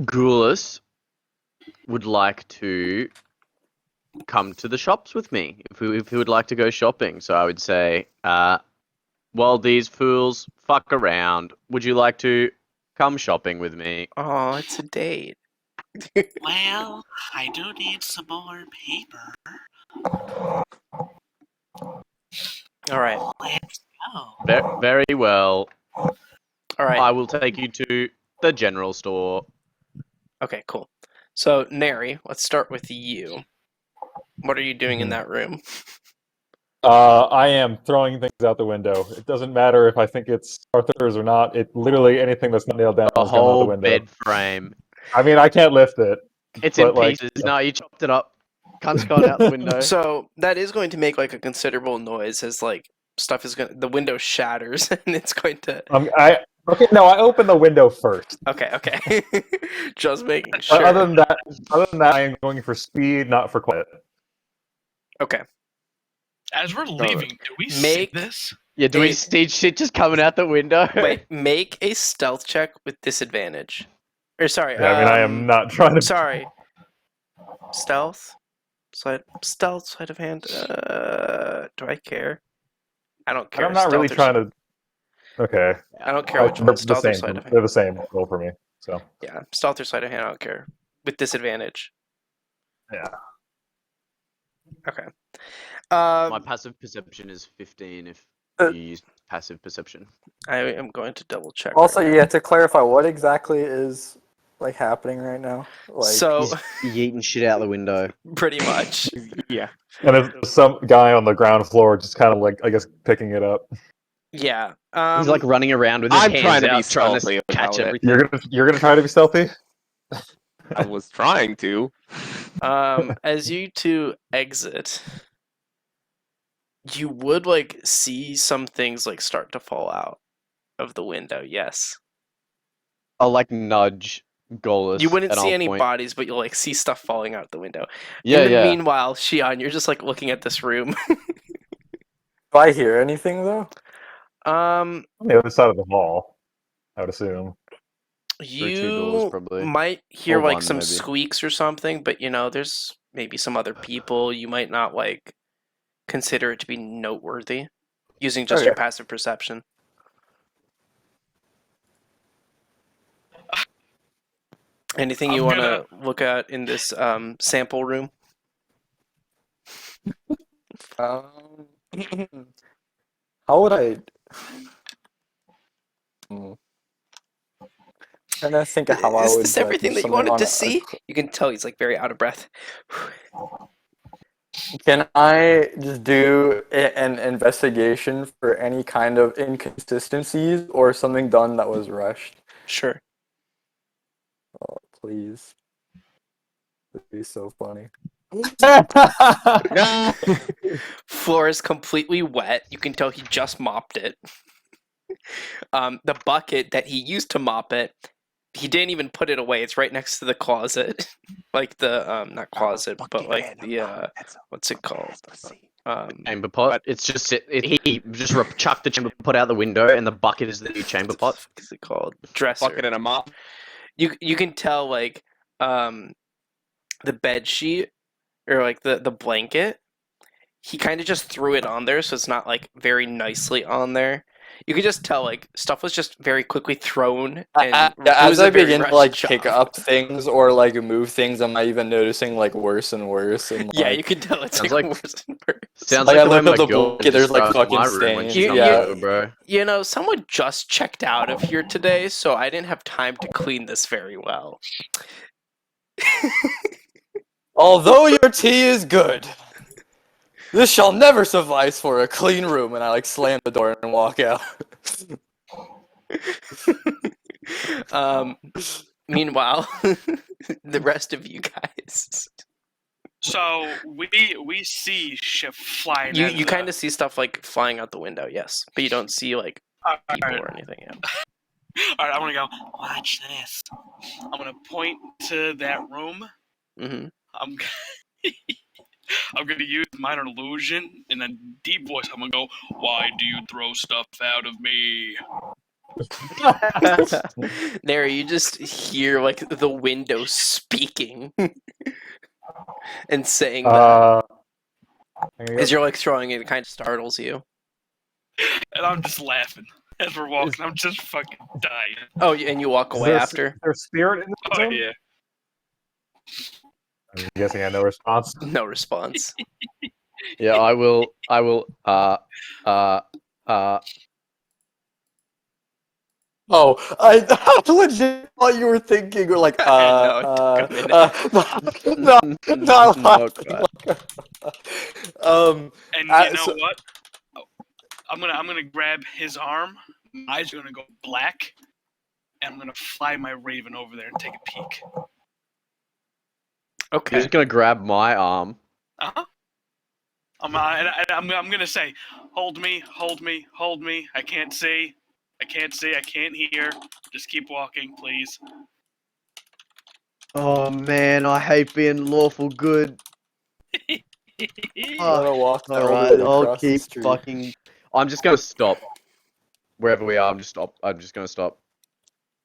Goulis would like to come to the shops with me if he would like to go shopping. So I would say, while these fools fuck around, would you like to come shopping with me? Oh, it's a date. Well, I do need some more paper. All right. Let's go. Very well. All right. I will take you to the general store. Okay, cool. So, Neri, let's start with you. What are you doing in that room? I am throwing things out the window. It doesn't matter if I think it's Arthur's or not. It literally anything that's not nailed down The is going out the whole window. bed frame. I mean, I can't lift it. It's in But, like, pieces. No, you chopped it up. Cunt's gone out the window. So, that is going to make like a considerable noise as like the window shatters and it's going to. I opened the window first. Okay. Just making But sure. other than that, I am going for speed, not for quiet. Okay. As we're leaving, do we see Make- this? Yeah, do we see shit just coming out the window? Wait, make a stealth check with disadvantage. Or sorry. Yeah, I mean, I am not trying to. Sorry. Stealth? stealth, sleight of hand. Do I care? I don't And care. I'm not really Stealth or trying to. Okay. I don't care which one. They're the Stealth or same. sleight of hand. They're the same roll for me. So Yeah, stealth or sleight of hand. I don't care. With disadvantage. yeah. Okay. My passive perception is 15 if you use passive perception. I am going to double check. Also, right yeah, to clarify, what exactly is like happening right now? Like, So He's yeeting shit out the window. pretty much. Yeah. And there's some guy on the ground floor just kind of like, I guess, picking it up. Yeah. He's like running around with his I'm hands trying to be out, trying stealthy to catch about it. everything. You're gonna try to be stealthy. I was trying to. as you two exit, you would like see some things like start to fall out of the window. Yes. I'll like nudge Golas. You wouldn't and see I'll any point. bodies, but you'll like see stuff falling out the window. Yeah, In the yeah. meanwhile, Shion, you're just like looking at this room. do I hear anything though? On the other side of the hall, I would assume. Through two doors, You probably. might hear Or like one, some maybe. squeaks or something, but you know, there's maybe some other people. You might not like consider it to be noteworthy using just your Okay. passive perception. Anything you I'm want gonna- to look at in this sample room? Um, how would I? Trying to think of how I Is would. this like, everything do that you something wanted on to a- see? You can tell he's like very out of breath. Can I just do an investigation for any kind of inconsistencies or something done that was rushed? Sure. Oh, please. That'd be so funny. Floor is completely wet. You can tell he just mopped it. The bucket that he used to mop it, he didn't even put it away. It's right next to the closet. Like the not closet, but like the what's it called? Chamber pot. It's just he just chucked the chamber pot out the window, and the bucket is the new chamber what the pot. fuck is it called? Dresser. Bucket and a mop. You can tell like the bed sheet or like the blanket, he kind of just threw it on there, so it's not like very nicely on there. You can just tell like stuff was just very quickly thrown. And it As was I a very begin to rushed like job. pick up things or like move things, am I even noticing like worse and worse? And Yeah, like, you can tell it's Sounds like like- worse and worse. Sounds Like, like I the way look at my the girl blanket, there's, like, describes my fucking room when she stains. comes Yeah. over, bro. You know, someone just checked out of here today, so I didn't have time to clean this very well. although your tea is good, this shall never suffice for a clean room. And I like slam the door and walk out. Meanwhile, the rest of you guys, So we see shit flying. you out of you the- kind of see stuff like flying out the window, yes, but you don't see like people Alright, or anything. Yeah. alright, I'm gonna go. Watch this. I'm gonna point to that room. hmm I'm I'm gonna use minor illusion in a deep voice. I'm gonna go. Why do you throw stuff out of me? There, you just hear like the window speaking and saying that I'm gonna as go- you're like throwing it. It kind of startles you. And I'm just laughing as we're walking. I'm just fucking dying. Oh, and you walk Is away there, after. Is there spirit in the Oh room? yeah. I'm guessing I had no response. No response. Yeah, I will. Oh, I legit thought you were thinking, or like, No, come in. not Not laughing. And you know so- what? Oh, I'm gonna grab his arm. My eyes are gonna go black, and I'm gonna fly my raven over there and take a peek. Okay. Who's gonna grab my arm? Uh-huh. I'm gonna say, hold me, hold me, hold me. I can't see. I can't see. I can't hear. Just keep walking, please. Oh man, I hate being lawful good. I'm gonna walk all Alright, the way I'll across the keep street. fucking. I'm just gonna stop. Wherever we are, I'm just gonna stop.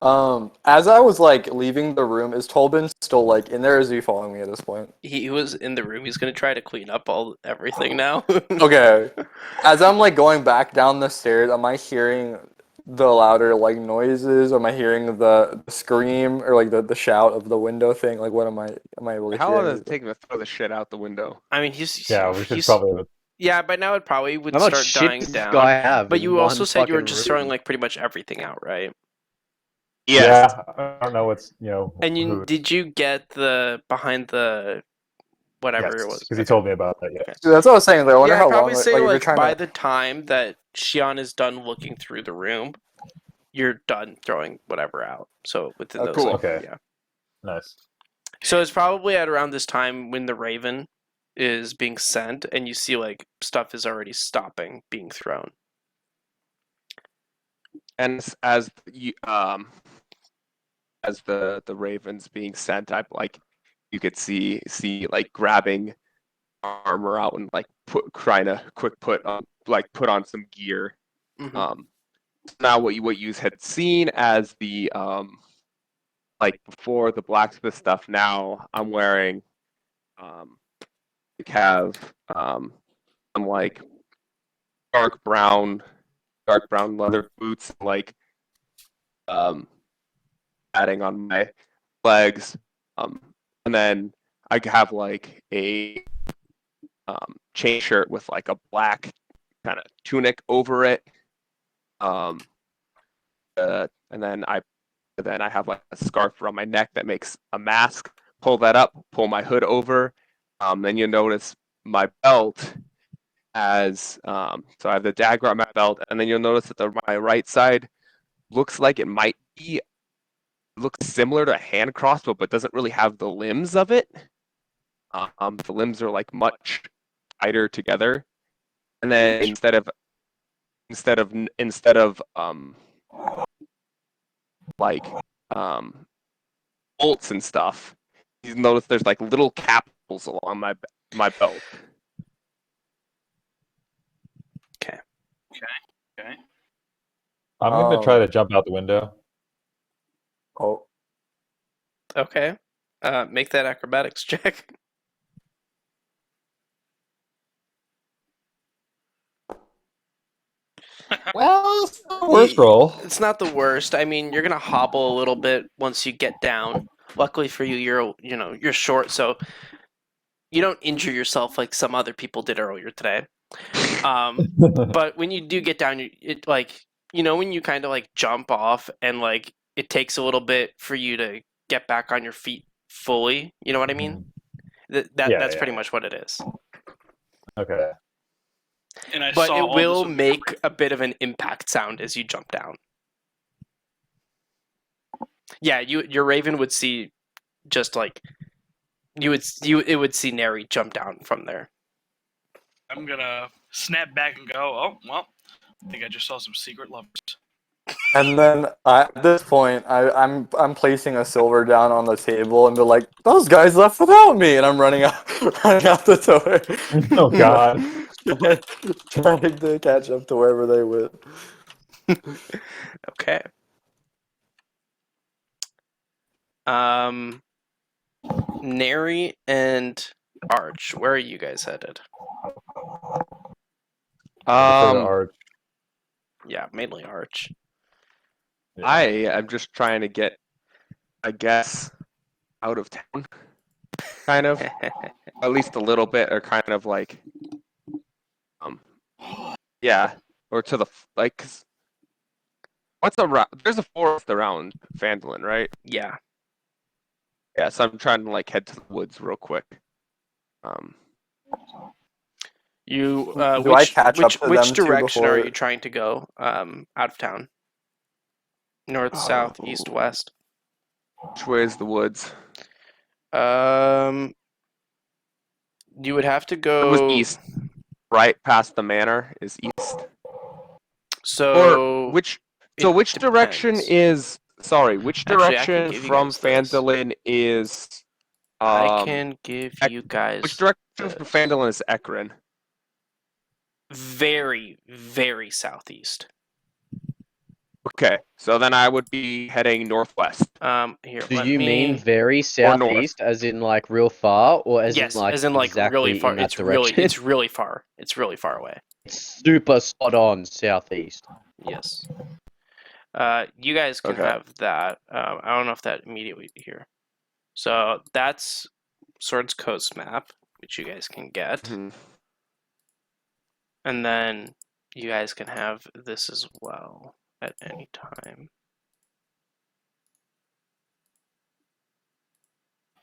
As I was like leaving the room, is Tolbin still like in there? Or is he following me at this point? He was in the room. He's gonna try to clean up everything now. Okay. As I'm like going back down the stairs, am I hearing the louder like noises? Am I hearing the scream or like the shout of the window thing? Like what am I able to How hear? long does it take him to throw the shit out the window? I mean, he's Yeah, we should he's probably. yeah. By now, it probably would How much start shit dying does this down. guy have? But in you also one said you were fucking just room? throwing like pretty much everything out, right? Yes. Yeah, I don't know what's who. Did you get the behind the whatever it was? because he told me about that. Yeah. Okay. Dude, that's what I was saying. Like, I wonder Yeah, how I'd probably long. say Like, if you're like trying by to. the time that Shion is done looking through the room, you're done throwing whatever out. So within those, Cool. like, Okay. yeah. Nice. So it's probably at around this time when the Raven is being sent, and you see like stuff is already stopping being thrown. And as you as the ravens being sent, I like you could see like grabbing armor out and like trying to put on some gear. Mhm. Now what you had seen as the like before the blacksmith stuff, now I'm wearing have some like dark brown leather boots, like padding on my legs, and then I have like a chain shirt with like a black kind of tunic over it, and then I have like a scarf around my neck that makes a mask. Pull that up, pull my hood over, then you'll notice my belt as so I have the dagger on my belt, and then you'll notice that my right side looks like it might be looks similar to a hand crossbow, but doesn't really have the limbs of it. The limbs are like much tighter together, and then instead of like bolts and stuff, you notice there's like little capsules along my belt. Okay. Okay. I'm gonna try to jump out the window. Oh. Okay. Make that acrobatics check. Well, it's not the worst roll. It's not the worst. I mean, you're gonna hobble a little bit once you get down. Luckily for you, you're short, so you don't injure yourself like some other people did earlier today. But when you do get down, it like when you kind of like jump off and like it takes a little bit for you to get back on your feet fully. You know what I mean? That's pretty much what it is. Okay. And I But saw it all will this- make a bit of an impact sound as you jump down. Yeah, your Raven would see just like it would see Neri jump down from there. I'm gonna snap back and go, oh, well, I think I just saw some secret lovers. And then at this point, I'm placing a silver down on the table, and they're like, "Those guys left without me," and I'm running out the door. Oh God. Trying to catch up to wherever they went. Okay. Neri and Arch, where are you guys headed? Arch. Yeah, mainly Arch. Yeah. I am just trying to get, I guess, out of town, kind of, at least a little bit, or kind of like, yeah, or to the like. 'Cause what's around? There's a forest around Phandalin, right? Yeah. Yeah, so I'm trying to like head to the woods real quick. You Do I catch up to which them too direction are before- you trying to go out of town? North, south, east, west? Which way is the woods? You would have to It go was east, right past the manor is east. So Or which? it So which direction depends. is? Sorry, which Actually, I can direction give you from guys this. Phandalin is? I can give Ec- you guys Which direction from Phandalin is Ekron? very, very southeast. Okay, so then I would be heading northwest. Here, Do let you me... mean very north. southeast, as in like real far, or as yes, in like as in like exactly really far. in that It's direction? it's really far. It's really far away. Super spot on southeast. Yes. You guys can Okay. have that. I don't know if that immediately here. So that's Swords Coast map, which you guys can get, Mhm. and then you guys can have this as well at any time.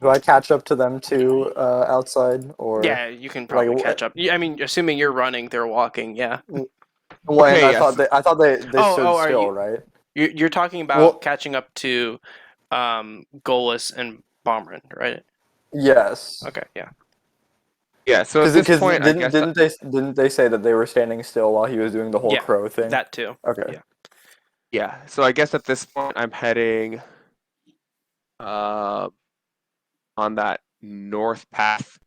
Do I catch up to them too outside, or Yeah, you can probably like catch up. I mean, assuming you're running, they're walking. Yeah. Well, and Okay, I thought they stood are still, you? right? You're talking about Well- catching up to Golas and Bomberin, right? Yes. Okay, yeah. Yeah, so at this point, I guess didn't they say that they were standing still while he was doing the whole Yeah, crow thing? That too. Okay. Yeah. yeah. So I guess at this point, I'm heading on that north path,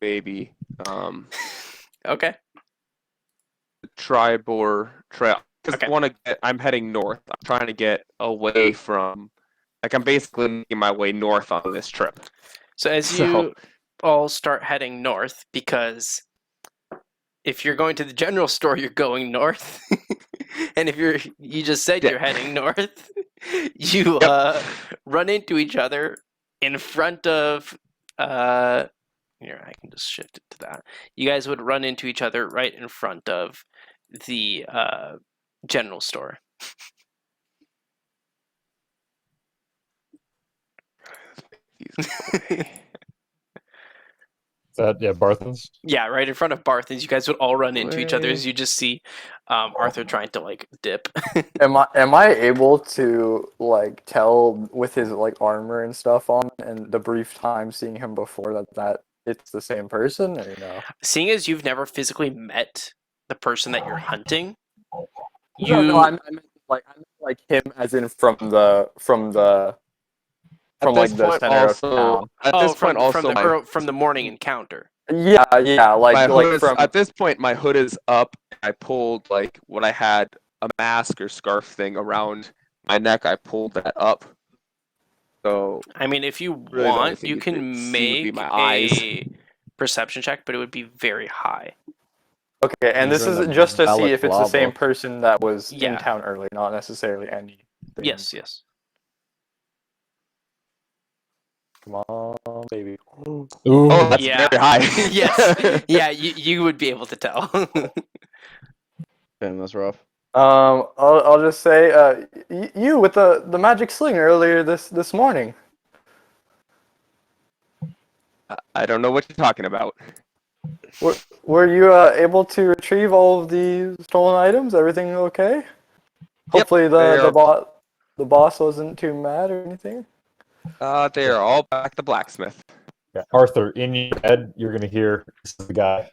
maybe. Okay. Tribor Trail. Because Okay. I'm heading north. I'm trying to get away from, like, I'm basically making my way north on this trip. So as you all start heading north, because if you're going to the general store, you're going north, and if you just said Yeah. you're heading north, you run into each other in front of. Here, I can just shift it to that. You guys would run into each other right in front of the general store. Barthen's? Yeah, right in front of Barthen's. You guys would all run into each other as you just see Arthur trying to like dip. Am I able to like tell with his like armor and stuff on, and the brief time seeing him before that it's the same person, or no? Seeing as you've never physically met the person that you're hunting, No, I meant like him as in from the At this like the point, center of town. from the morning encounter. Yeah, my like hood is, from at this point, my hood is up. I pulled like what I had, a mask or scarf thing around my neck. I pulled that up. So I mean, if you really the only want, thing you you can could see would be make my eyes. a perception check, but it would be very high. Okay, and He's this in is the just to see if it's the same balaclava. person that was in Yeah. town early, not necessarily anything. Yes. Come on, baby. Oh, that's Yeah. very high. Yes. Yeah, you would be able to tell. Damn, that's rough. I'll just say, you with the magic sling earlier this morning. I don't know what you're talking about. Were you able to retrieve all of the stolen items? Everything okay? Hopefully the boss wasn't too mad or anything. They are all back to Blacksmith. Yeah, Arthur, in your head, you're gonna hear this is the guy.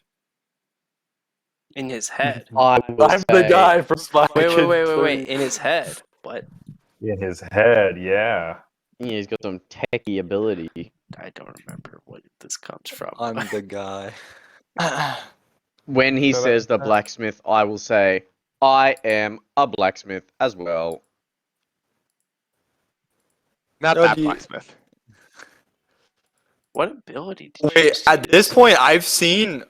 In his head. I will I'm the say- guy from Spy Wait. Kids 3. In his head. What? In his head, yeah. Yeah, he's got some techie ability. I don't remember what this comes from. I'm the guy. When he So says the that- blacksmith, I will say, I am a blacksmith as well. Not No, that do you- Blacksmith. What ability did you Wait, just at use? this point, I'm seeing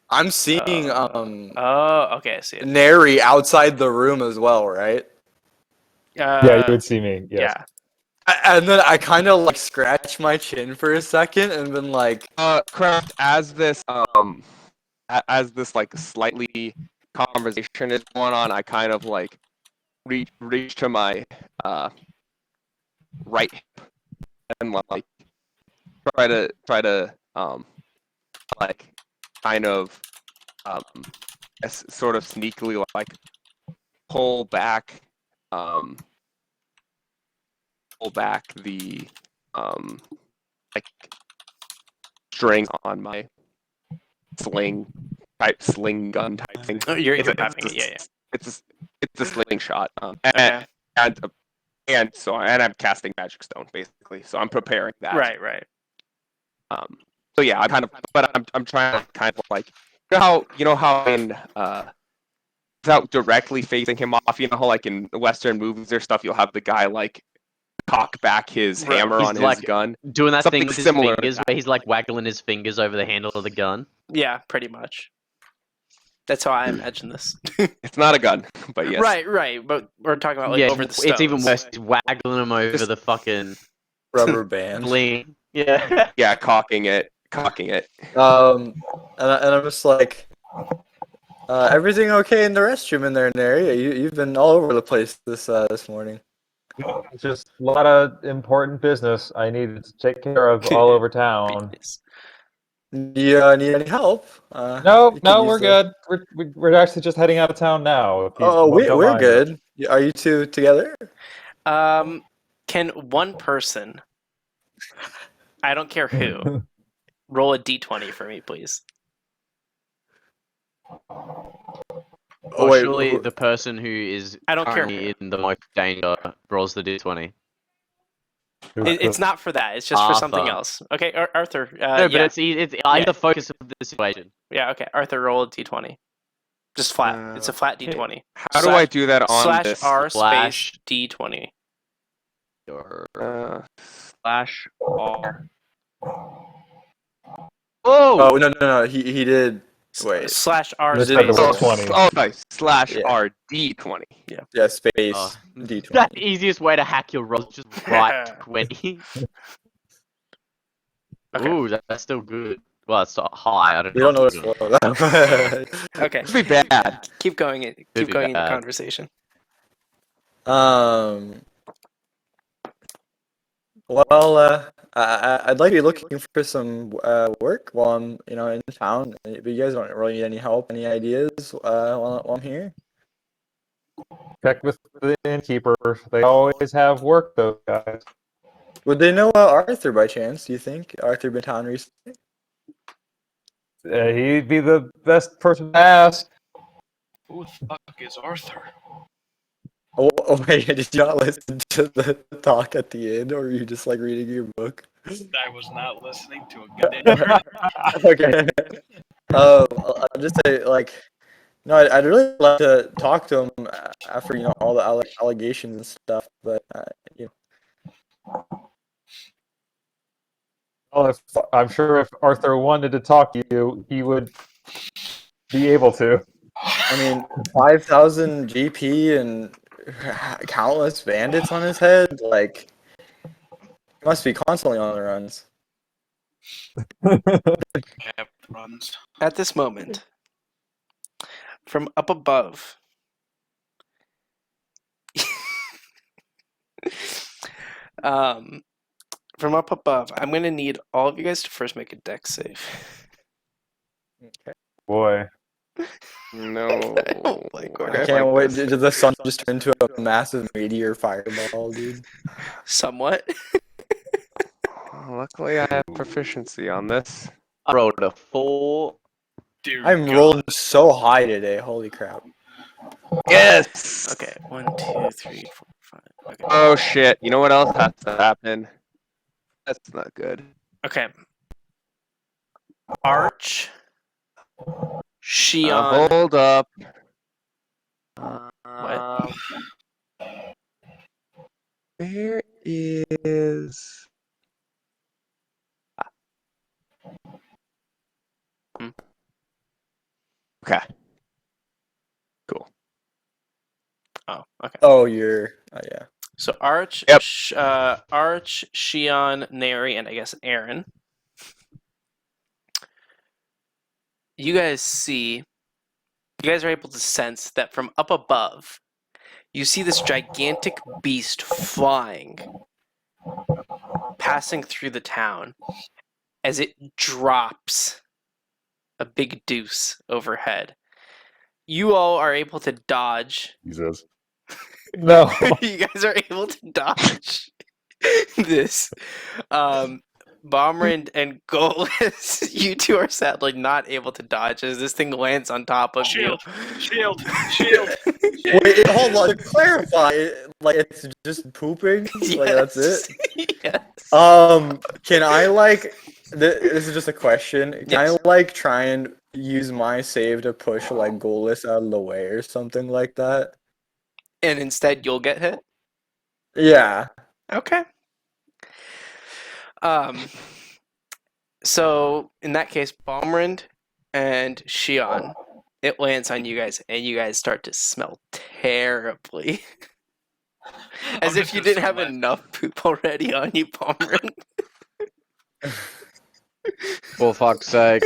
Oh, okay, I see it. Neri outside the room as well, right? Yeah, you would see me. Yes. Yeah. And then I kind of like scratched my chin for a second, and then like, Craft, as this like slightly conversation is going on, I kind of like reach to my right hip and like try to like kind of sort of sneakily like pull back the like string on my sling gun type thing. Oh, you're It's a- mapping it's it, a- yeah. It's a slingshot. Okay. And I'm casting Magic Stone basically. So I'm preparing that. Right. So yeah, I'm trying to kind of like you know how in out directly facing him off. You know how like in Western movies or stuff, you'll have the guy like cock back his Right. hammer He's on his like gun. doing that Something thing with similar. his fingers, where he's like waggling his fingers over the handle of the gun. Yeah, pretty much. That's how I imagine this. It's not a gun, but yes. Right. But we're talking about like yeah, over the stones. it's even worse. He's waggling him over Just- the fucking Rubber band. bling. Yeah. Yeah, cocking it. And I'm just like, everything okay in the restroom in there, Nary? You've been all over the place this morning. It's just a lot of important business I needed to take care of all over town. Business. Do you need any help? No, you can use we're the- good. We're actually just heading out of town now. if you Oh, don't we're mind. good. Are you two together? Can one person, I don't care who, roll a d20 for me, please? Or wait, surely who- the person who is I don't care currently who. in the most danger rolls the d20. It's not for that. It's just for something Arthur. else. Okay, Arthur. No, but yeah. it's Yeah. the focus of the situation. Yeah, okay. Arthur, roll a d20. Just flat. It's a flat d20. How do I do that on Slash this? R Slash- space d20. Slash R. Oh! Oh no! He did. Wait. Slash R This space. had the roll Oh, 20. oh, nice. Slash Yeah. R D20. Yeah, space Oh. D20. That's the easiest way to hack your rolls. Just write 20. Okay. Ooh, that's still good. Well, it's not high. I don't You know. don't know if what it's it's good. for. Okay. Could be bad. Keep going. Keep be going in the bad. conversation. Well, I'd like to be looking for some work while I'm, in town. But you guys don't really need any help, any ideas while I'm here? Check with the innkeeper. They always have work, those guys. Would they know Arthur by chance? Do you think Arthur been in town recently? He'd be the best person to ask. Who the fuck is Arthur? Oh, wait, did you not listen to the talk at the end, or were you just like reading your book? I was not listening to a goddamn Okay. I'll just say, no, I'd really like to talk to him after, all the allegations and stuff, but, Well, I'm sure if Arthur wanted to talk to you, he would be able to. I mean, 5,000 GP and countless bandits on his head, he must be constantly on the runs. Cap runs. At this moment, from up above, from up above, I'm gonna need all of you guys to first make a dex save. Boy. No. I don't like where I can't wait. Did the sun just turn into a massive meteor fireball, dude? Somewhat. Luckily, I have proficiency on this. I rolled a 4. Dear I'm God. rolling so high today. Holy crap. Yes! Okay, 1, 2, 3, 4, 5. Okay. Oh shit. You know what else has to happen? That's not good. Okay. Arch. Shion. Hold up. What? There is. Okay. Cool. Oh, okay. Oh, you're. Oh, yeah. So Arch, Yep. Arch, Shion, Neri, and I guess Aaron. You guys are able to sense that from up above, you see this gigantic beast flying, passing through the town, as it drops a big deuce overhead. You all are able to dodge. Jesus. No. You guys are able to dodge this. Bomber and Golas, you two are sadly not able to dodge as this thing lands on top of Shield, you. shield. Wait, hold on. To clarify, it's just pooping? That's it? Yes. Can I, this is just a question. Can Yes. I, try and use my save to push like Goalless out of the way or something like that. And instead, you'll get hit. Yeah. Okay. So in that case, Balmrind and Shion, it lands on you guys, and you guys start to smell terribly. As I'm if just you gonna didn't start have laughing. enough poop already on you, Balmrind. For fuck's sake.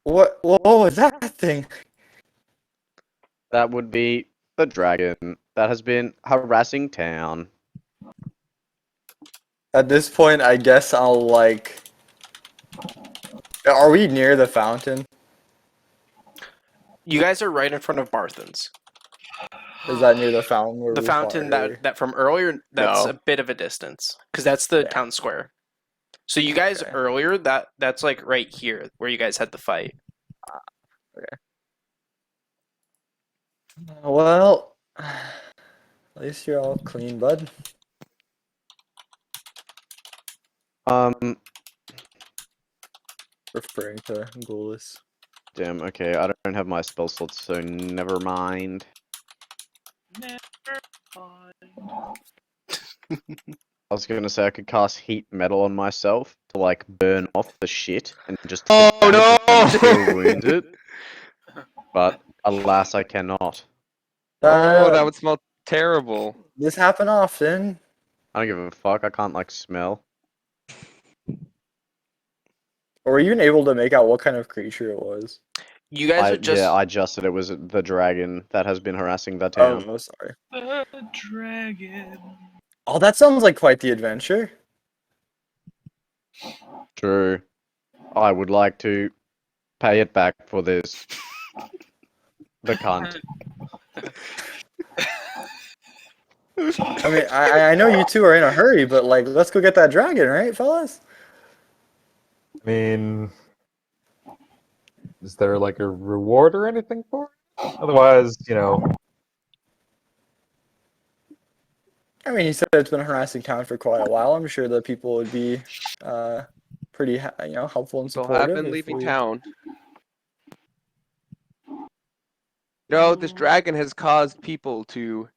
What was that thing? That would be the dragon that has been harassing town. At this point, I guess I'll like. Are we near the fountain? You guys are right in front of Barthen's. Is that near the fountain where The we fountain fought earlier? that from earlier, that's No. a bit of a distance. Because that's the Yeah. town square. So you guys Okay. earlier, that's like right here, where you guys had the fight. Well, at least you're all clean, bud. Referring to Goalless. Damn, okay, I don't have my spell slots, so never mind. Never mind. I was gonna say I could cast heat metal on myself to like burn off the shit and just Oh, take damage no! when I'm still wounded. But alas, I cannot. Oh, that would smell terrible. This happen often. I don't give a fuck. I can't like smell. Or were you even able to make out what kind of creature it was? You guys are just. Yeah, I just said it was the dragon that has been harassing the Oh, town. no, sorry. The dragon. Oh, that sounds like quite the adventure. True. I would like to pay it back for this. The cunt. I mean, I know you two are in a hurry, but like, let's go get that dragon, right, fellas? I mean, is there like a reward or anything for it? Otherwise, I mean, he said it's been harassing town for quite a while. I'm sure the people would be pretty, helpful and Still supportive. have been if leaving we- town. This dragon has caused people to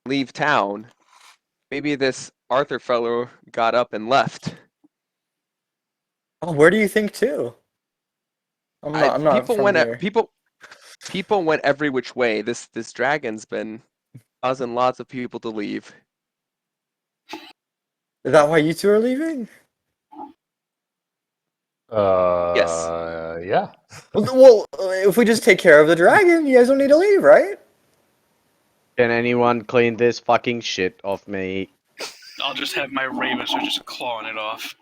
leave town. Maybe this Arthur fellow got up and left. Oh, where do you think to? I'm not people from went here. people went every which way. This dragon's been causing lots of people to leave. Is that why you two are leaving? Yeah. Well, if we just take care of the dragon, you guys don't need to leave, right? Can anyone clean this fucking shit off me? I'll just have my ravens are just clawing it off.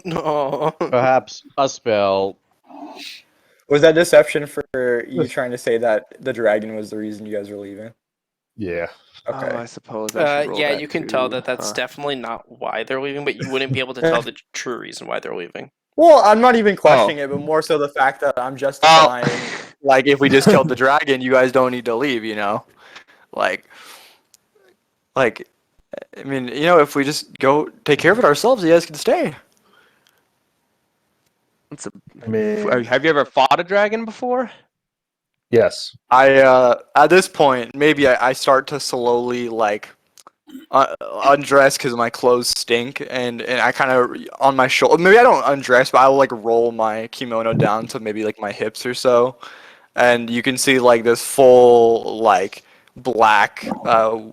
No. Perhaps a spell. Was that deception for you trying to say that the dragon was the reason you guys were leaving? Yeah. Okay. Oh, I suppose I should roll Yeah, that you can tell too, that that's huh? definitely not why they're leaving, but you wouldn't be able to tell the true reason why they're leaving. Well, I'm not even questioning it, but more so the fact that I'm justifying. Like, if we just killed the dragon, you guys don't need to leave, Like, I mean, if we just go take care of it ourselves, you guys can stay. I mean, Have you ever fought a dragon before? yes. At this point, maybe I start to slowly, like, undress because my clothes stink, and I kind of, on my shoulder, maybe I don't undress, but I will, like, roll my kimono down to maybe, like, my hips or so, and you can see, like, this full, like, black,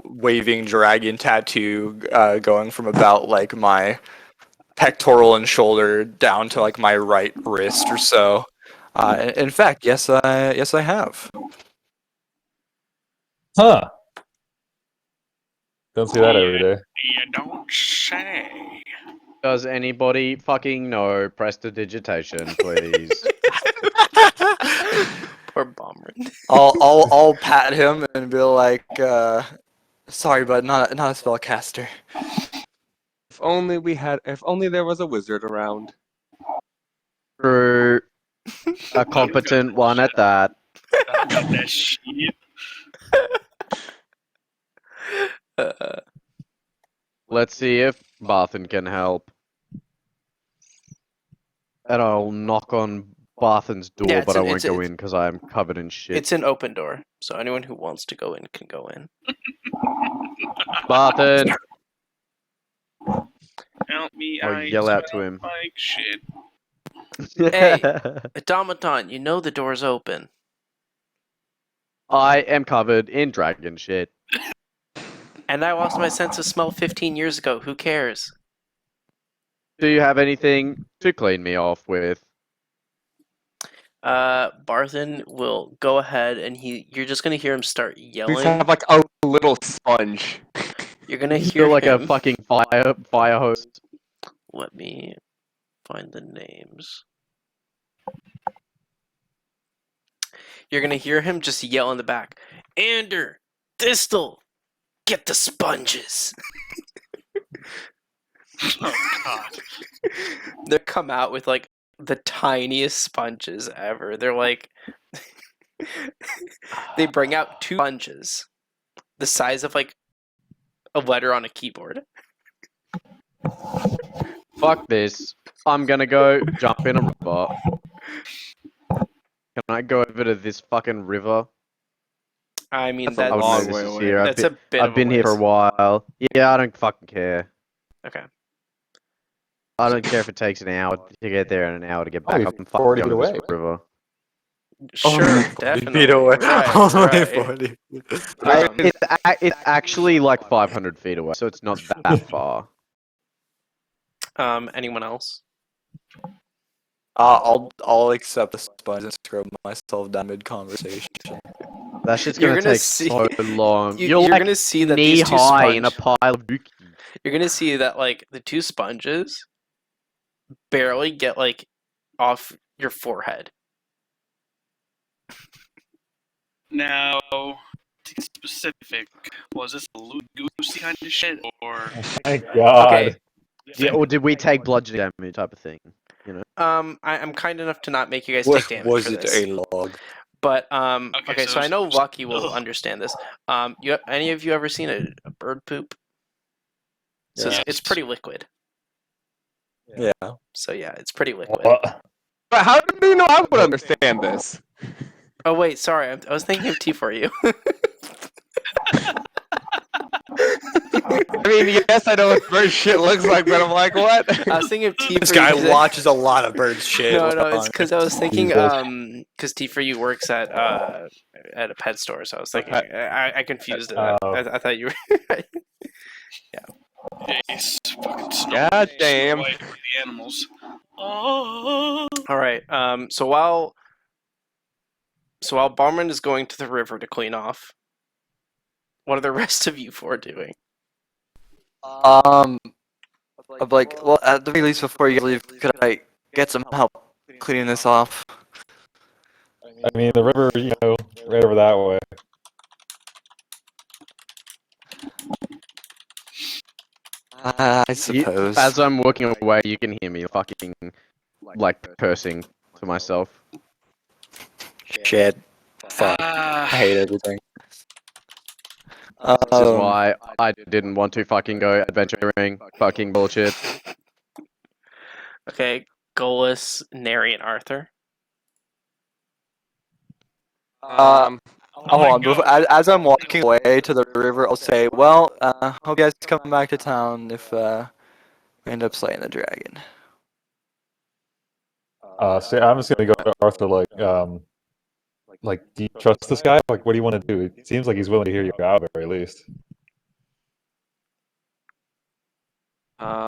waving dragon tattoo, going from about, like, my pectoral and shoulder down to, like, my right wrist or so. In fact, yes, I have. Huh. Don't see that every day. You don't say. Does anybody fucking know prestidigitation, please? Poor Bomber. I'll pat him and be like, sorry, but not a spellcaster. If only there was a wizard around. True. A competent one at that. I got that shit. Let's see if Barthen can help. And I'll knock on Barthen's door, Yeah, but I won't it's go in because I'm covered in shit. It's an open door, so anyone who wants to go in can go in. Barthen! Help me, I'll I yell out to smell him. like shit. Hey. Automaton, you know the door's open. I am covered in dragon shit. And I lost my sense of smell 15 years ago. Who cares? Do you have anything to clean me off with? Barthen will go ahead and you're just gonna hear him start We yelling. have like a little sponge. You're gonna hear You're like him. a fucking fire hose. Let me find the names. You're gonna hear him just yell in the back. Ander, Distal, get the sponges. Oh god. They come out with like the tiniest sponges ever. They're like they bring out 2 sponges the size of like a letter on a keyboard. Fuck this. I'm gonna go jump in a river. Can I go over to this fucking river? I mean, That's that's a I wouldn't know long this way is away. here. That's a bit. I've been here for a while. Yeah, I don't fucking care. Okay. I don't care if it takes an hour to get there and an hour to get back. you're I'm 40 fucking feet going to this away. river. Sure, 40 definitely. feet away. Right, Only right. 40. It's actually like 500 feet away, so it's not that far. Anyone else? I'll accept the sponge and scrub myself down mid conversation. That shit's You're gonna gonna take see- so long. You're like gonna see that knee these 2 high in a sponge. pile of dookie. You're gonna see that like the 2 sponges barely get like off your forehead. Now, to get specific, was this a goosey kind of shit, or Thank God. Okay. Yeah, or did we take bludgeoning damage type of thing? You know. I'm kind enough to not make you guys take damage Was for it this. a log? But Okay, so so I know it's- Lucky will ugh. understand this. Any of you ever seen a bird poop? So Yes. it's pretty liquid. Yeah. So yeah, it's pretty liquid. What? But how do you know I would understand this? Oh wait, sorry, I was thinking of tea for you. I mean, yes, I know what bird shit looks like, but I'm like, what? I was thinking of tea This for you. guy 'cause watches a lot of bird shit. No, it's because I was thinking, Jesus. because Tea for You works at a pet store, so I was thinking, I confused it. I thought you were. Jace, fucking snow God damn. away from the animals. Oh. All right. So while Barman is going to the river to clean off, what are the rest of you 4 doing? Of like, well, at the very least, before you leave, could I get some help cleaning this off? I mean, the river, right over that way. I suppose. As I'm walking away, you can hear me fucking like cursing to myself. Shit. Fuck. I hate everything. This is why I didn't want to fucking go adventuring. Fucking bullshit. Okay, Golas, Neri, and Arthur. Hold on. As I'm walking away to the river, I'll say, well, hope you guys come back to town if we end up slaying the dragon. So I'm just gonna go to Arthur like, do you trust this guy? Like, what do you want to do? It seems like he's willing to hear you out at the very least. I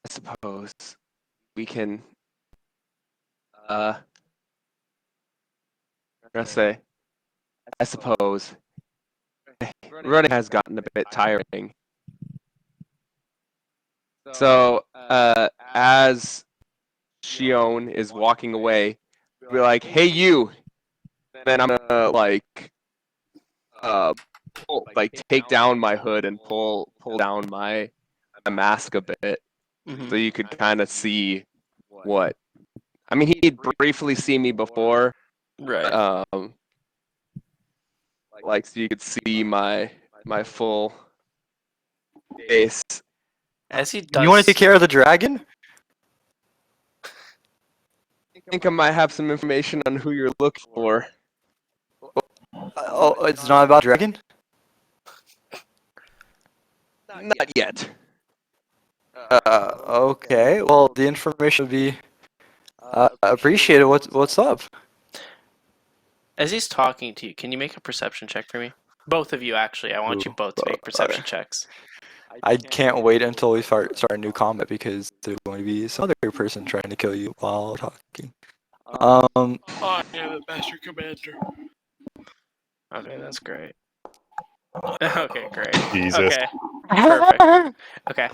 suppose we can. I'm gonna say, I suppose running has gotten a bit tiring. So, as Shion is walking away, we're like, "Hey, you!" Then I'm gonna take down my hood and pull down my mask a bit, so you could kind of see what. I mean, he'd briefly seen me before, Right. so you could see my full face, As he does, You want to take care of the dragon? I think I might have some information on who you're looking for. Oh, it's not about dragon? Not yet. Okay. Well, the information would be appreciated. What's up? as he's talking to you, can you make a perception check for me? Both of you, actually. I want you Ooh, both to make perception okay. checks. I can't wait until we start a new combat because there's going to be some other person trying to kill you while talking. I am the Master Commander. Okay, that's great. Okay, great. Jesus. Okay, perfect. Okay.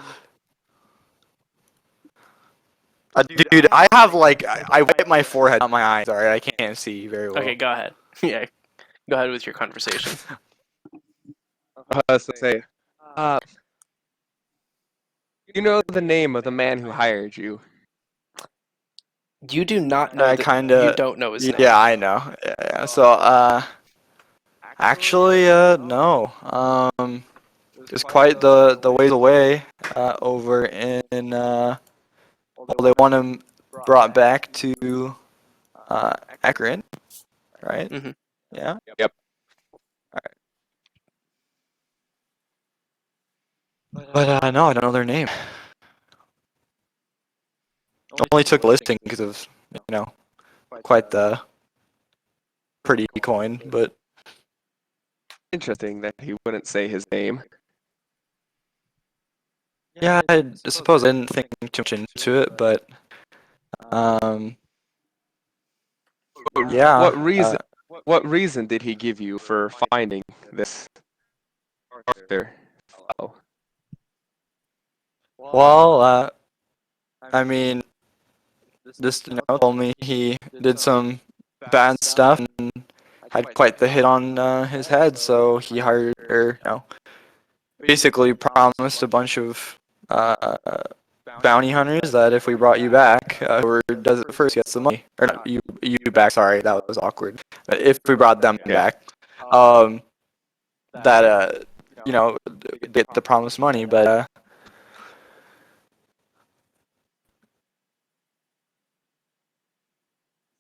Dude, I have like I wipe my forehead, not my eyes. Sorry, I can't see very well. Okay, go ahead. Yeah, go ahead with your conversation. So say, you know the name of the man who hired you? You do not know I that. kinda. You don't know his name. Yeah, I know. Yeah. So actually, no. It's quite the ways away. Over in well, they want him brought back to Akron, right? Mhm. Yeah. Yep. But no, I don't know their name. Only took the listing because of quite the pretty coin, but Interesting that he wouldn't say his name. yeah, I suppose I didn't think too much into it, but yeah. What reason did he give you for finding this Arthur fellow? Well, I mean, just told me he did some bad stuff and had quite the hit on his head, so he hired or basically promised a bunch of bounty hunters that if we brought you back, whoever does it first gets the money. Or not you back. Sorry, that was awkward. But if we brought them back, that get the promised money, but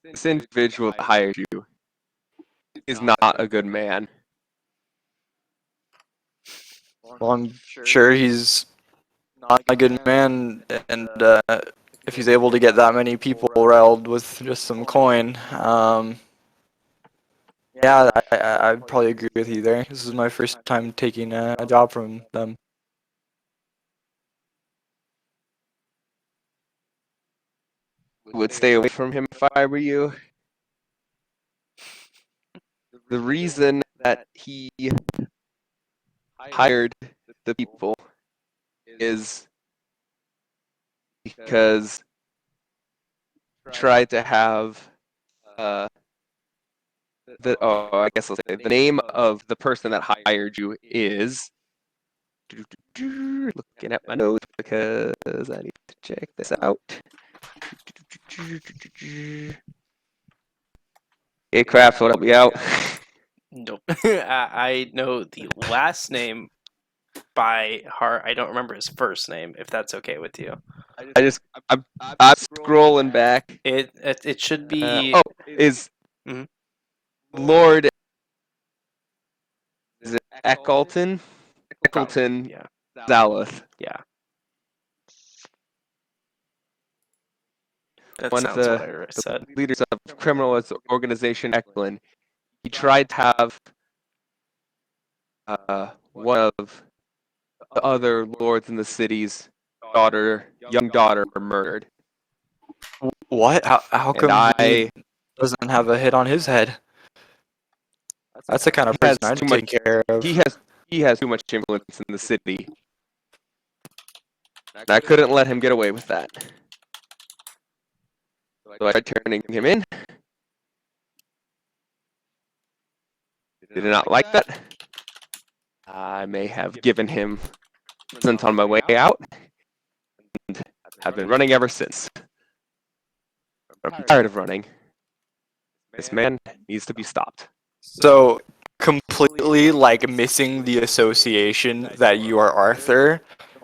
This individual that hired you is not a good man. well, I'm sure he's not a good man, and if he's able to get that many people riled with just some coin, yeah, I'd probably agree with you there. This is my first time taking a job from them. Would stay away from him if I were you. The reason that he hired the people is because he tried to have I guess I'll say the name of the person that hired you is looking at my notes because I need to check this out. Hey, Crafts, will help me out. Nope. I know the last name by heart. I don't remember his first name. If that's okay with you. I'm scrolling back. It should be. Is Mhm. Lord is it Eccleton? Eccleton Yeah. Zaloth. Yeah. That One of sounds what I the said. leaders of criminal organization Eklund. He tried to have one of the other lords in the city's young daughter, murdered. What? How And come he I doesn't have a hit on his head? That's the kind of he has person I'd too take much care of. he has too much influence in the city. And I couldn't let him get away with that. So I tried turning him in. Did not like that. I may have given him presents on my way out, and have been running ever since. I'm tired of running. This man needs to be stopped. So completely like missing the association that you are Arthur.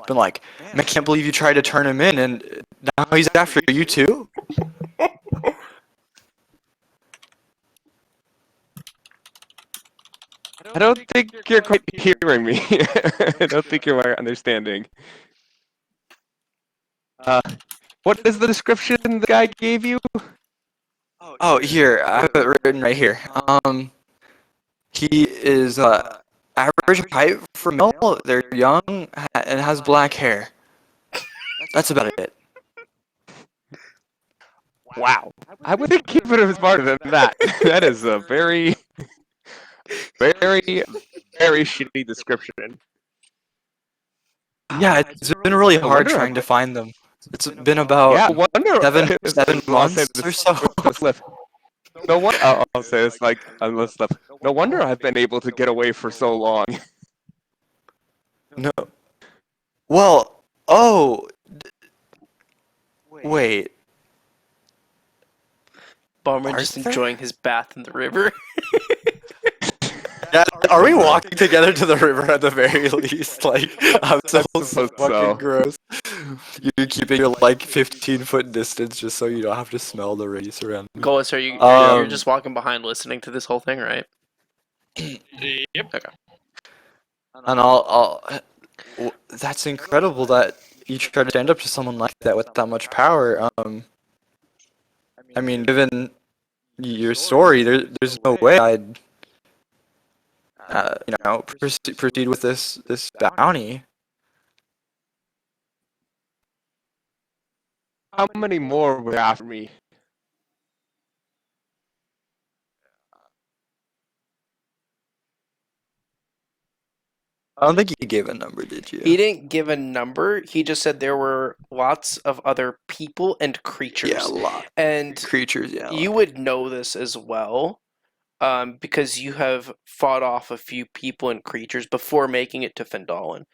been like, "Man, I can't believe you tried to turn him in, and now he's after you too." I don't think you're quite hearing me. I don't think you're understanding. What is the description the guy gave you? Oh, here, I have it written right here. He is average height for male. They're young and has black hair. That's about it. Wow. I would think it was smarter than that. That is a very, very, very shitty description. Yeah, it's been really No hard wonder trying to I'm- find them. It's been about Yeah, wonder. seven I'll say months this or so. with Slip. No wonder. I'll say this like unless Slip. No wonder I've been able to get away for so long. No. Well, oh, wait. Bomber just Arthur? enjoying his bath in the river. Yeah, are we walking together to the river at the very least? Like, I'm so suppose fucking so. gross. You're keeping your like 15-foot distance just so you don't have to smell the race around. Golis, are you? Um, You're just walking behind, listening to this whole thing, right? Yep. And that's incredible that you try to stand up to someone like that with that much power. I mean, given your story, there's no way I'd, proceed with this bounty. How many more were after me? I don't think you gave a number, did you? He didn't give a number. He just said there were lots of other people and creatures. Yeah, a lot. And Creatures, yeah. you would know this as well, because you have fought off a few people and creatures before making it to Phandalin.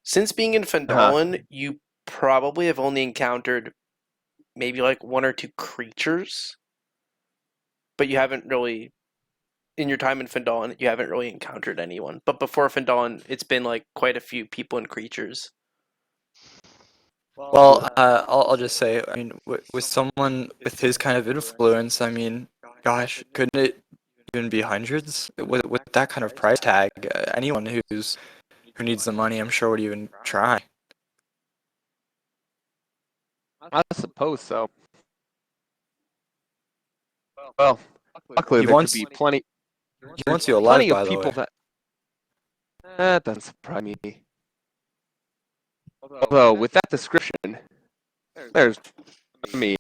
Since being in Phandalin, you probably have only encountered maybe like one or two creatures, but you haven't really, in your time in Phandalin, you haven't really encountered anyone. But before Phandalin, it's been like quite a few people and creatures. Well, I'll just say, I mean, with someone with his kind of influence, I mean, gosh, couldn't it even be hundreds? With that kind of price tag, anyone who needs the money, I'm sure would even try. I suppose so. Well, luckily He there wants- could be plenty. He wants you Plenty alive, by of the people way. that. That doesn't surprise me. Although with that description, there's plenty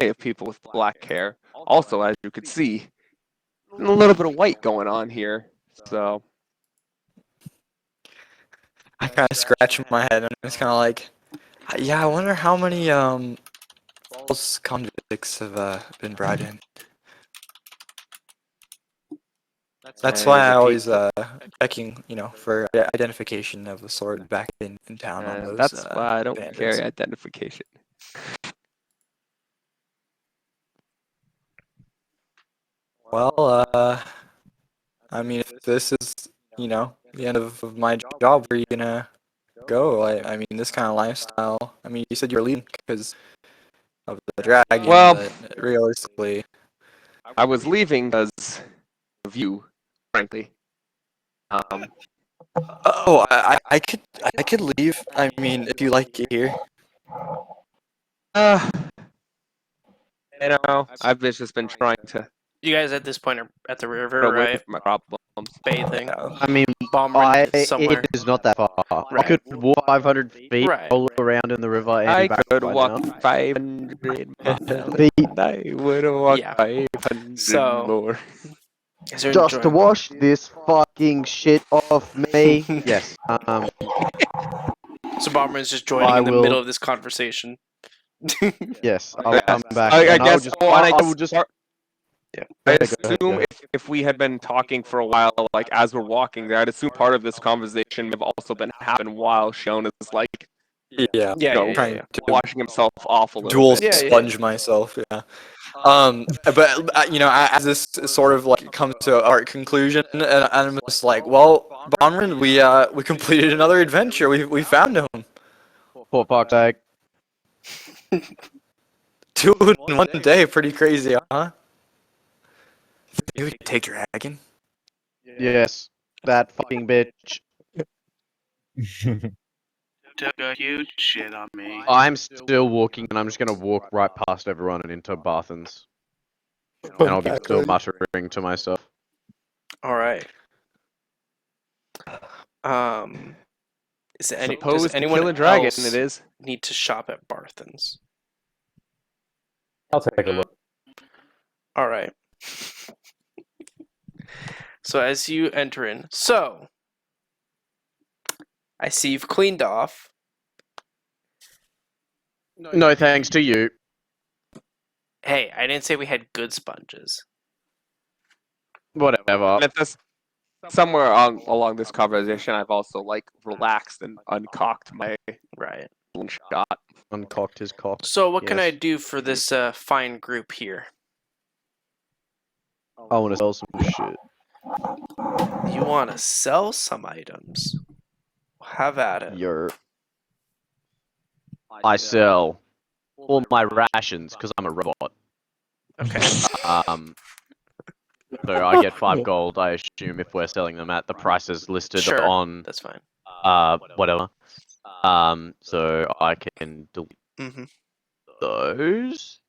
of people with black hair. Also, as you could see, a little bit of white going on here. So I kind of scratch my head, and it's kind of like, yeah, I wonder how many false convicts have been brought in. That's why I always checking, for identification of a sort back in town on those. that's why I don't bandits. carry identification. Well, I mean, if this is, the end of my job, where are you gonna go? I mean, this kind of lifestyle. I mean, you said you were leaving because of the dragon, Well- but realistically, I was leaving because of you, frankly. oh, I could leave. I mean, if you like it here. I've just been trying to You guys at this point are at the river, get away right? from my problems. Bathing. I mean, Bomber somewhere. it is not that far. I Right. could walk 500 feet, Right. roll around in the river, and I be back could by walk now. 500 miles. Feet. I would walk Yeah. 500 So- more. Is there Just to enjoying- wash this fucking shit off me. Yes. So Bomber is just joining I in the will- middle of this conversation. Yes. I'll come back. I and guess. I will just. Yeah. I Go ahead, go assume ahead. if we had been talking for a while, like as we're walking there, I'd assume part of this conversation may have also been happening while Shona's like Yeah, Yeah, yeah, trying yeah. to washing himself off a little dual bit. Yeah, yeah. sponge myself. Yeah. But as this sort of like comes to a art conclusion, and I'm just like, well, Bonrin, we completed another adventure. We found him. For fuck's sake. Two in one day, pretty crazy, huh? You could take dragon. Yes. That fucking bitch. Took a huge shit on me. I'm still walking, and I'm just gonna walk right past everyone and into Barthen's. And I'll be still muttering to myself. All right. Does Suppose to anyone kill a dragon else it is. need to shop at Barthen's? I'll take a look. All right. So as you enter in, so I see you've cleaned off. No thanks to you. Hey, I didn't say we had good sponges. Whatever. And if this, somewhere along this conversation, I've also like relaxed and uncocked my Right. shot. Uncocked his cock. So what can I Yes. do for this fine group here? I want to sell some shit. You want to sell some items? Have at it. I sell all my rations because I'm a robot. Okay. So I get 5 gold, I assume, if we're selling them at the prices listed Sure. on That's fine. whatever. So I can delete Mm-hmm. those.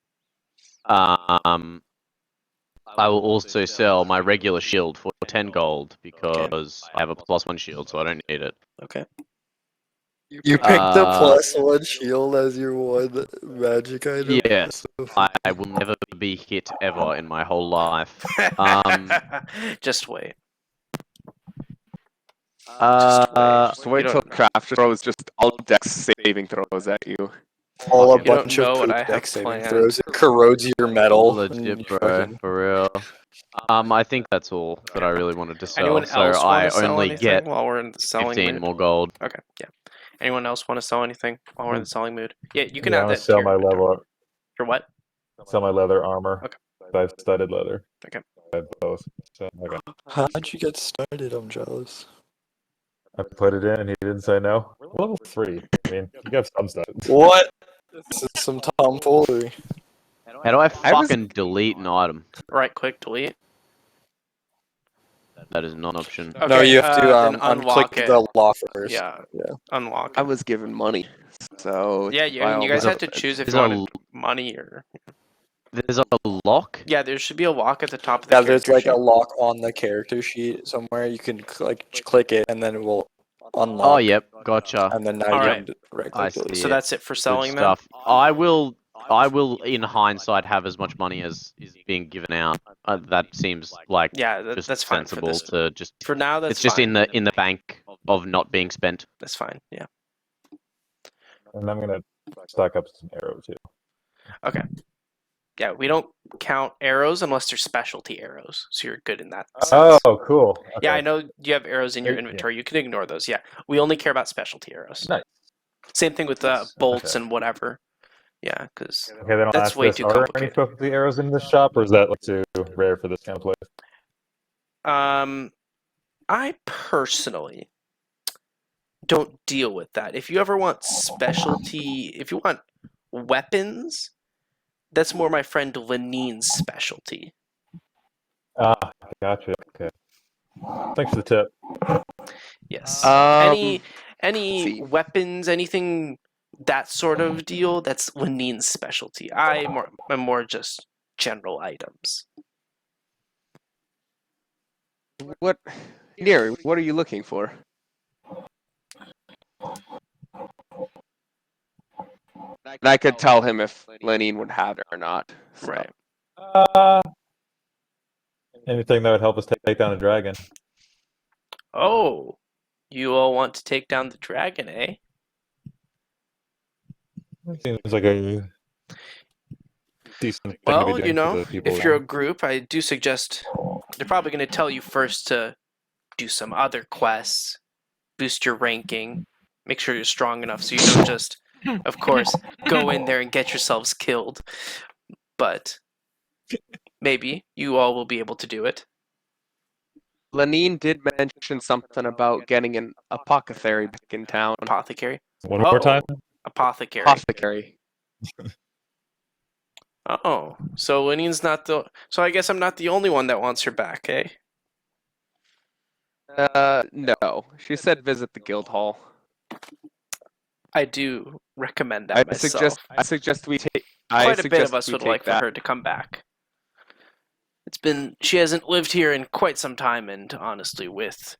I will also sell my regular shield for 10 gold because I have a +1 shield, so I don't need it. Okay. You picked the +1 shield as your one magic item. Yes, I will never be hit ever in my whole life. Just wait. Just wait You till don't know. Craft throws just all dex saving throws at you. All a You don't bunch know of what poop I have deck saving planned. throws. It corrodes your metal. and Legit, you bro, fucking- for real. I think that's all that I really wanted to sell. Anyone So else I want to sell only anything get while we're in the selling 15 mood? more gold. Okay, yeah. Anyone else want to sell anything while we're in the selling mood? Yeah, you can Yeah, add I'm that gonna to sell your my inventory. level. For what? Sell my leather armor. Okay. I have studded leather. Okay. I have both. So okay. How'd you get started? I'm jealous. I put it in and he didn't say no. We're level 3. I mean, you have some stuff. What? This is some tomfoolery. How do I I was- fucking delete an item? Right click, delete. That is not an option. Okay, No, you have to then unclick unlock it. the lock first. Yeah. Yeah. Unlock I it. was given money, so Yeah, I mean, you guys There's had a- to choose if there's you a wanted money or... There's a lock? Yeah, there should be a lock at the top of the Yeah, there's character like sheet. a lock on the character sheet somewhere. You can click it, and then it will unlock. Oh, yep, gotcha. And then now you Alright. can right I click it. see. So that's it for Good selling them? stuff. I will, in hindsight, have as much money as is being given out. That seems like Yeah, just that's fine for sensible this. to just. For now, that's It's just fine. in the bank of not being spent. That's fine, yeah. And I'm gonna stock up some arrow too. Okay. Yeah, we don't count arrows unless they're specialty arrows, so you're good in that sense. Oh, cool. Okay. Yeah, I know you have arrows in your Yeah. inventory. You can ignore those. Yeah, we only care about specialty arrows. Nice. Same thing with Nice. bolts Okay. and whatever. Yeah, because Okay, then I'll That's ask way this. too Are there any complicated. specialty arrows in this shop, or is that like too rare for this kind of place? I personally don't deal with that. If you ever want specialty, if you want weapons, that's more my friend Lenine's specialty. Ah, gotcha. Okay. Thanks for the tip. Yes. see. Any weapons, anything that sort of deal, that's Lenine's specialty. I'm more just general items. What, Neri, what are you looking for? And I could tell him if Lenine would have it or not. So. Right. Anything that would help us take down a dragon. Oh, you all want to take down the dragon, eh? Seems like a decent thing to Well, be you doing know, for the people if you're a around. group, I do suggest they're probably going to tell you first to do some other quests, boost your ranking, make sure you're strong enough so you don't just, of course, go in there and get yourselves killed. But maybe you all will be able to do it. Lenine did mention something about getting an apothecary back in town. Apothecary. One more time. Apothecary. Apothecary. Oh, so Linian's not the. So I guess I'm not the only one that wants her back, eh? No. She said visit the guild hall. I do recommend that myself. I suggest we take. Quite a bit of us would like for her to come back. She hasn't lived here in quite some time, and honestly, with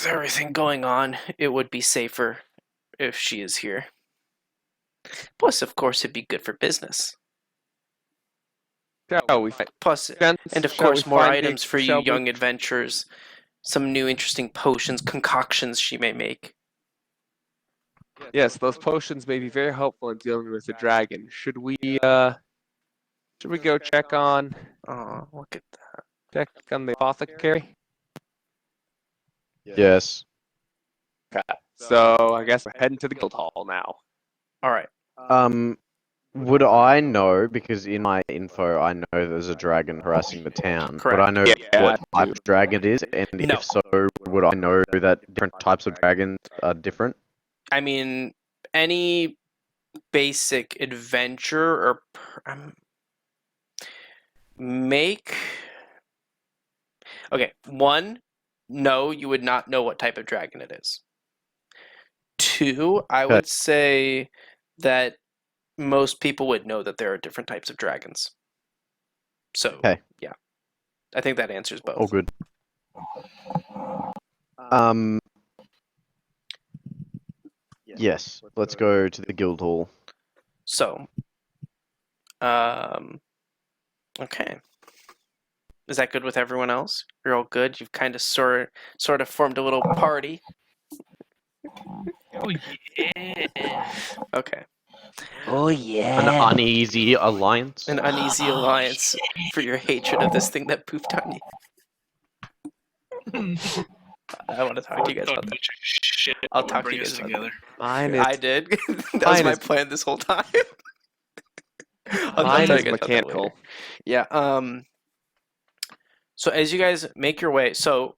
everything going on, it would be safer if she is here. Plus, of course, it'd be good for business. Plus, and of course, more items for you young adventurers. Some new interesting potions, concoctions she may make. Yes, those potions may be very helpful in dealing with the dragon. Should we go check on Oh, look at that. the apothecary? Yes. Okay. So I guess we're heading to the guild hall now. All right. Would I know, because in my info I know there's a dragon harassing the town, Correct. would I know Yeah, what I type of dragon it is? And No. if so, would I know that different types of dragons are different? I mean, any basic adventure or make. Okay, 1, no, you would not know what type of dragon it is. 2, I would say that most people would know that there are different types of dragons. So, yeah. I think that answers both. All good. Yes, let's go to the guild hall. So, okay. Is that good with everyone else? You're all good? You've kind of sort of formed a little party? Oh yeah. Okay. Oh yeah. An uneasy alliance. An uneasy alliance for your hatred of this thing that poofed on you. I want to talk to you guys about that. Shit, I'll talk to you guys together. I did. That was my plan this whole time. Mine is mechanical. Yeah. So as you guys make your way, so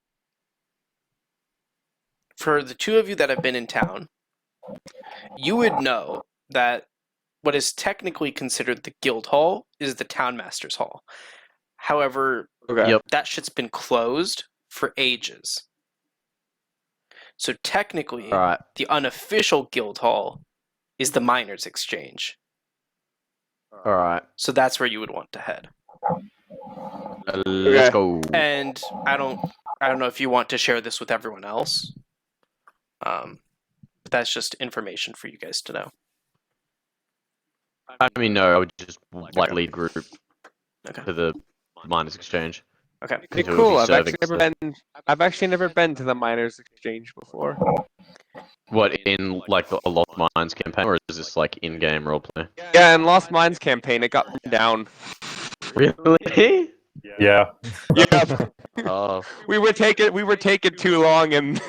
for the 2 of you that have been in town, you would know that what is technically considered the guild hall is the townmaster's hall. However, that shit's been closed for ages. So technically, the unofficial guild hall is the miners' exchange. All right. So that's where you would want to head. Let's go. And I don't know if you want to share this with everyone else. But that's just information for you guys to know. I mean, no, I would just lead group to the miners' exchange. Okay. Okay, cool. I've actually never been to the miners' exchange before. What, in like a Lost Mines campaign, or is this like in-game roleplay? Yeah, in Lost Mines campaign, it got down. Really? Yeah. Yeah. Oh. We were taking too long, and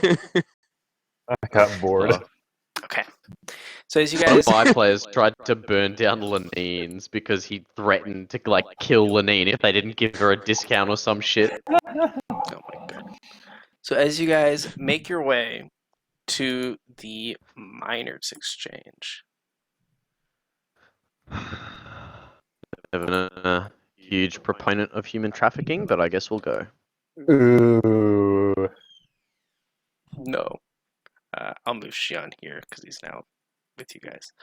I got bored. Okay. So as you One guys, of my players tried to burn down Lanine's because he threatened to like kill Lanine if they didn't give her a discount or some shit. oh my god. So as you guys make your way to the miners' exchange. Never been a huge proponent of human trafficking, but I guess we'll go. Ooh. No. I'll move Shion here because he's now with you guys.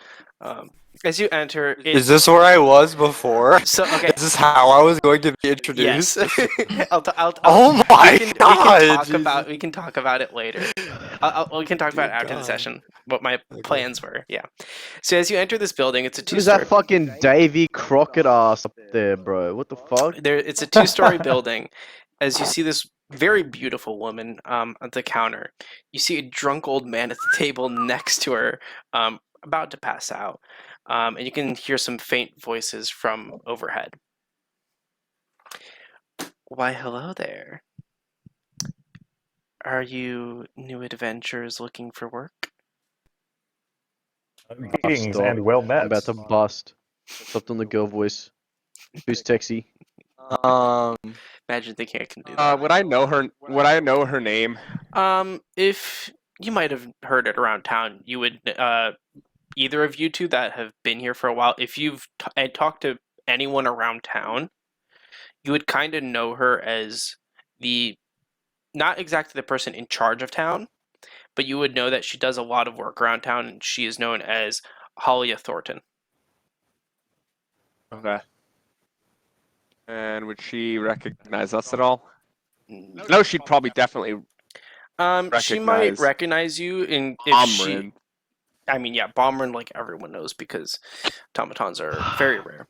As you enter, Is this where I was before? So okay. Is this how I was going to be introduced? Yes. Oh my god! We can talk about it later. We can talk about it after the session. What my plans were. Yeah. So as you enter this building, it's a 2-story. Who's that fucking Davy Crockett ass up there, bro? What the fuck? It's a 2-story building. As you see this very beautiful woman at the counter, you see a drunk old man at the table next to her, about to pass out, and you can hear some faint voices from overhead. Why, hello there. Are you new adventurers looking for work? Greetings and well met. I'm about to bust. Stopped on the girl voice. Who's Texie? Imagine thinking I can do that. would I know her name? If you might have heard it around town, you would either of you two that have been here for a while, if you've talked to anyone around town, you would kind of know her as not exactly the person in charge of town, but you would know that she does a lot of work around town, and she is known as Halia Thornton. Okay. And would she recognize us at all? No, she'd probably definitely She might recognize recognize you, and if she, Omrin. I mean, yeah, Bomberin, like everyone knows, because automatons are very rare.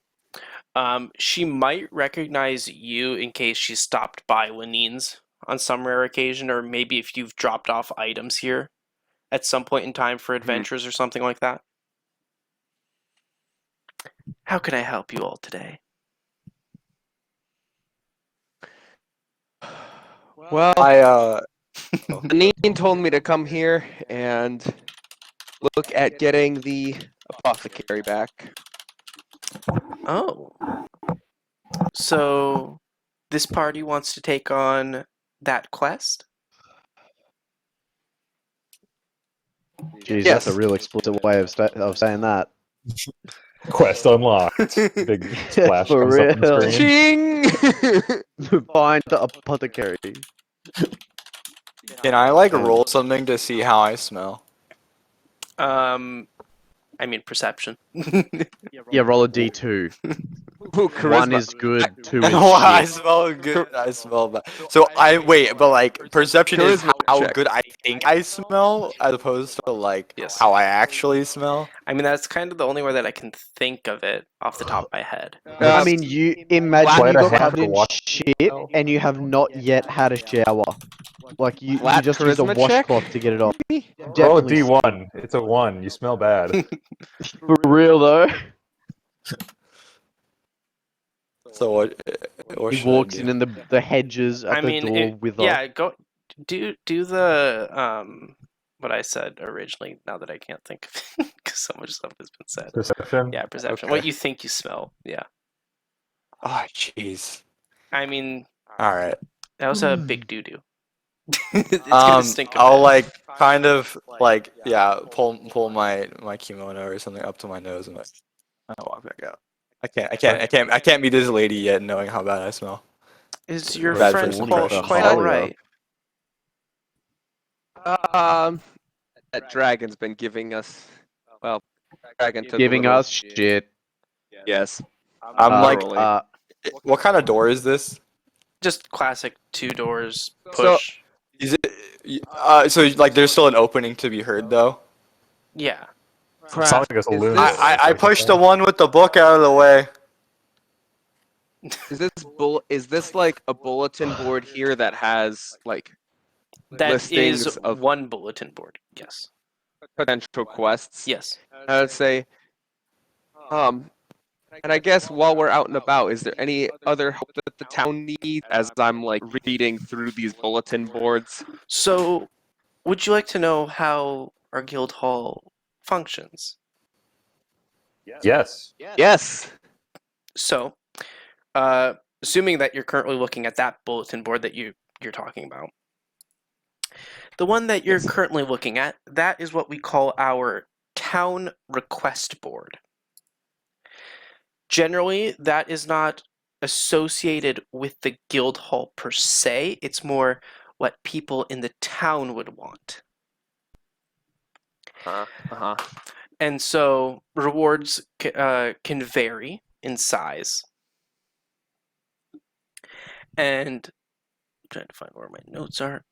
She might recognize you in case she stopped by Lanine's on some rare occasion, or maybe if you've dropped off items here at some point in time for adventures or something like that. How can I help you all today? Well, I Janine told me to come here and look at getting the apothecary back. Oh. So, this party wants to take on that quest? Jeez, Yes. that's a real explicit way of saying that. Quest unlocked. Big splash For comes up on the real. screen. Ching! Find the apothecary. can I like roll something to see how I smell? I mean perception. Yeah, roll a d2. Ooh, One charisma. is good, two is Oh, I shit. smell good. I smell bad. So but like perception is Charisma how check. good I think I smell, as opposed to like Yes. how I actually smell. I mean, that's kind of the only way that I can think of it off the top of my head. I mean, you imagine Flat you got ahead covered for in watch- shit and you have not yet had a shower. Like you Flat just used a charisma check? washcloth to get it off. Roll a Definitely D1. It's a 1. You smell bad. for real though. So what He should I walks do? in and the hedges at I the mean, door with yeah, go do the what I said originally. Now that I can't think of it, because so much stuff has been said. Perception? Yeah, perception. Okay. What you think you smell. Yeah. Oh, jeez. I mean, All right. that was a big doo doo. It's gonna stink a I'll bit. like kind of like pull my kimono or something up to my nose and like I walk back out. I can't meet this lady yet, knowing how bad I smell. Is your Bad friend first Paul impression. quite Halia. alright? That dragon's been giving us. Well, dragon took a giving little- us shit. Yes. I'm like, Literally. what kind of door is this? Just classic 2 doors So- push. Is it? So like, there's still an opening to be heard though. Yeah. Sounds like a saloon. this- I pushed the one with the book out of the way. Is this like a bulletin board here that has like That listings is of one bulletin board. Yes. potential quests? Yes. I would say, and I guess while we're out and about, is there any other help that the town needs as I'm like reading through these bulletin boards? So, would you like to know how our guild hall functions? Yes. Yes. So, assuming that you're currently looking at that bulletin board that you're talking about, the one that you're currently looking at, that is what we call our town request board. Generally, that is not associated with the guild hall per se. It's more what people in the town would want. Uh-huh. And so rewards can vary in size. And I'm trying to find where my notes are.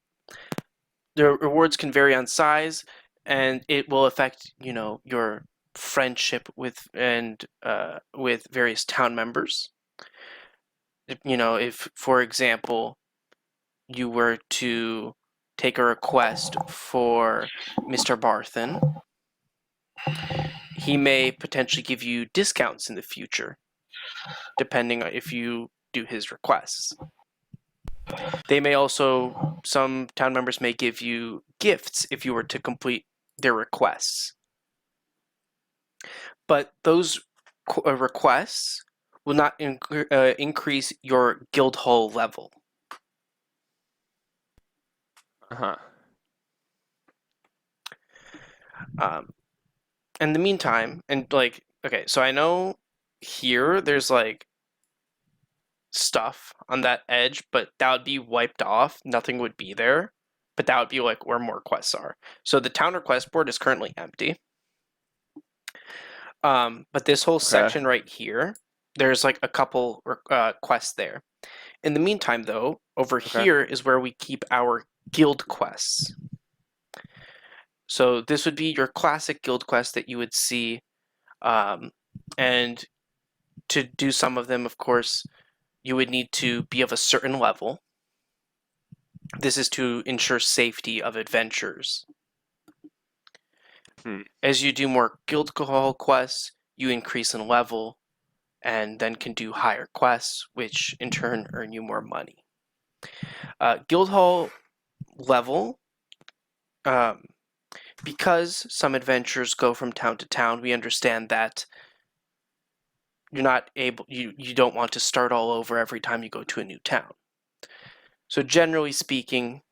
The rewards can vary on size, and it will affect, your friendship with various town members. If, for example, you were to take a request for Mr. Barthen, he may potentially give you discounts in the future, depending on if you do his requests. They may also, some town members may give you gifts if you were to complete their requests. But those requests will not increase your guild hall level. in the meantime, and like, okay, so I know here there's like stuff on that edge, but that would be wiped off. Nothing would be there, but that would be like where more quests are. So the town request board is currently empty. But this whole section right here, there's like a couple quests there. In the meantime, though, over here is where we keep our guild quests. So this would be your classic guild quest that you would see. And to do some of them, of course, you would need to be of a certain level. This is to ensure safety of adventurers. As you do more guild hall quests, you increase in level and then can do higher quests, which in turn earn you more money. Guild hall level, because some adventurers go from town to town, we understand that you're not able, you don't want to start all over every time you go to a new town. So generally speaking,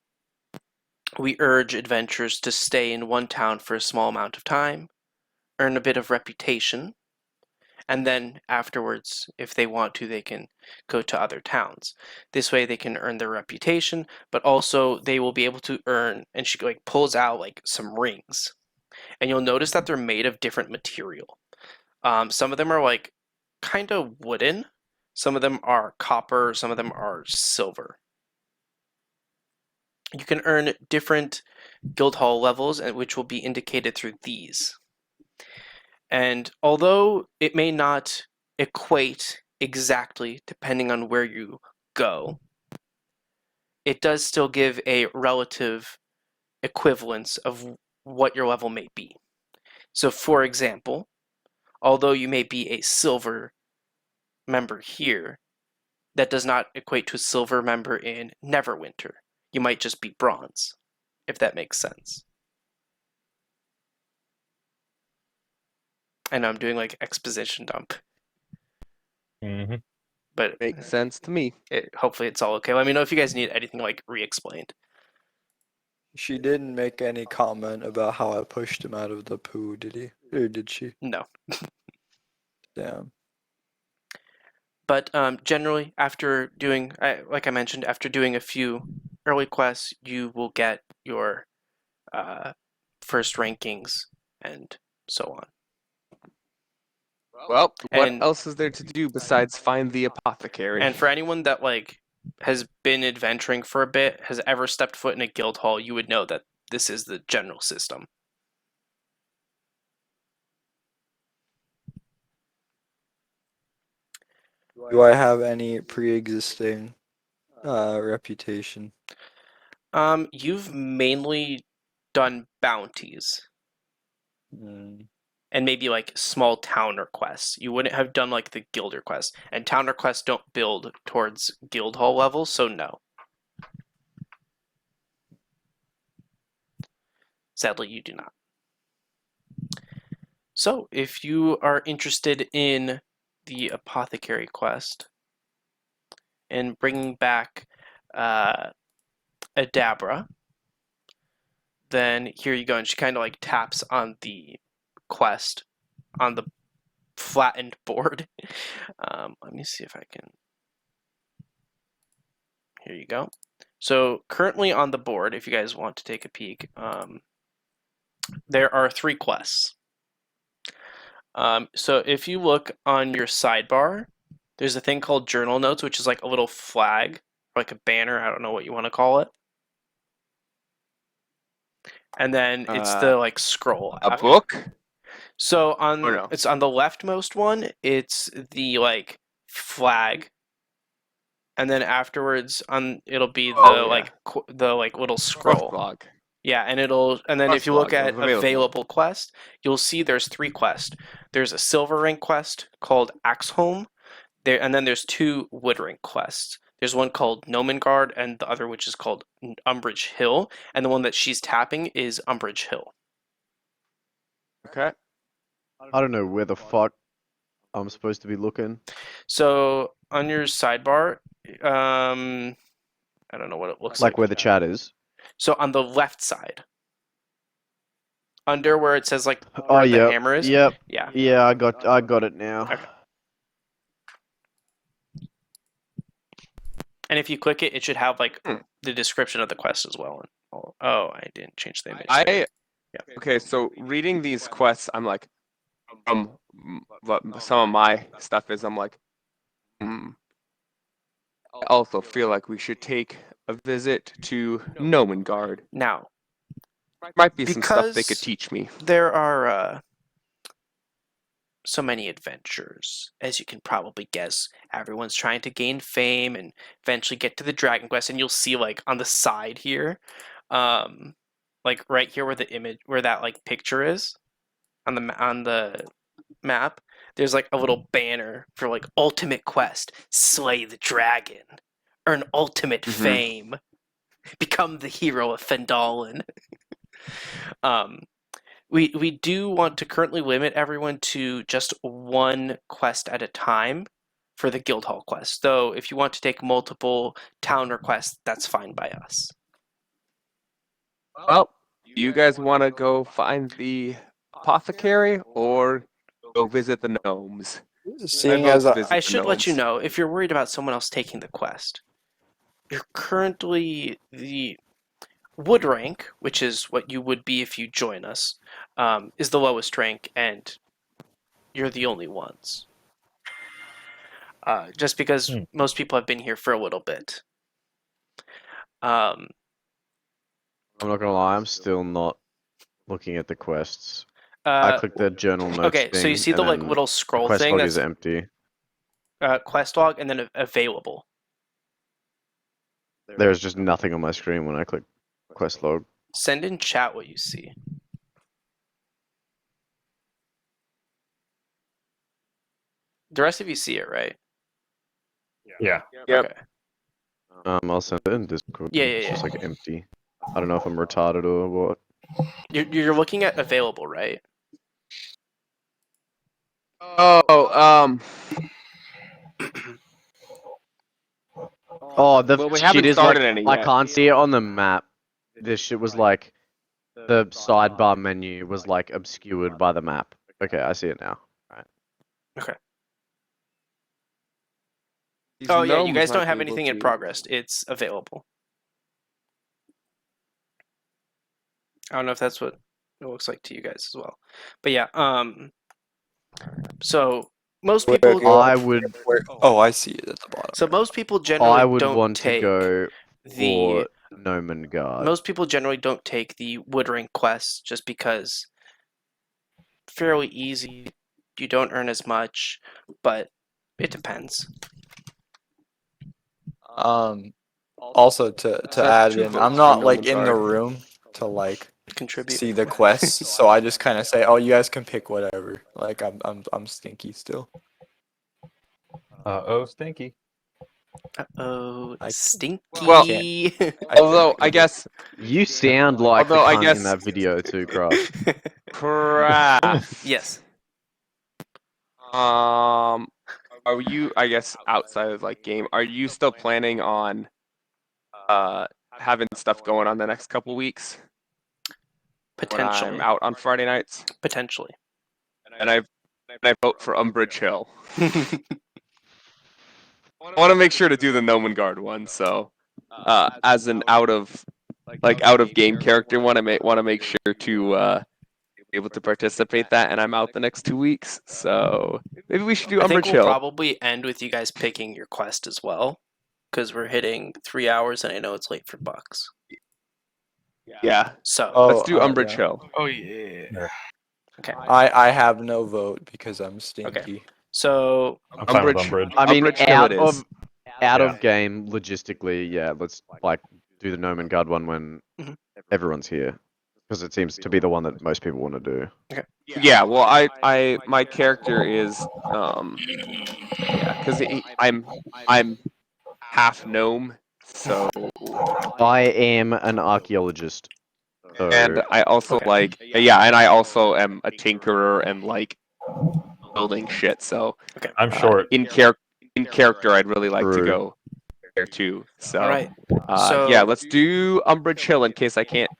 we urge adventurers to stay in one town for a small amount of time, earn a bit of reputation, and then afterwards, if they want to, they can go to other towns. This way they can earn their reputation, but also they will be able to earn, and she like pulls out like some rings. And you'll notice that they're made of different material. Some of them are like kind of wooden, some of them are copper, some of them are silver. You can earn different guild hall levels, which will be indicated through these. And although it may not equate exactly depending on where you go, it does still give a relative equivalence of what your level may be. So for example, although you may be a silver member here, that does not equate to a silver member in Neverwinter. You might just be bronze, if that makes sense. I know I'm doing like exposition dump. Mm-hmm. But Makes sense to me. Hopefully it's all okay. Let me know if you guys need anything like re-explained. She didn't make any comment about how I pushed him out of the poo, did he? Or did she? No. Damn. But generally, after doing, like I mentioned, after doing a few early quests, you will get your first rankings and so on. Well, what And- else is there to do besides find the apothecary? And for anyone that like has been adventuring for a bit, has ever stepped foot in a guild hall, you would know that this is the general system. Do I have any pre-existing reputation? You've mainly done bounties Mm. and maybe like small towner quests. You wouldn't have done like the guilder quests, and towner quests don't build towards guild hall levels, so no. Sadly, you do not. So, if you are interested in the apothecary quest and bringing back Adabra, then here you go. And she kind of like taps on the quest on the flattened board. Let me see if I can. Here you go. So currently on the board, if you guys want to take a peek, there are 3 quests. So if you look on your sidebar, there's a thing called journal notes, which is like a little flag, like a banner. I don't know what you want to call it. And then it's the like scroll. A book? So on Or no? it's on the leftmost one, it's the like flag. And then afterwards it'll be the the little scroll. Log. Yeah, and then if you look Quest at log, available quest, you'll see there's 3 quests. There's a silver rank quest called Axholm, and then there's 2 wood rank quests. There's one called Nomengard and the other which is called Umbrage Hill, and the one that she's tapping is Umbrage Hill. Okay. I don't know where the fuck I'm supposed to be looking. So on your sidebar, I don't know what it looks like. Like where the chat is. So on the left side. Under where it says like Oh where the yeah. hammer is. Yep. Yeah. Yeah, I got it now. Okay. And if you click it, it should have like the description of the quest as well. Oh, I didn't change the image. Yeah. Yeah. Okay, so reading these quests, I'm like, what some of my stuff is, I'm like, I also feel like we should take a visit to Nomengard. Now, Might be some stuff they because could teach me. there are so many adventures, as you can probably guess. Everyone's trying to gain fame and eventually get to the Dragon Quest, and you'll see like on the side here, like right here where the image, where that like picture is, on the map, there's like a little banner for like Ultimate Quest, slay the dragon, earn ultimate fame, become the hero of Phandalin. We do want to currently limit everyone to just one quest at a time for the Guildhall quest. Though if you want to take multiple town requests, that's fine by us. Well, do you guys want to go find the apothecary or go visit the gnomes? Seeing as I should let you know, if you're worried about someone else taking the quest, you're currently the wood rank, which is what you would be if you join us, is the lowest rank, and you're the only ones. Just because most people have been here for a little bit. I'm not gonna lie, I'm still not looking at the quests. I clicked the journal notes okay, so you thing, see the and like then little scroll quest thing log that's is empty. quest log, and then available. There's just nothing on my screen when I click quest log. Send in chat what you see. The rest of you see it, right? Yeah. Yep. Okay. I'll send it in Discord. Yeah, It's yeah, just yeah. like empty. I don't know if I'm retarded or what. You're looking at available, right? Oh, Oh, the well, we shit haven't is like started any I yet. can't see it on the map. This shit was like the sidebar menu was like obscured by the map. Okay, I see it now. Right. Okay. These Oh yeah, you gnomes guys don't might have be able anything in to- progress. It's available. I don't know if that's what it looks like to you guys as well. But yeah, so most people I would Oh, I see it at the bottom. so most people generally I would don't want to take go the for Nomengard. most people generally don't take the wood rank quests just because fairly easy. You don't earn as much, but it depends. Also to add two in, votes I'm for not like in the Nomengard. room to like Contribute. see the quests, so I just kind of say, "Oh, you guys can pick whatever." Like I'm stinky still. Oh, stinky. Oh, stinky. Well, can't- Although I guess You sound like Although the I cunt guess- in that video too, Craft. craft. Yes. Are you? I guess outside of like game, are you still planning on having stuff going on the next couple weeks? When Potentially. I'm out on Friday nights, Potentially. and I vote for Umbrage Hill. I want to make sure to do the Nomengard one. So, as an out of game character one, I may want to make sure to be able to participate that, and I'm out the next 2 weeks. So maybe we should do I think Umbrage we'll Hill. probably end with you guys picking your quest as well, because we're hitting 3 hours, and I know it's late for Bucks. Yeah, So let's do Umbrage yeah. Hill. Oh yeah. okay. I have no vote because I'm stinky. So I'm fine with Umbrage- Umbridge. I mean, Umbrage Hill out it is. of game logistically, yeah. Let's like do the Nomengard one when Mhm. everyone's here, because it seems to be the one that most people want to do. Yeah, well, I my character is yeah, because I'm half gnome, so I am an archaeologist. So and I also Okay. like and I also am a tinkerer and like building shit. So I'm short. in character, I'd really like to True. go there too. So, Right. yeah, let's do Umbridge Hill in case I can't.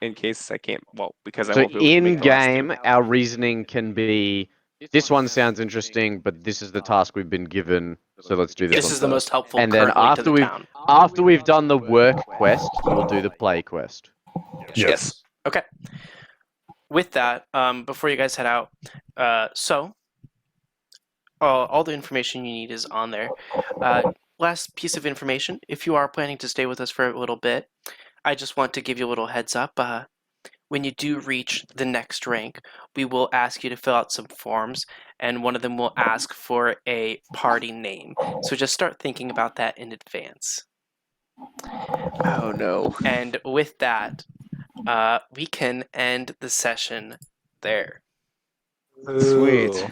Well, because I So won't be able to in make the last two. game, our reasoning can be, this one sounds interesting, but this is the task we've been given, so let's do this This one is the most first. helpful And then currently to the town. after we've done the work quest, we'll do the play quest. Yes. Okay. With that, before you guys head out, all the information you need is on there. Last piece of information, if you are planning to stay with us for a little bit, I just want to give you a little heads up. When you do reach the next rank, we will ask you to fill out some forms, and one of them will ask for a party name. So just start thinking about that in advance. Oh no. And with that, we can end the session there. Sweet.